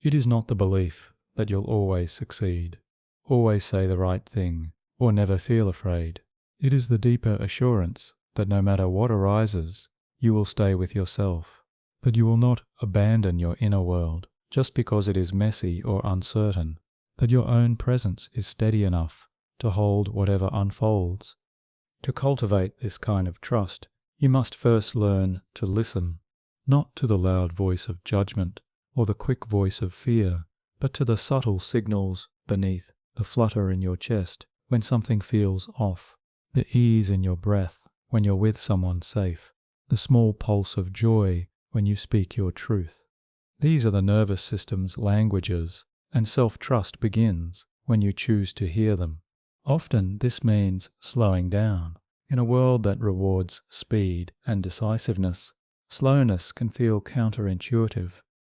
It is not the belief that you'll always succeed, always say the right thing, or never feel afraid. It is the deeper assurance that no matter what arises, you will stay with yourself, that you will not abandon your inner world just because it is messy or uncertain, that your own presence is steady enough to hold whatever unfolds. To cultivate this kind of trust, you must first learn to listen, not to the loud voice of judgment or the quick voice of fear, but to the subtle signals beneath, the flutter in your chest when something feels off, the ease in your breath when you're with someone safe, the small pulse of joy when you speak your truth. These are the nervous system's languages, and self-trust begins when you choose to hear them. Often this means slowing down. In a world that rewards speed and decisiveness, slowness can feel counterintuitive.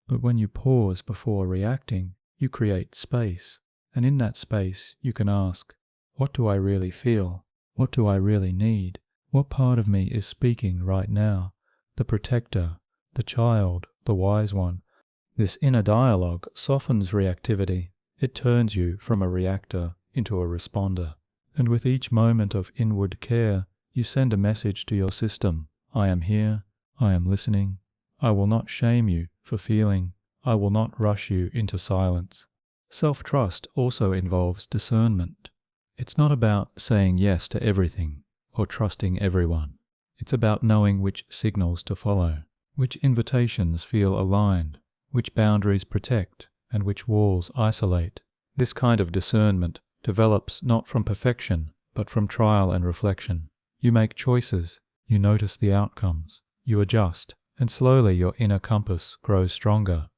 But when you pause before reacting, you create space, and in that space you can ask, what do I really feel? What do I really need? What part of me is speaking right now? The protector, the child, the wise one. This inner dialogue softens reactivity. It turns you from a reactor into a responder. And with each moment of inward care, you send a message to your system. I am here. I am listening. I will not shame you for feeling. I will not rush you into silence. Self-trust also involves discernment. It's not about saying yes to everything or trusting everyone. It's about knowing which signals to follow, which invitations feel aligned, which boundaries protect, and which walls isolate. This kind of discernment develops not from perfection, but from trial and reflection. You make choices, you notice the outcomes, you adjust, and slowly your inner compass grows stronger.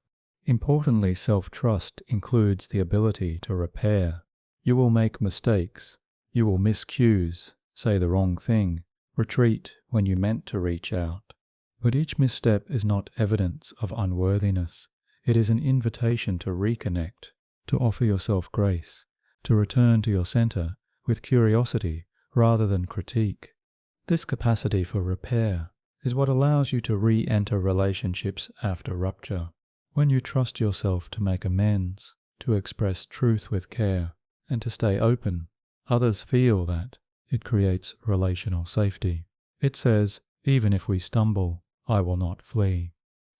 Importantly, self-trust includes the ability to repair. You will make mistakes. You will miss cues, say the wrong thing, retreat when you meant to reach out. But each misstep is not evidence of unworthiness. It is an invitation to reconnect, to offer yourself grace, to return to your center with curiosity rather than critique. This capacity for repair is what allows you to re-enter relationships after rupture. When you trust yourself to make amends, to express truth with care, and to stay open, others feel that. It creates relational safety. It says, even if we stumble, I will not flee.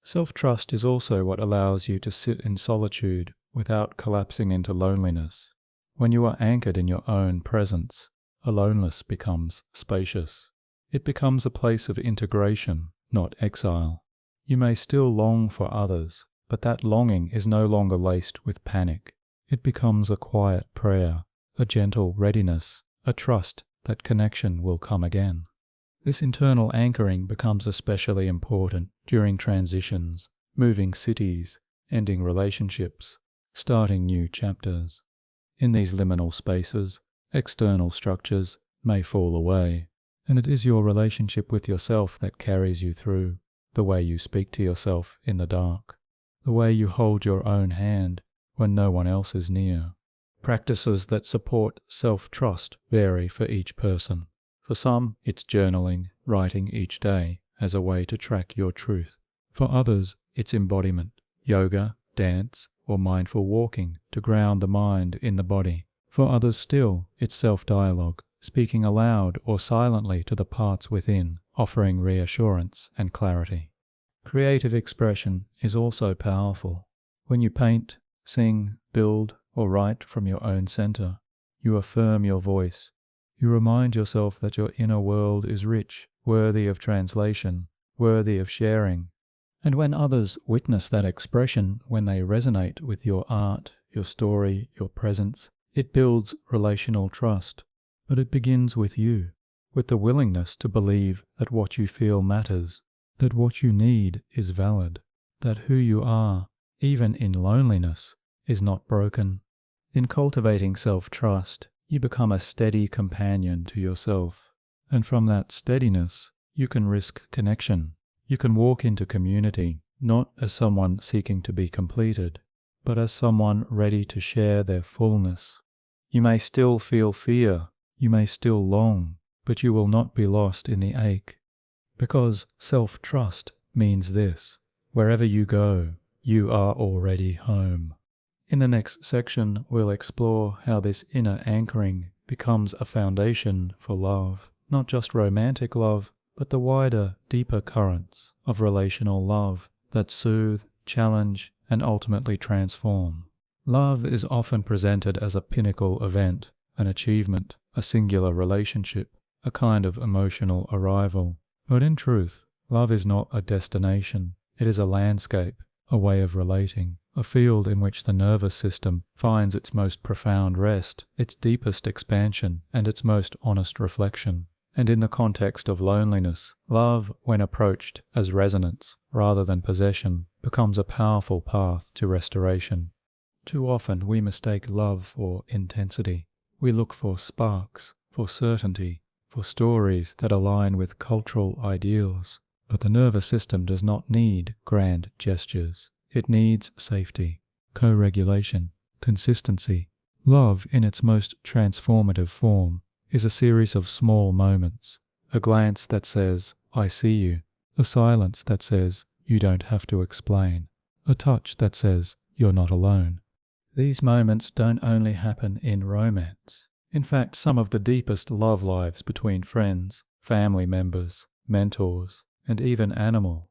Self-trust is also what allows you to sit in solitude without collapsing into loneliness. When you are anchored in your own presence, aloneness becomes spacious. It becomes a place of integration, not exile. You may still long for others, but that longing is no longer laced with panic. It becomes a quiet prayer, a gentle readiness, a trust that connection will come again. This internal anchoring becomes especially important during transitions, moving cities, ending relationships, starting new chapters. In these liminal spaces, external structures may fall away, and it is your relationship with yourself that carries you through. the way you speak to yourself in the dark, the way you hold your own hand when no one else is near. Practices that support self-trust vary for each person. For some, it's journaling, writing each day as a way to track your truth. For others, it's embodiment, yoga, dance, or mindful walking to ground the mind in the body. For others still, it's self-dialogue, speaking aloud or silently to the parts within, offering reassurance and clarity. Creative expression is also powerful. When you paint, sing, build, or write from your own center, you affirm your voice. You remind yourself that your inner world is rich, worthy of translation, worthy of sharing. And when others witness that expression, when they resonate with your art, your story, your presence, it builds relational trust. But it begins with you, with the willingness to believe that what you feel matters, that what you need is valid, that who you are, even in loneliness, is not broken. In cultivating self-trust, you become a steady companion to yourself, and from that steadiness, you can risk connection. You can walk into community, not as someone seeking to be completed, but as someone ready to share their fullness. You may still feel fear, you may still long, but you will not be lost in the ache. Because self-trust means this: wherever you go, you are already home. In the next section, we'll explore how this inner anchoring becomes a foundation for love, not just romantic love, but the wider, deeper currents of relational love that soothe, challenge, and ultimately transform. Love is often presented as a pinnacle event, an achievement, a singular relationship, a kind of emotional arrival. But in truth, love is not a destination. It is a landscape, a way of relating, a field in which the nervous system finds its most profound rest, its deepest expansion, and its most honest reflection. And in the context of loneliness, love, when approached as resonance rather than possession, becomes a powerful path to restoration. Too often we mistake love for intensity. We look for sparks, for certainty, for stories that align with cultural ideals. But the nervous system does not need grand gestures. It needs safety, co-regulation, consistency. Love, in its most transformative form, is a series of small moments. A glance that says, "I see you." A silence that says, "You don't have to explain." A touch that says, "You're not alone." These moments don't only happen in romance. In fact, some of the deepest love lives between friends, family members, mentors, and even animals.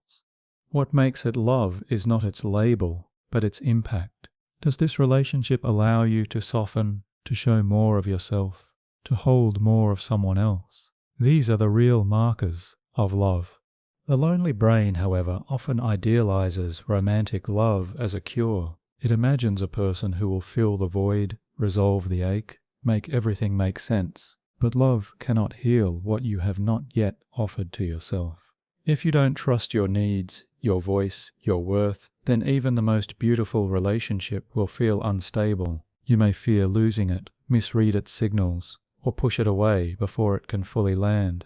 What makes it love is not its label, but its impact. Does this relationship allow you to soften, to show more of yourself, to hold more of someone else? These are the real markers of love. The lonely brain, however, often idealizes romantic love as a cure. It imagines a person who will fill the void, resolve the ache, make everything make sense. But love cannot heal what you have not yet offered to yourself. If you don't trust your needs, your voice, your worth, then even the most beautiful relationship will feel unstable. You may fear losing it, misread its signals, or push it away before it can fully land.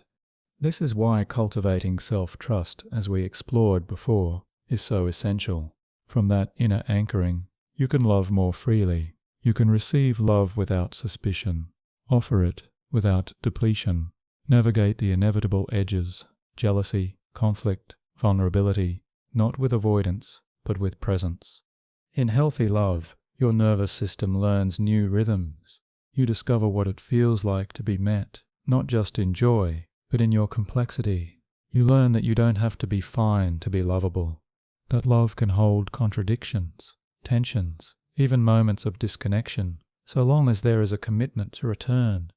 This is why cultivating self-trust, as we explored before, is so essential. From that inner anchoring, you can love more freely. You can receive love without suspicion, offer it without depletion, navigate the inevitable edges, jealousy, conflict, vulnerability, not with avoidance, but with presence. In healthy love, your nervous system learns new rhythms. You discover what it feels like to be met, not just in joy, but in your complexity. You learn that you don't have to be fine to be lovable, that love can hold contradictions, tensions, even moments of disconnection, so long as there is a commitment to return.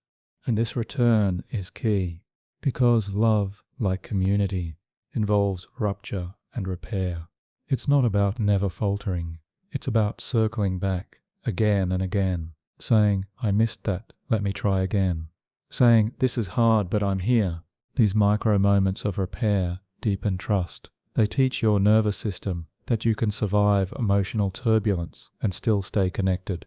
And this return is key, because love, like community, involves rupture and repair. It's not about never faltering. It's about circling back again and again, saying, "I missed that, let me try again." Saying, "This is hard, but I'm here." These micro moments of repair deepen trust. They teach your nervous system that you can survive emotional turbulence and still stay connected.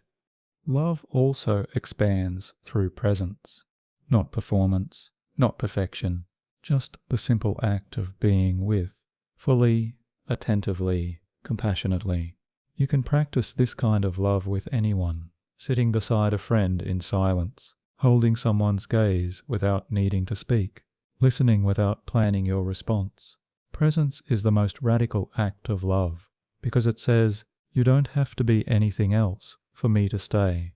Love also expands through presence, not performance, not perfection, just the simple act of being with. fully, attentively, compassionately. You can practice this kind of love with anyone, sitting beside a friend in silence, holding someone's gaze without needing to speak, listening without planning your response. Presence is the most radical act of love, because it says, you don't have to be anything else for me to stay.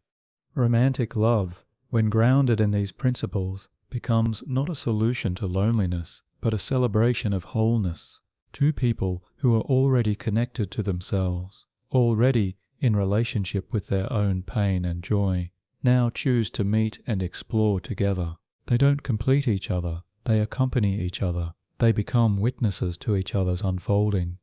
Romantic love, when grounded in these principles, becomes not a solution to loneliness, but a celebration of wholeness. Two people who are already connected to themselves, already in relationship with their own pain and joy, now choose to meet and explore together. They don't complete each other, they accompany each other, they become witnesses to each other's unfolding.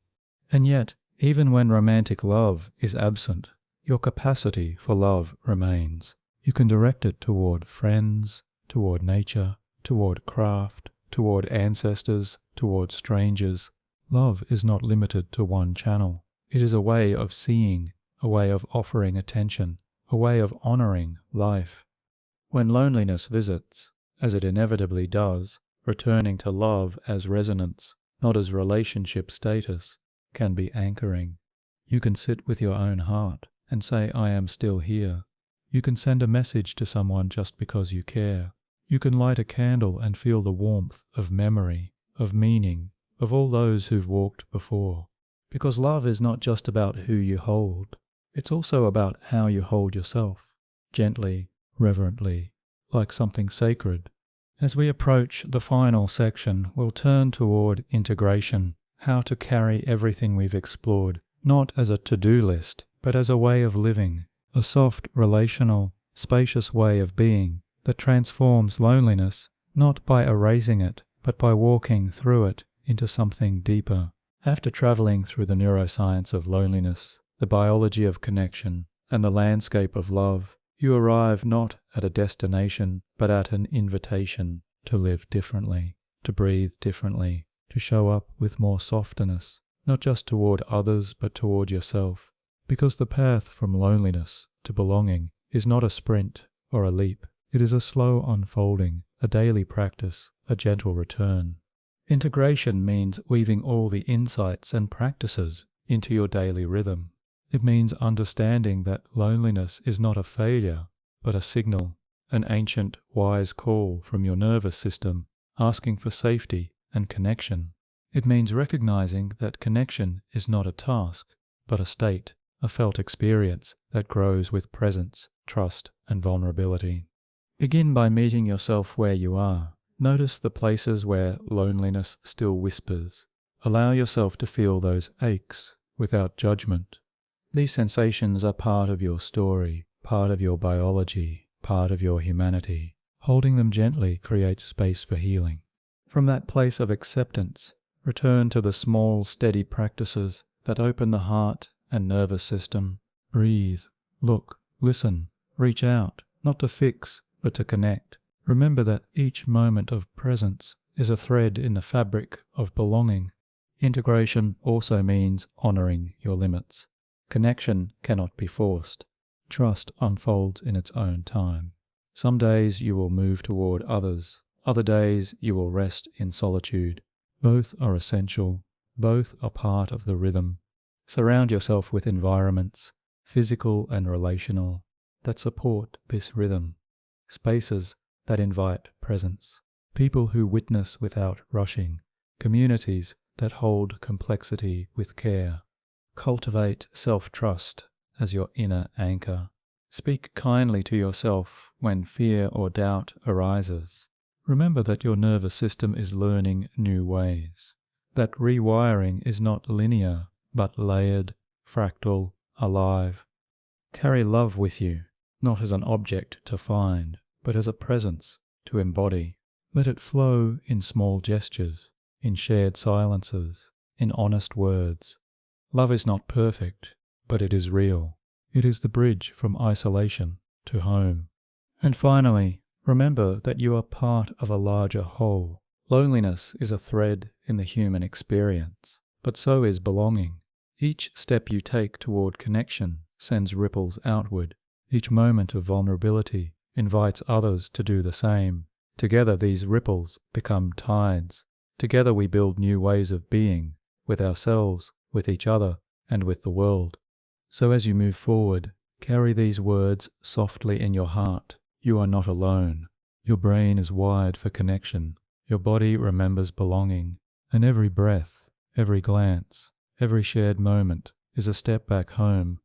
And yet, even when romantic love is absent, your capacity for love remains. You can direct it toward friends, toward nature, toward craft, toward ancestors, toward strangers. Love is not limited to one channel. It is a way of seeing, a way of offering attention, a way of honoring life. When loneliness visits, as it inevitably does, returning to love as resonance, not as relationship status, can be anchoring. You can sit with your own heart and say, I am still here. You can send a message to someone just because you care. You can light a candle and feel the warmth of memory, of meaning, of all those who've walked before. Because love is not just about who you hold, it's also about how you hold yourself, gently, reverently, like something sacred. As we approach the final section, we'll turn toward integration, how to carry everything we've explored, not as a to-do list, but as a way of living, a soft, relational, spacious way of being that transforms loneliness, not by erasing it, but by walking through it into something deeper. After traveling through the neuroscience of loneliness, the biology of connection, and the landscape of love, you arrive not at a destination, but at an invitation to live differently, to breathe differently, to show up with more softness, not just toward others, but toward yourself. Because the path from loneliness to belonging is not a sprint or a leap. It is a slow unfolding, a daily practice, a gentle return. Integration means weaving all the insights and practices into your daily rhythm. It means understanding that loneliness is not a failure, but a signal, an ancient, wise call from your nervous system, asking for safety and connection. It means recognizing that connection is not a task, but a state, a felt experience that grows with presence, trust, and vulnerability. Begin by meeting yourself where you are. Notice the places where loneliness still whispers. Allow yourself to feel those aches without judgment. These sensations are part of your story, part of your biology, part of your humanity. Holding them gently creates space for healing. From that place of acceptance, return to the small, steady practices that open the heart and nervous system. Breathe, look, listen, reach out, not to fix, but to connect. Remember that each moment of presence is a thread in the fabric of belonging. Integration also means honoring your limits. Connection cannot be forced. Trust unfolds in its own time. Some days you will move toward others. Other days you will rest in solitude. Both are essential. Both are part of the rhythm. Surround yourself with environments, physical and relational, that support this rhythm. Spaces that invite presence. People who witness without rushing. Communities that hold complexity with care. Cultivate self-trust as your inner anchor. Speak kindly to yourself when fear or doubt arises. Remember that your nervous system is learning new ways. That rewiring is not linear, but layered, fractal, alive. Carry love with you, not as an object to find, but as a presence to embody. Let it flow in small gestures, in shared silences, in honest words. Love is not perfect, but it is real. It is the bridge from isolation to home. And finally, remember that you are part of a larger whole. Loneliness is a thread in the human experience, but so is belonging. Each step you take toward connection sends ripples outward. Each moment of vulnerability invites others to do the same. Together these ripples become tides. Together we build new ways of being, with ourselves, with each other, and with the world. So as you move forward, carry these words softly in your heart. You are not alone. Your brain is wired for connection. Your body remembers belonging. And every breath, every glance, every shared moment is a step back home